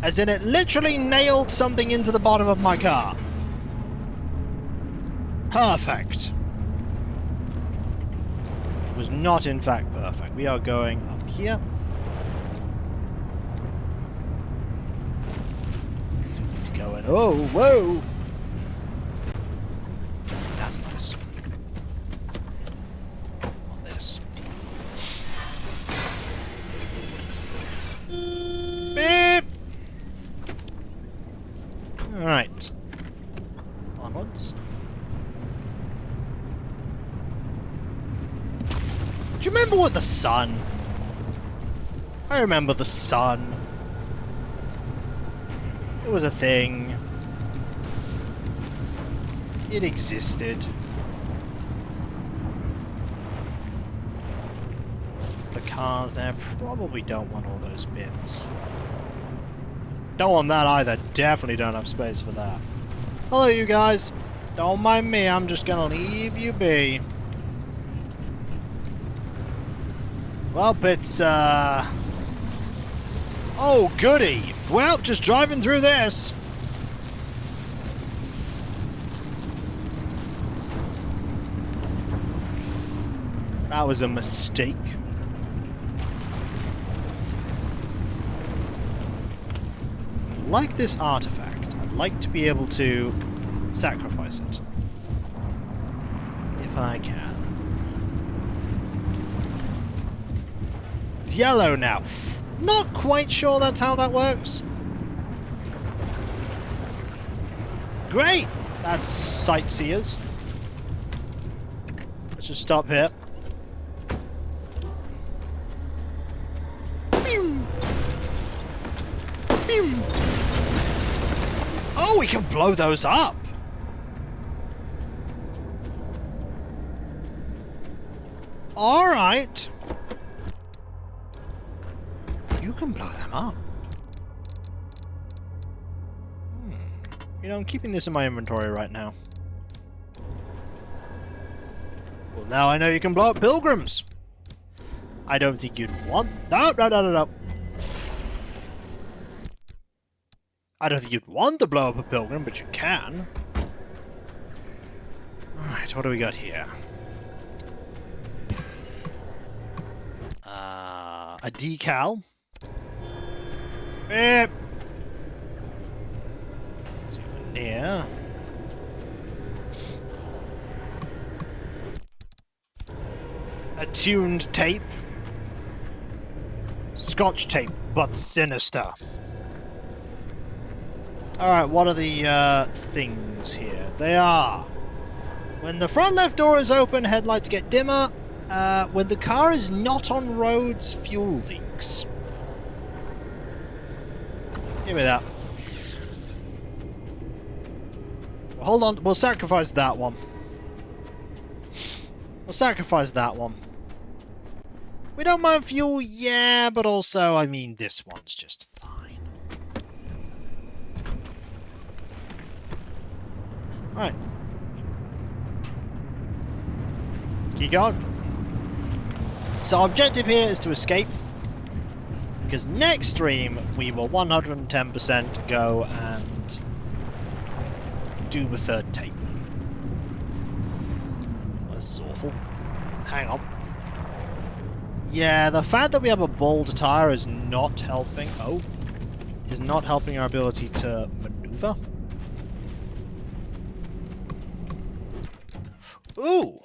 As in, it literally nailed something into the bottom of my car. Perfect. It was not, in fact, perfect. We are going up here. So we need to go in. Oh, whoa! That's nice. On this. Beep! Alright. Onwards. Do you remember what the sun? I remember the sun. It was a thing. It existed. The cars there probably don't want all those bits. Don't want that either. Definitely don't have space for that. Hello, you guys. Don't mind me. I'm just gonna leave you be. Well, it's, oh, goody. Well, just driving through this. That was a mistake. Like this artifact, I'd like to be able to sacrifice it. If I can. It's yellow now. Not quite sure that's how that works. Great! That's sightseers. Let's just stop here. Oh, we can blow those up! Alright. You can blow them up. You know, I'm keeping this in my inventory right now. Well, now I know you can blow up pilgrims. I don't think you'd want... No. I don't think you'd want to blow up a pilgrim, but you can. Alright, what do we got here? A decal. Beep. Souvenir. Attuned tape. Scotch tape, but sinister. Alright, what are the things here? They are: when the front left door is open, headlights get dimmer. When the car is not on roads, fuel leaks. Give me that. Well, hold on, we'll sacrifice that one. We'll sacrifice that one. We don't mind fuel, yeah, but also, I mean, this one's just fine. Alright. Keep going. So our objective here is to escape, because next stream we will 110% go and do the third tape. Oh, this is awful. Hang on. Yeah, the fact that we have a bald tire is not helping. Oh, is not helping our ability to maneuver. Ooh.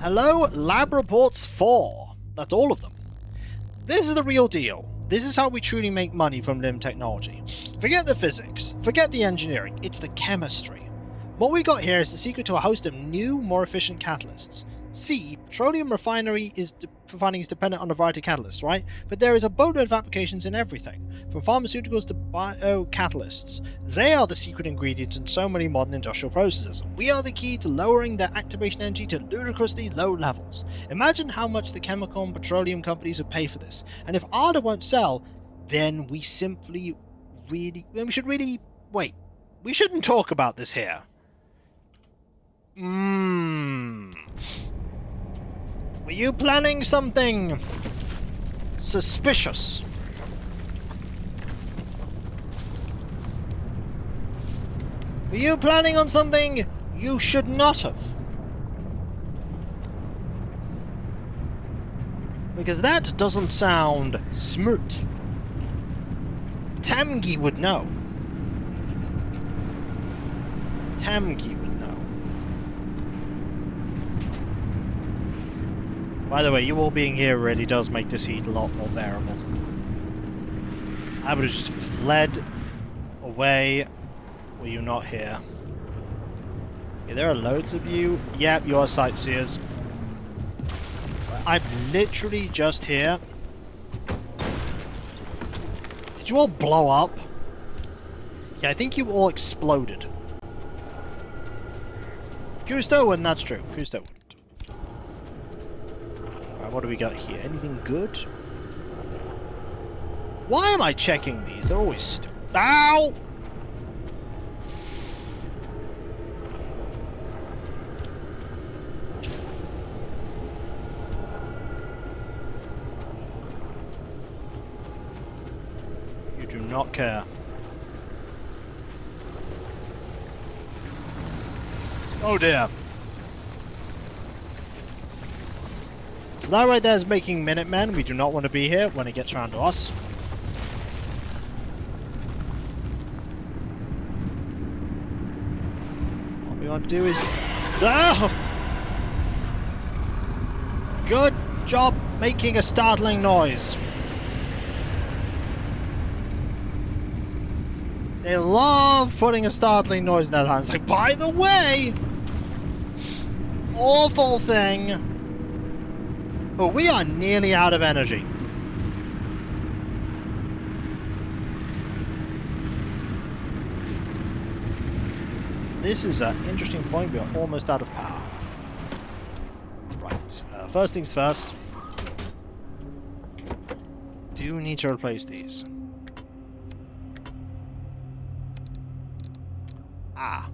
Hello, Lab Reports 4. That's all of them. This is the real deal. This is how we truly make money from LIM technology. Forget the physics. Forget the engineering. It's the chemistry. What we got here is the secret to a host of new, more efficient catalysts. See, petroleum refining is dependent on a variety of catalysts, right? But there is a boatload of applications in everything, from pharmaceuticals to biocatalysts. They are the secret ingredients in so many modern industrial processes. We are the key to lowering their activation energy to ludicrously low levels. Imagine how much the chemical and petroleum companies would pay for this. And if ARDA won't sell, then we should really... Wait, we shouldn't talk about this here. Were you planning something suspicious? Were you planning on something you should not have? Because that doesn't sound smart. Tamgi would know. Tamgi would know. By the way, you all being here really does make this heat a lot more bearable. I would have just fled away. Were you not here? Yeah, there are loads of you. Yep, you are sightseers. I'm literally just here. Did you all blow up? Yeah, I think you all exploded. Cousteau wouldn't, that's true. Cousteau wouldn't. Alright, what do we got here? Anything good? Why am I checking these? They're always stupid. Ow! You do not care. Oh dear. So that right there is making Minutemen. We do not want to be here when it gets around to us. What we want to do is... Oh! Good job making a startling noise. They love putting a startling noise in their hands. Like, by the way, awful thing. Oh, we are nearly out of energy. This is an interesting point. We are almost out of power. Right. First things first. Do need to replace these. Ah.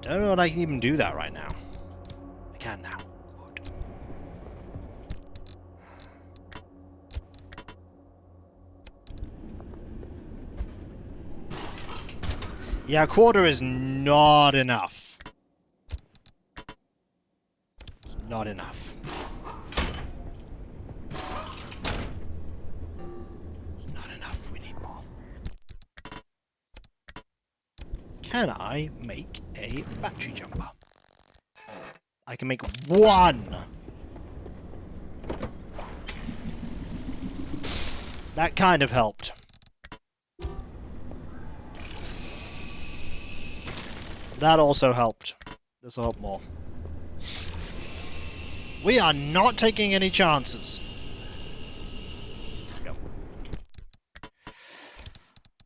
I don't know if I can even do that right now. I can now. Good. Yeah, a quarter is not enough. It's not enough. Can I make a battery jumper? I can make one! That kind of helped. That also helped. This will help more. We are not taking any chances.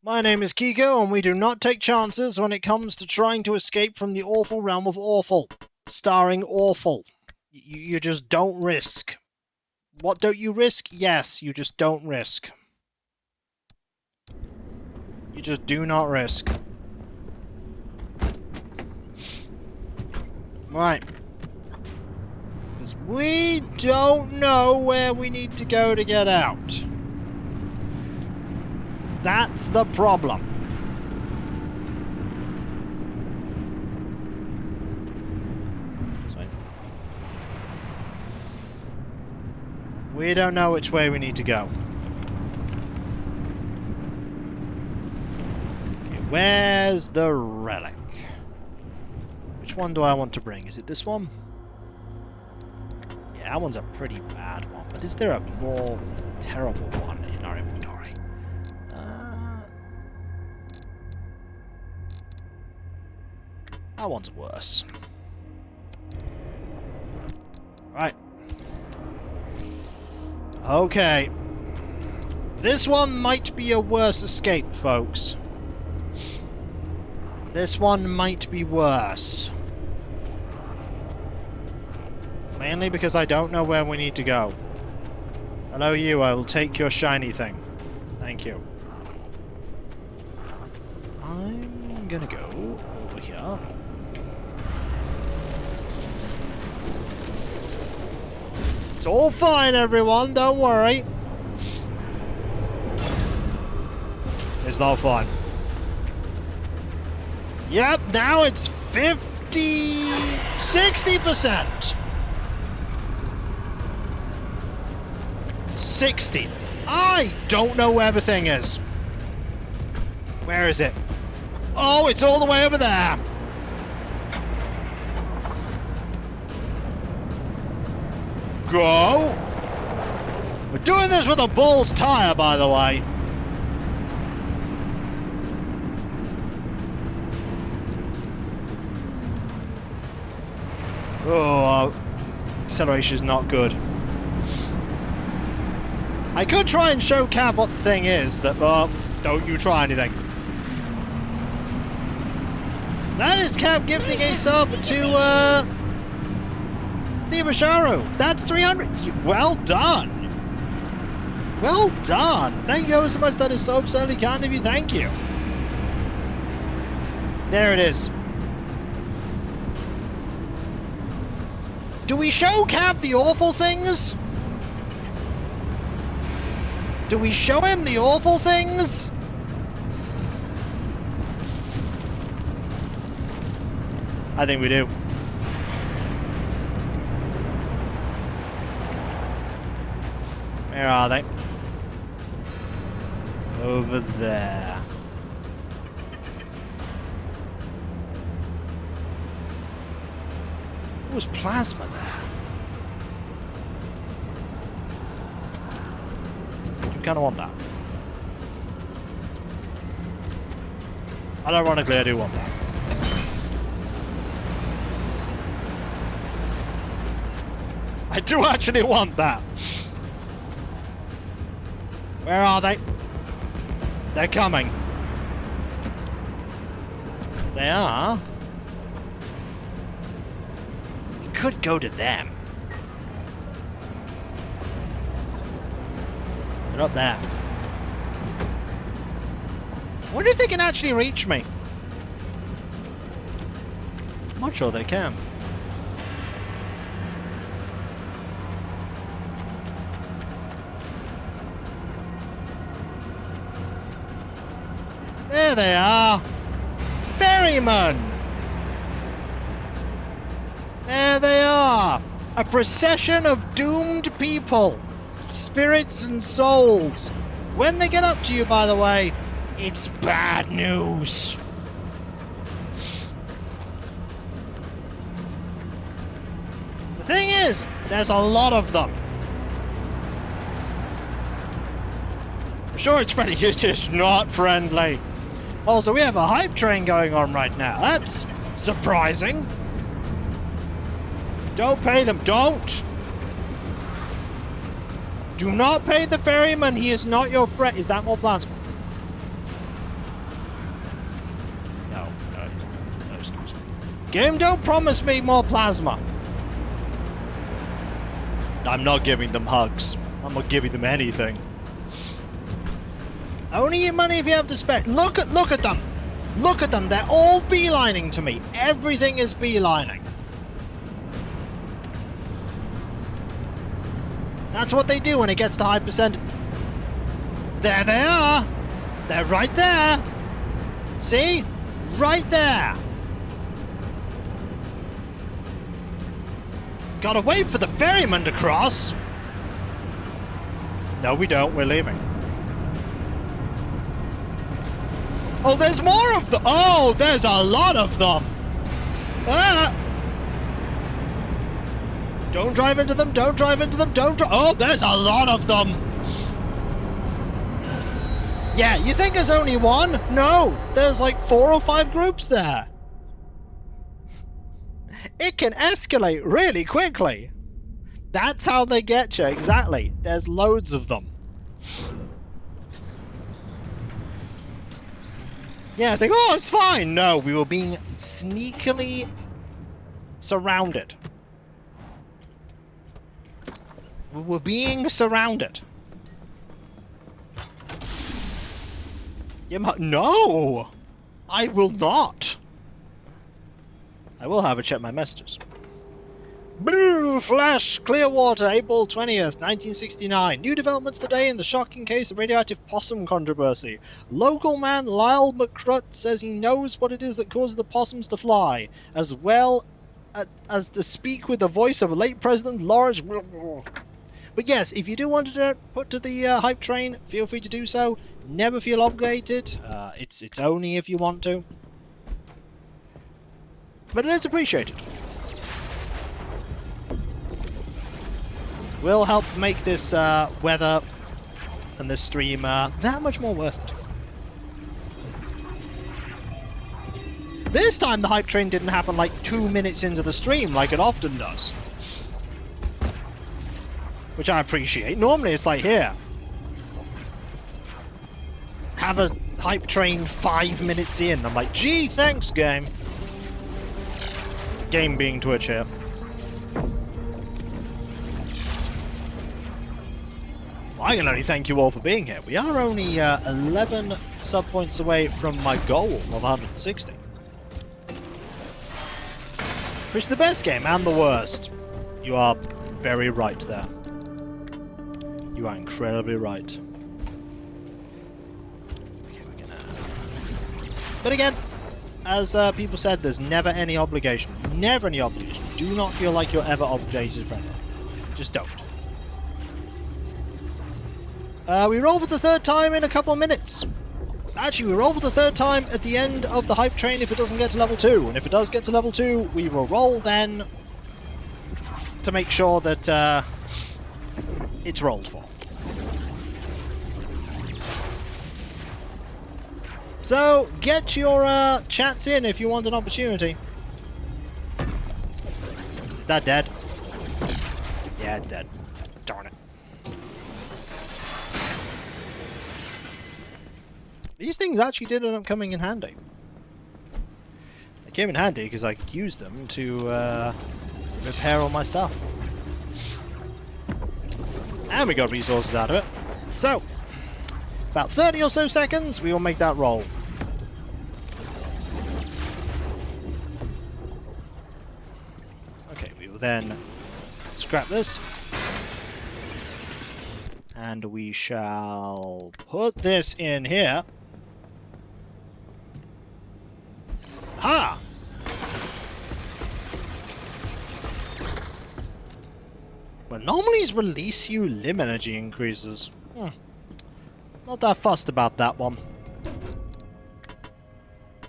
My name is Kiko, and we do not take chances when it comes to trying to escape from the awful realm of awful. Starring awful. You just don't risk. What don't you risk? Yes, you just don't risk. You just do not risk. Right. Because we don't know where we need to go to get out. That's the problem. We don't know which way we need to go. Okay, where's the relic? Which one do I want to bring? Is it this one? Yeah, that one's a pretty bad one. But is there a more terrible one in our inventory? That one's worse. Right. Okay. This one might be a worse escape, folks. This one might be worse. Mainly because I don't know where we need to go. Hello you, I will take your shiny thing. Thank you. I'm gonna go over here. It's all fine, everyone. Don't worry. It's not fun. Yep, now it's 60%. 60. I don't know where the thing is. Where is it? Oh, it's all the way over there. Go. We're doing this with a bull's tire, by the way. Oh, acceleration is not good. I could try and show Cav what the thing is, but don't you try anything. That is Cav gifting a sub to Thebasharu. That's 300. Well done. Well done. Thank you ever so much. That is so absurdly kind of you. Thank you. There it is. Do we show Cav the awful things? Do we show him the awful things? I think we do. Where are they? Over there. There was plasma there. You kind of want that. Ironically, I do want that. I do actually want that. Where are they? They're coming. They are. We could go to them. They're up there. I wonder if they can actually reach me. I'm not sure they can. There they are! Ferryman! There they are! A procession of doomed people! Spirits and souls! When they get up to you, by the way, it's bad news! The thing is, there's a lot of them. I'm sure it's friendly, it's just not friendly. Also, we have a hype train going on right now. That's surprising. Don't pay them. Don't! Do not pay the ferryman. He is not your friend. Is that more plasma? No. No, excuse me. Game, don't promise me more plasma. I'm not giving them hugs. I'm not giving them anything. Only your money if you have to spare. Look at them. Look at them. They're all beelining to me. Everything is beelining. That's what they do when it gets to high percent. There they are. They're right there. See? Right there. Gotta wait for the ferryman to cross. No, we don't. We're leaving. Oh, there's more of them. Oh, there's a lot of them. Ah! Don't drive into them. Don't drive into them. Don't drive. Oh, there's a lot of them. Yeah, you think there's only one? No, there's like 4 or 5 groups there. It can escalate really quickly. That's how they get you, exactly. There's loads of them. Yeah, I think, oh, it's fine. No, we were being sneakily surrounded. We were being surrounded. No! I will not. I will have a check my messages. Boo! True Flash, Clearwater, April 20th, 1969. New developments today in the shocking case of radioactive possum controversy. Local man Lyle McCrut says he knows what it is that causes the possums to fly, as well as to speak with the voice of late President Lawrence. But yes, if you do want to put to the hype train, feel free to do so. Never feel obligated. It's only if you want to. But it is appreciated. Will help make this weather and this stream that much more worth it. This time the hype train didn't happen like 2 minutes into the stream like it often does. Which I appreciate. Normally it's like here. Have a hype train 5 minutes in. I'm like, gee, thanks, game. Game being Twitch here. I can only thank you all for being here. We are only 11 sub points away from my goal of 160. Which is the best game and the worst. You are very right there. You are incredibly right. Okay, we're gonna... But again, as people said, there's never any obligation. Never any obligation. Do not feel like you're ever obligated for anything. Just don't. We roll for the third time in a couple of minutes. Actually, we roll for the third time at the end of the hype train if it doesn't get to level 2. And if it does get to level 2, we will roll then to make sure that it's rolled for. So, get your chats in if you want an opportunity. Is that dead? Yeah, it's dead. Darn it. These things actually did end up coming in handy. They came in handy because I could use them to repair all my stuff. And we got resources out of it. So, about 30 or so seconds, we will make that roll. Okay, we will then scrap this. And we shall put this in here. Ha! Well, anomalies release you limb energy increases. Not that fussed about that one.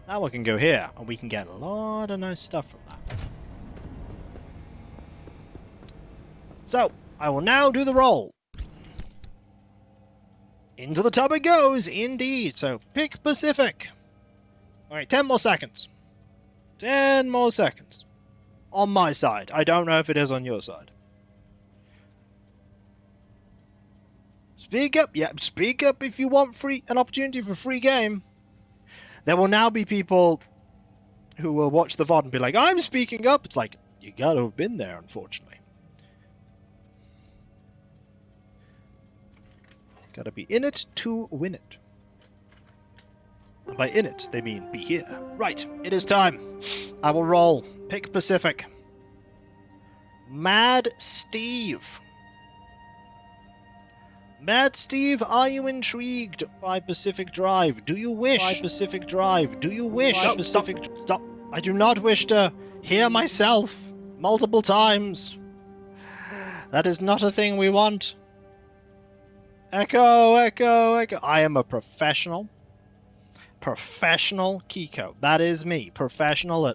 Now we can go here, and we can get a lot of nice stuff from that. So, I will now do the roll. Into the tub it goes, indeed. So, pick Pacific. Alright, 10 more seconds. 10 more seconds. On my side. I don't know if it is on your side. Speak up. Yeah, speak up if you want an opportunity for free game. There will now be people who will watch the VOD and be like, I'm speaking up. It's like, you gotta have been there, unfortunately. Gotta be in it to win it. And by in it, they mean be here. Right, it is time. I will roll. Pick Pacific. Mad Steve. Mad Steve, are you intrigued by Pacific Drive? Do you wish? By Pacific Drive. Do you wish? Stop. I do not wish to hear myself multiple times. That is not a thing we want. Echo, echo, echo. I am a professional. Professional Kiko. That is me. Professional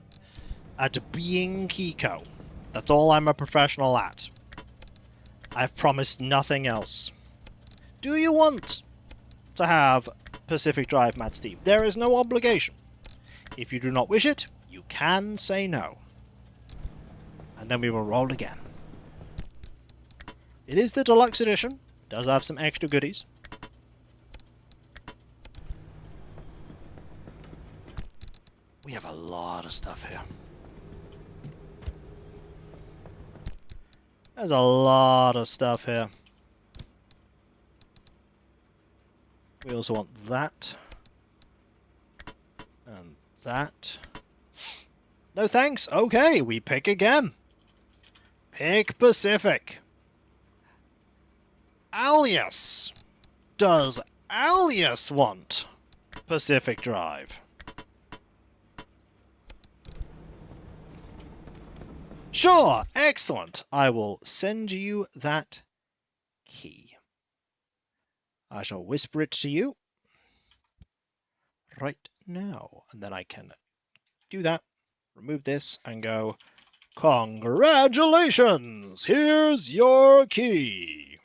at being Kiko. That's all I'm a professional at. I've promised nothing else. Do you want to have Pacific Drive, Mad Steve? There is no obligation. If you do not wish it, you can say no. And then we will roll again. It is the deluxe edition. Does have some extra goodies. We have a lot of stuff here. There's a lot of stuff here. We also want that. And that. No thanks. Okay, we pick again. Pick Pacific. Alias. Does Alias want Pacific Drive? Sure, excellent. I will send you that key. I shall whisper it to you right now. And then I can do that, remove this, and go, congratulations! Here's your key.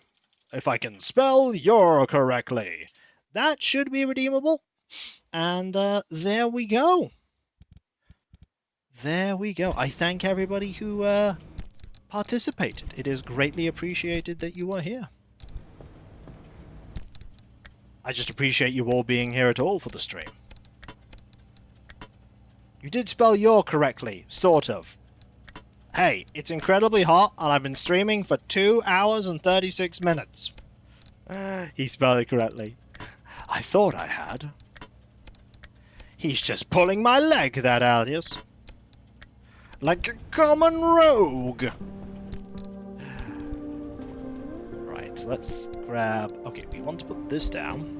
If I can spell your correctly. That should be redeemable. And there we go. There we go. I thank everybody who participated. It is greatly appreciated that you are here. I just appreciate you all being here at all for the stream. You did spell your correctly, sort of. Hey, it's incredibly hot, and I've been streaming for 2 hours and 36 minutes. He spelled it correctly. I thought I had. He's just pulling my leg, that Alias. Like a common rogue. Right, so let's grab... Okay, we want to put this down.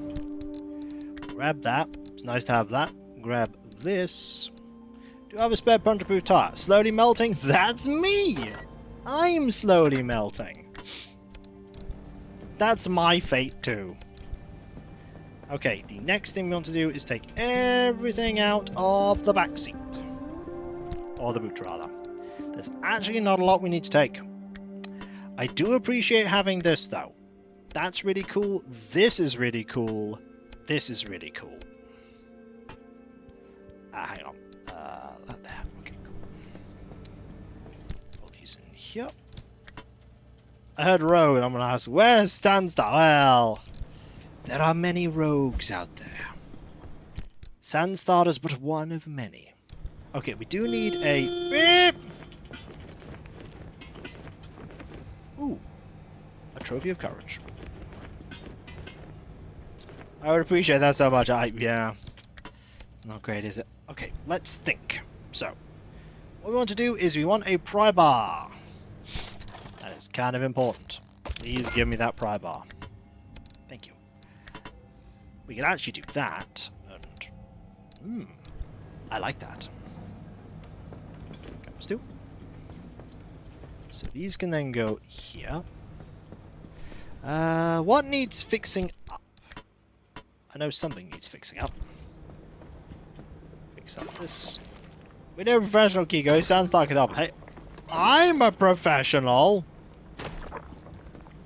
Grab that. It's nice to have that. Grab this. Do I have a spare puncture-proof tire? Slowly melting? That's me! I'm slowly melting. That's my fate too. Okay, the next thing we want to do is take everything out of the back seat. Or the boot, rather. There's actually not a lot we need to take. I do appreciate having this, though. That's really cool. This is really cool. This is really cool. Hang on. That there. Okay, cool. Put these in here. I heard rogue, and I'm going to ask, where's Sandstar? Well, there are many rogues out there. Sandstar is but one of many. Okay, we do need a... Beep! Ooh. A trophy of courage. I would appreciate that so much. Yeah. It's not great, is it? Okay, let's think. So, what we want to do is we want a pry bar. That is kind of important. Please give me that pry bar. Thank you. We can actually do that, and... I like that. Comes to. So these can then go here. What needs fixing up? I know something needs fixing up. Fix up this. We know professional, Kiko. He sounds like it up. Hey, I'm a professional.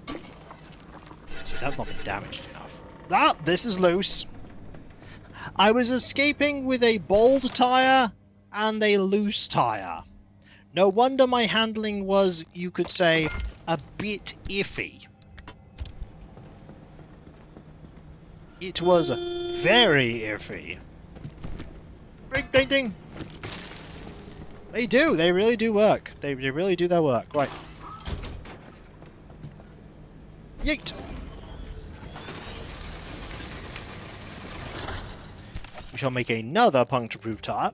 See, that's not been damaged enough. This is loose. I was escaping with a bald tire and a loose tire. No wonder my handling was, you could say, a bit iffy. It was very iffy. Ding, ding, ding. They do. They really do work. They really do their work. Right. Yeet. We shall make another puncture-proof tire.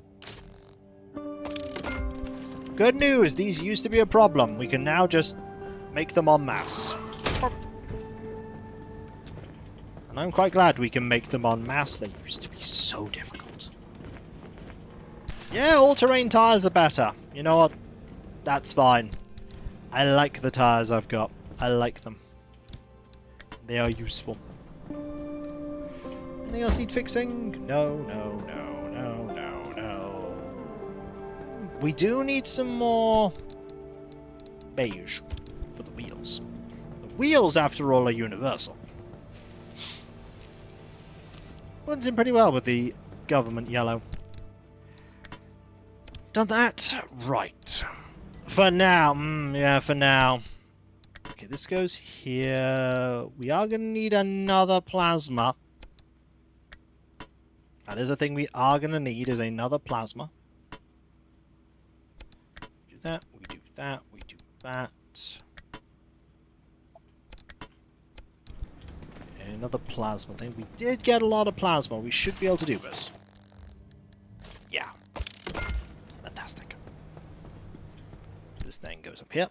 Good news. These used to be a problem. We can now just make them en masse. And I'm quite glad we can make them en masse. They used to be so difficult. Yeah, all-terrain tires are better. You know what? That's fine. I like the tires I've got. I like them. They are useful. Anything else need fixing? No, no, no, no, no, no. We do need some more beige for the wheels. The wheels, after all, are universal. Blends in pretty well with the government yellow. Done that? Right. For now. Yeah, for now. Okay, this goes here. We are going to need another plasma. That is a thing we are going to need, is another plasma. Do that, we do that, we do that. Another plasma thing. We did get a lot of plasma. We should be able to do this. Yeah. Fantastic. This thing goes up here.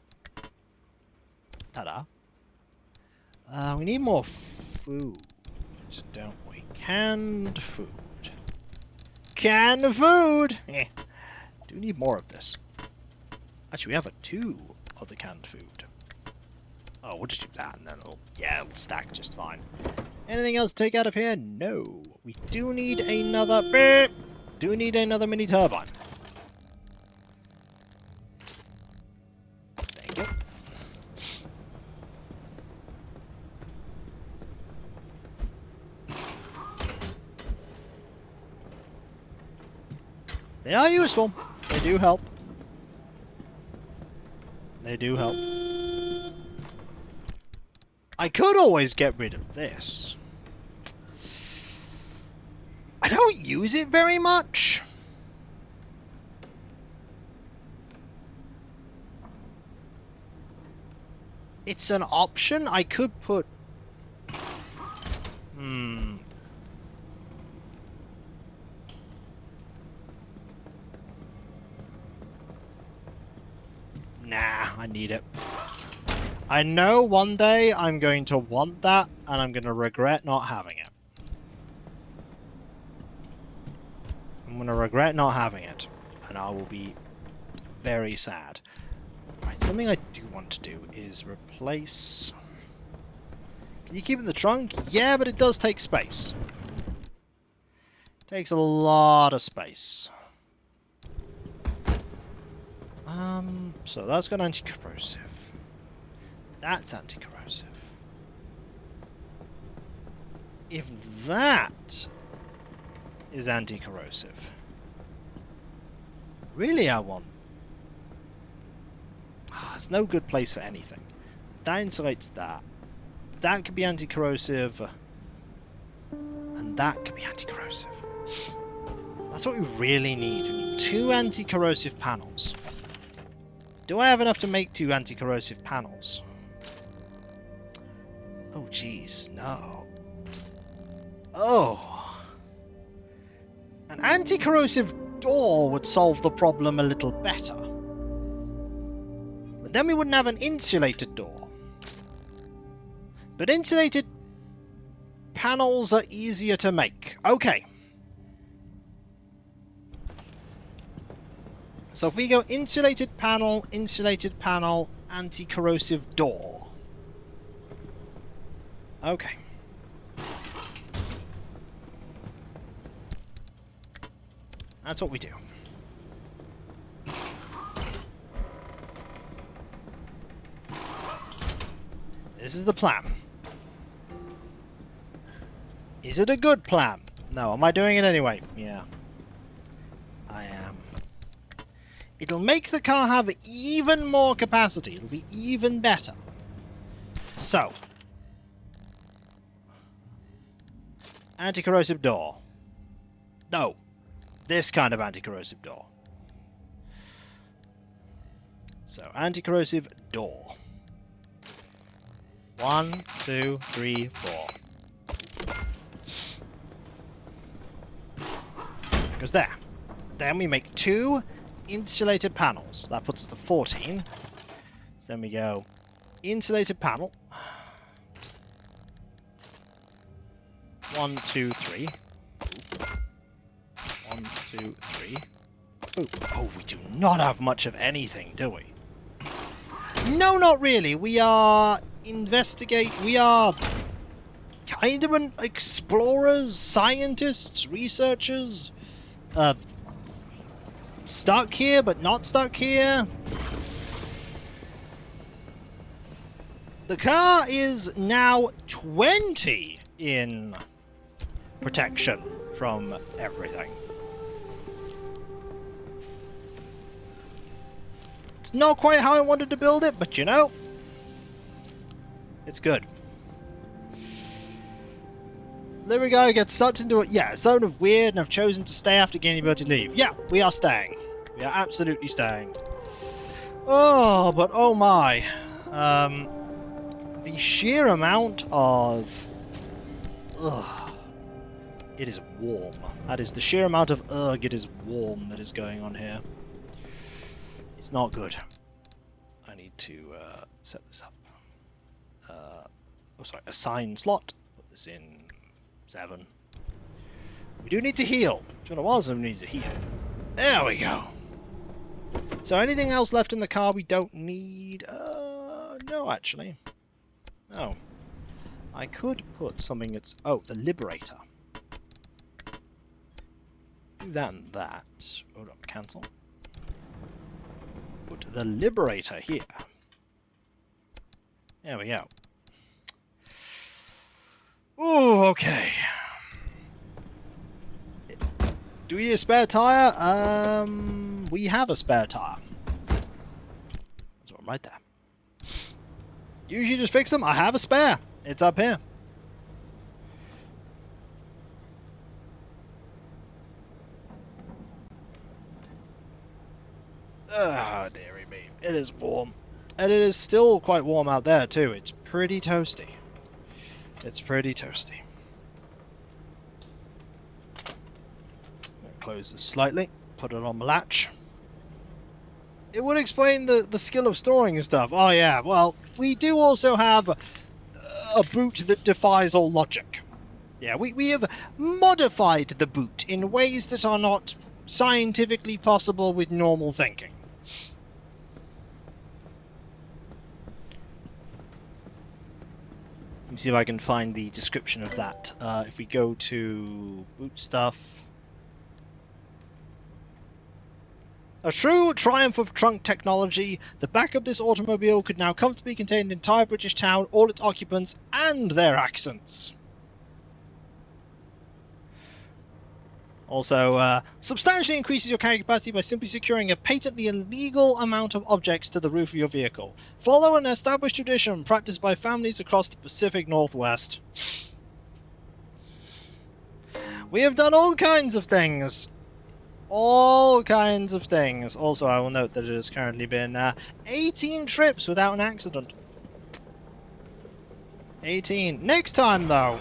better. We need more food, don't we? Canned food. Canned food! Do we need more of this? Actually, we have 2 of the canned food. Oh, we'll just do that and then it'll stack just fine. Anything else to take out of here? No. We do need another... Beep! Do need another mini turbine. Thank you. They are useful. They do help. They do help. I could always get rid of this. I don't use it very much. It's an option. I could put... Nah, I need it. I know one day I'm going to want that, and I'm going to regret not having it. I'm going to regret not having it, and I will be very sad. Right, something I do want to do is replace... Can you keep it in the trunk? Yeah, but it does take space. Takes a lot of space. So that's got anti-corrosive. That's anti-corrosive. If that is anti-corrosive, really I want... it's no good place for anything. That insulates that. That could be anti-corrosive. And that could be anti-corrosive. That's what we really need. We need 2 anti-corrosive panels. Do I have enough to make 2 anti-corrosive panels? Oh, jeez, no. Oh. An anti-corrosive door would solve the problem a little better. But then we wouldn't have an insulated door. But insulated panels are easier to make. Okay. So if we go insulated panel, anti-corrosive door. Okay. That's what we do. This is the plan. Is it a good plan? No. Am I doing it anyway? Yeah. I am. It'll make the car have even more capacity. It'll be even better. So. Anti-corrosive door. No. This kind of anti-corrosive door. So, anti-corrosive door. 1, 2, 3, 4. Goes there. Then we make 2 insulated panels. That puts us to 14. So then we go insulated panel. 1, 2, 3. 1, 2, 3. Ooh. Oh, we do not have much of anything, do we? No, not really. We are we are kind of an explorers, scientists, researchers. Stuck here, but not stuck here. The car is now 20 in protection from everything. It's not quite how I wanted to build it, but you know, it's good. There we go, get sucked into a zone of weird and have chosen to stay after gaining the ability to leave. Yeah, we are staying. We are absolutely staying. Oh, but oh my. The sheer amount of... Ugh. It is warm. That is the sheer amount of ugh, it is warm that is going on here. It's not good. I need to set this up. Oh, sorry, assign slot. Put this in 7. We do need to heal. It's been a while since we need to heal. There we go. So anything else left in the car we don't need? No, actually. No. I could put something that's... Oh, the Liberator. Do that and that. Hold on, cancel. Put the Liberator here. There we go. Ooh, okay. Do we need a spare tire? We have a spare tire. There's one right there. Usually just fix them. I have a spare. It's up here. Ah, dearie me. It is warm. And it is still quite warm out there, too. It's pretty toasty. It's pretty toasty. Close this slightly. Put it on the latch. It would explain the skill of storing and stuff. Oh, yeah. Well, we do also have a boot that defies all logic. Yeah, we have modified the boot in ways that are not scientifically possible with normal thinking. Let me see if I can find the description of that. If we go to boot stuff. A true triumph of trunk technology, the back of this automobile could now comfortably contain an entire British town, all its occupants, and their accents. Also, substantially increases your carrying capacity by simply securing a patently illegal amount of objects to the roof of your vehicle. Follow an established tradition practiced by families across the Pacific Northwest. We have done all kinds of things. All kinds of things. Also, I will note that it has currently been 18 trips without an accident. 18. Next time, though,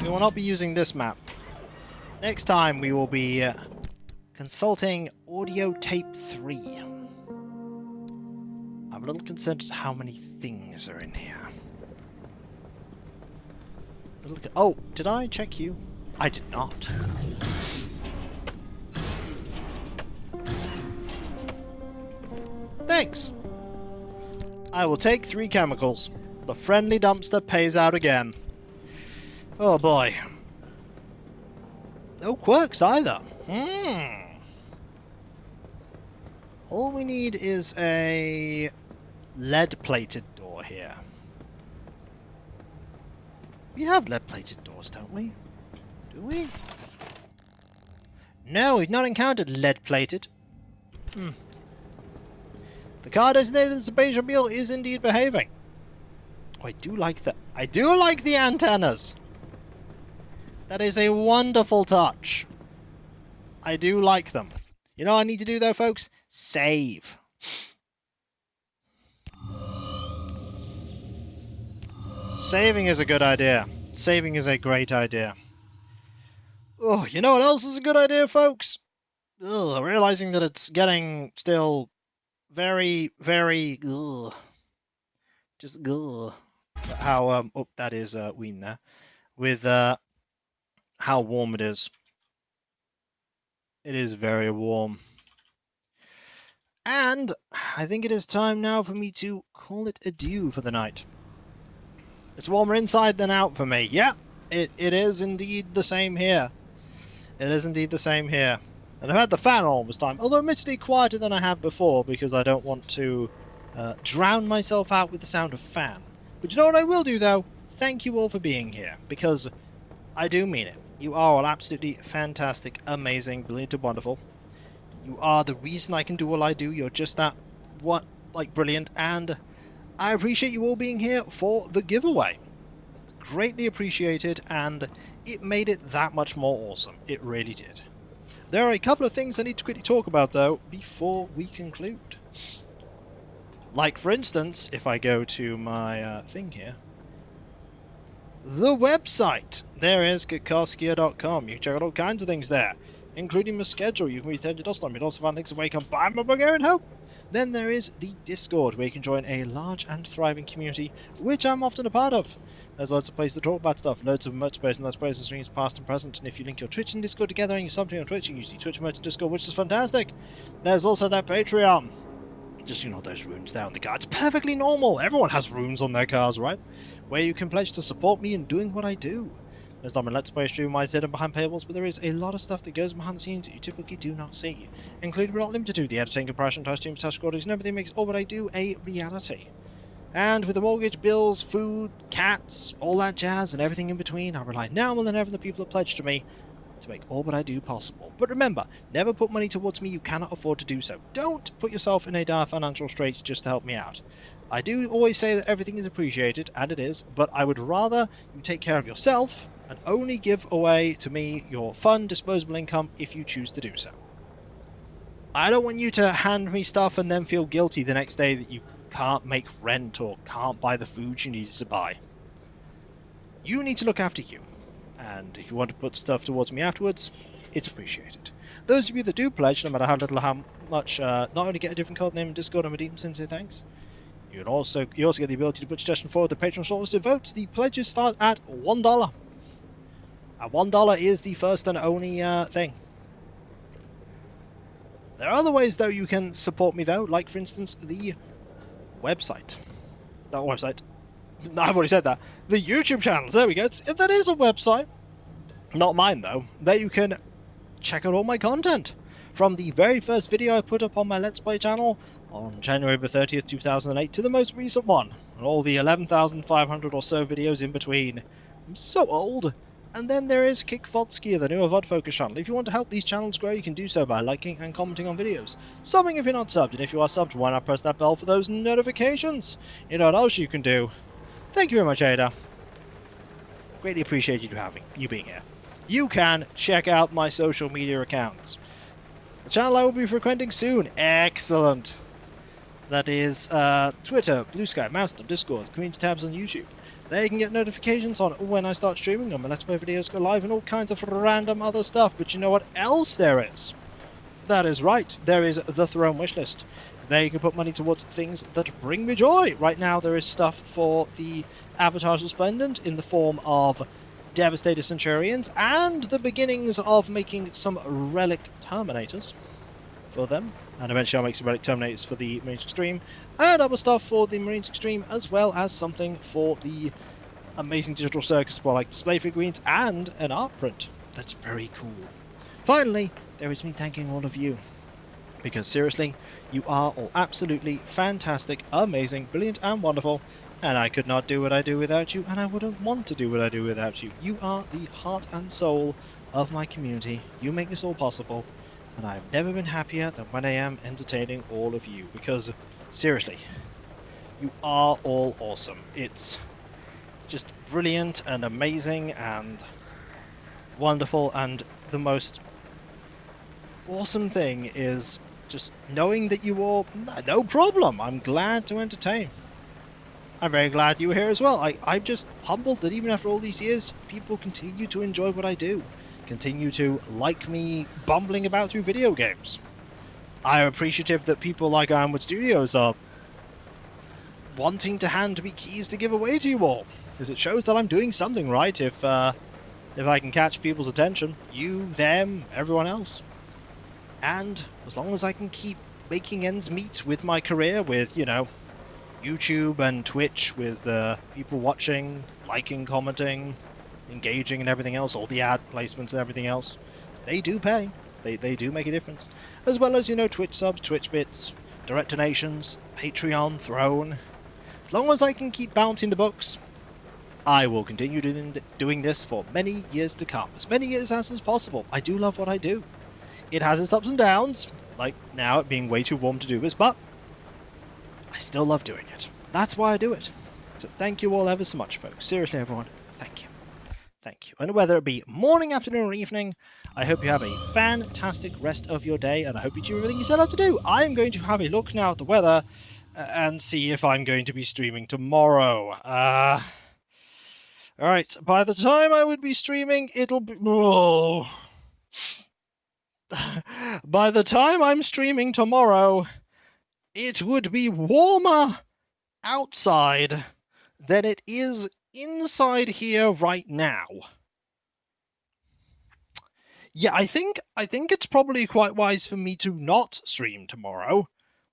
we will not be using this map. Next time, we will be consulting Audio Tape 3. I'm a little concerned at how many things are in here. Oh, did I check you? I did not. Thanks. I will take 3 chemicals. The friendly dumpster pays out again. Oh boy. No quirks either. All we need is a lead-plated door here. We have lead-plated doors, don't we? Do we? No, we've not encountered lead-plated. The car designated as a beige mule is indeed behaving. Oh, I do like the antennas. That is a wonderful touch. I do like them. You know what I need to do though, folks? Save. Saving is a good idea. Saving is a great idea. Oh, you know what else is a good idea, folks? Ugh, realizing that it's getting still very, very just how oh, that is Ween there. With how warm it is. It is very warm. And I think it is time now for me to call it adieu for the night. It's warmer inside than out for me. Yeah, it is indeed the same here. It is indeed the same here. And I've had the fan on all this time, although admittedly quieter than I have before because I don't want to drown myself out with the sound of fan. But you know what I will do though? Thank you all for being here, because I do mean it. You are all absolutely fantastic, amazing, brilliant, wonderful. You are the reason I can do all I do. You're just that, brilliant, and I appreciate you all being here for the giveaway. It's greatly appreciated, and it made it that much more awesome. It really did. There are a couple of things I need to quickly talk about, though, before we conclude. Like, for instance, if I go to my thing here, the website. There is Kikoskia.com. You can check out all kinds of things there, including my schedule. You can read 30 Dust on me. Also find links away. Come buy my Bulgarian Hope. Then there is the Discord, where you can join a large and thriving community, which I'm often a part of. There's loads of places to talk about stuff, loads of merch space, and let's play streams past and present. And if you link your Twitch and Discord together and you sub to on Twitch, you can use the Twitch merch and Discord, which is fantastic. There's also that Patreon. Just, those runes there on the car. It's perfectly normal. Everyone has runes on their cars, right? Where you can pledge to support me in doing what I do. There's not my Let's Play stream wise hidden behind paywalls, but there is a lot of stuff that goes behind the scenes that you typically do not see. Including but not limited to the editing, compression, touch streams, touch recordings, and everything makes all what I do a reality. And with the mortgage, bills, food, cats, all that jazz, and everything in between, I rely now more than ever on the people that pledge to me to make all what I do possible. But remember, never put money towards me you cannot afford to do so. Don't put yourself in a dire financial strait just to help me out. I do always say that everything is appreciated, and it is, but I would rather you take care of yourself and only give away to me your fun, disposable income if you choose to do so. I don't want you to hand me stuff and then feel guilty the next day that you can't make rent or can't buy the food you needed to buy. You need to look after you. And if you want to put stuff towards me afterwards, it's appreciated. Those of you that do pledge, no matter how little or how much, not only get a different code name in Discord and redeem sincere thanks, you also get the ability to put suggestion forward the Patreon shortlisted votes. The pledges start at $1. And $1 is the first and only thing. There are other ways, though, you can support me, though, like, for instance, the website. Not website. No, I've already said that. The YouTube channels, there we go. That is a website. Not mine, though. There you can check out all my content. From the very first video I put up on my Let's Play channel on January 30th, 2008 to the most recent one. And all the 11,500 or so videos in between. I'm so old. And then there is Kick VOD, the newer VOD focus channel. If you want to help these channels grow, you can do so by liking and commenting on videos. Subbing if you're not subbed, and if you are subbed, why not press that bell for those notifications? You know what else you can do? Thank you very much, Ada. Greatly appreciate you being here. You can check out my social media accounts. The channel I will be frequenting soon. Excellent. That is Twitter, Blue Sky, Mastodon, Discord, community tabs on YouTube. There you can get notifications on when I start streaming them, and Let's Play videos go live and all kinds of random other stuff. But you know what else there is? That is right, there is the Throne Wishlist. There you can put money towards things that bring me joy. Right now there is stuff for the Avatars Resplendent in the form of Devastator Centurions and the beginnings of making some Relic Terminators for them. And eventually I'll make some Relic Terminators for the Marines Extreme, and other stuff for the Marines Extreme, as well as something for the Amazing Digital Circus, like display figurines and an art print. That's very cool. Finally, there is me thanking all of you. Because seriously, you are all absolutely fantastic, amazing, brilliant and wonderful, and I could not do what I do without you, and I wouldn't want to do what I do without you. You are the heart and soul of my community. You make this all possible. And I've never been happier than when I am entertaining all of you, because, seriously, you are all awesome. It's just brilliant and amazing and wonderful, and the most awesome thing is just knowing that you all... No problem, I'm glad to entertain. I'm very glad you were here as well. I'm just humbled that even after all these years, people continue to enjoy what I do. Continue to like me bumbling about through video games. I'm appreciative that people like Ironwood Studios are wanting to hand me keys to give away to you all, because it shows that I'm doing something right if I can catch people's attention. You, them, everyone else. And as long as I can keep making ends meet with my career, with, YouTube and Twitch, with people watching, liking, commenting, engaging and everything else, all the ad placements and everything else, they do pay. They do make a difference. As well as, Twitch subs, Twitch bits, direct donations, Patreon, Throne. As long as I can keep bouncing the books, I will continue doing this for many years to come. As many years as is possible. I do love what I do. It has its ups and downs, like now it being way too warm to do this, but I still love doing it. That's why I do it. So thank you all ever so much, folks. Seriously, everyone, thank you. Thank you. And whether it be morning, afternoon, or evening, I hope you have a fantastic rest of your day, and I hope you do everything you set out to do. I'm going to have a look now at the weather and see if I'm going to be streaming tomorrow. Alright, by the time I would be streaming, it'll be... Oh. By the time I'm streaming tomorrow, it would be warmer outside than it is inside here right now. Yeah, I think it's probably quite wise for me to not stream tomorrow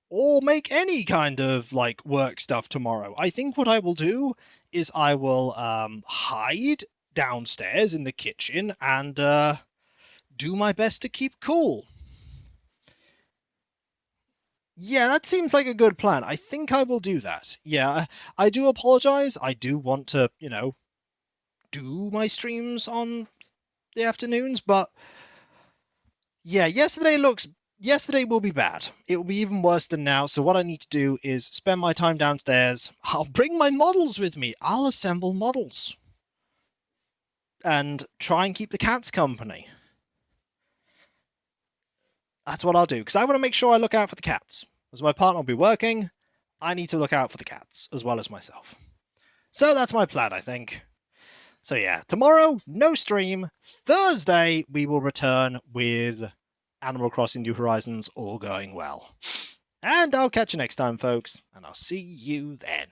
or make any kind of like work stuff tomorrow. I think what I will do is I will hide downstairs in the kitchen and do my best to keep cool. Yeah, that seems like a good plan. I think I will do that. Yeah, I do apologize. I do want to, do my streams on the afternoons, but yeah, yesterday will be bad. It will be even worse than now. So what I need to do is spend my time downstairs. I'll bring my models with me. I'll assemble models and try and keep the cats company. That's what I'll do, because I want to make sure I look out for the cats. As my partner will be working, I need to look out for the cats, as well as myself. So that's my plan, I think. So yeah, tomorrow, no stream. Thursday, we will return with Animal Crossing New Horizons all going well. And I'll catch you next time, folks, and I'll see you then.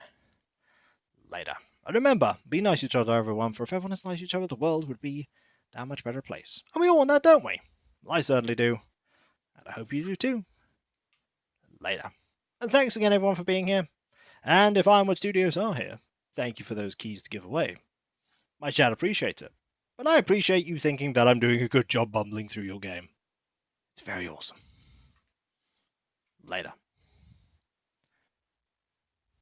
Later. And remember, be nice to each other, everyone, for if everyone is nice to each other, the world would be that much better place. And we all want that, don't we? I certainly do. And I hope you do too. Later. And thanks again, everyone, for being here. And if Ironwood Studios are here, thank you for those keys to give away. My chat appreciates it. But I appreciate you thinking that I'm doing a good job bumbling through your game. It's very awesome. Later.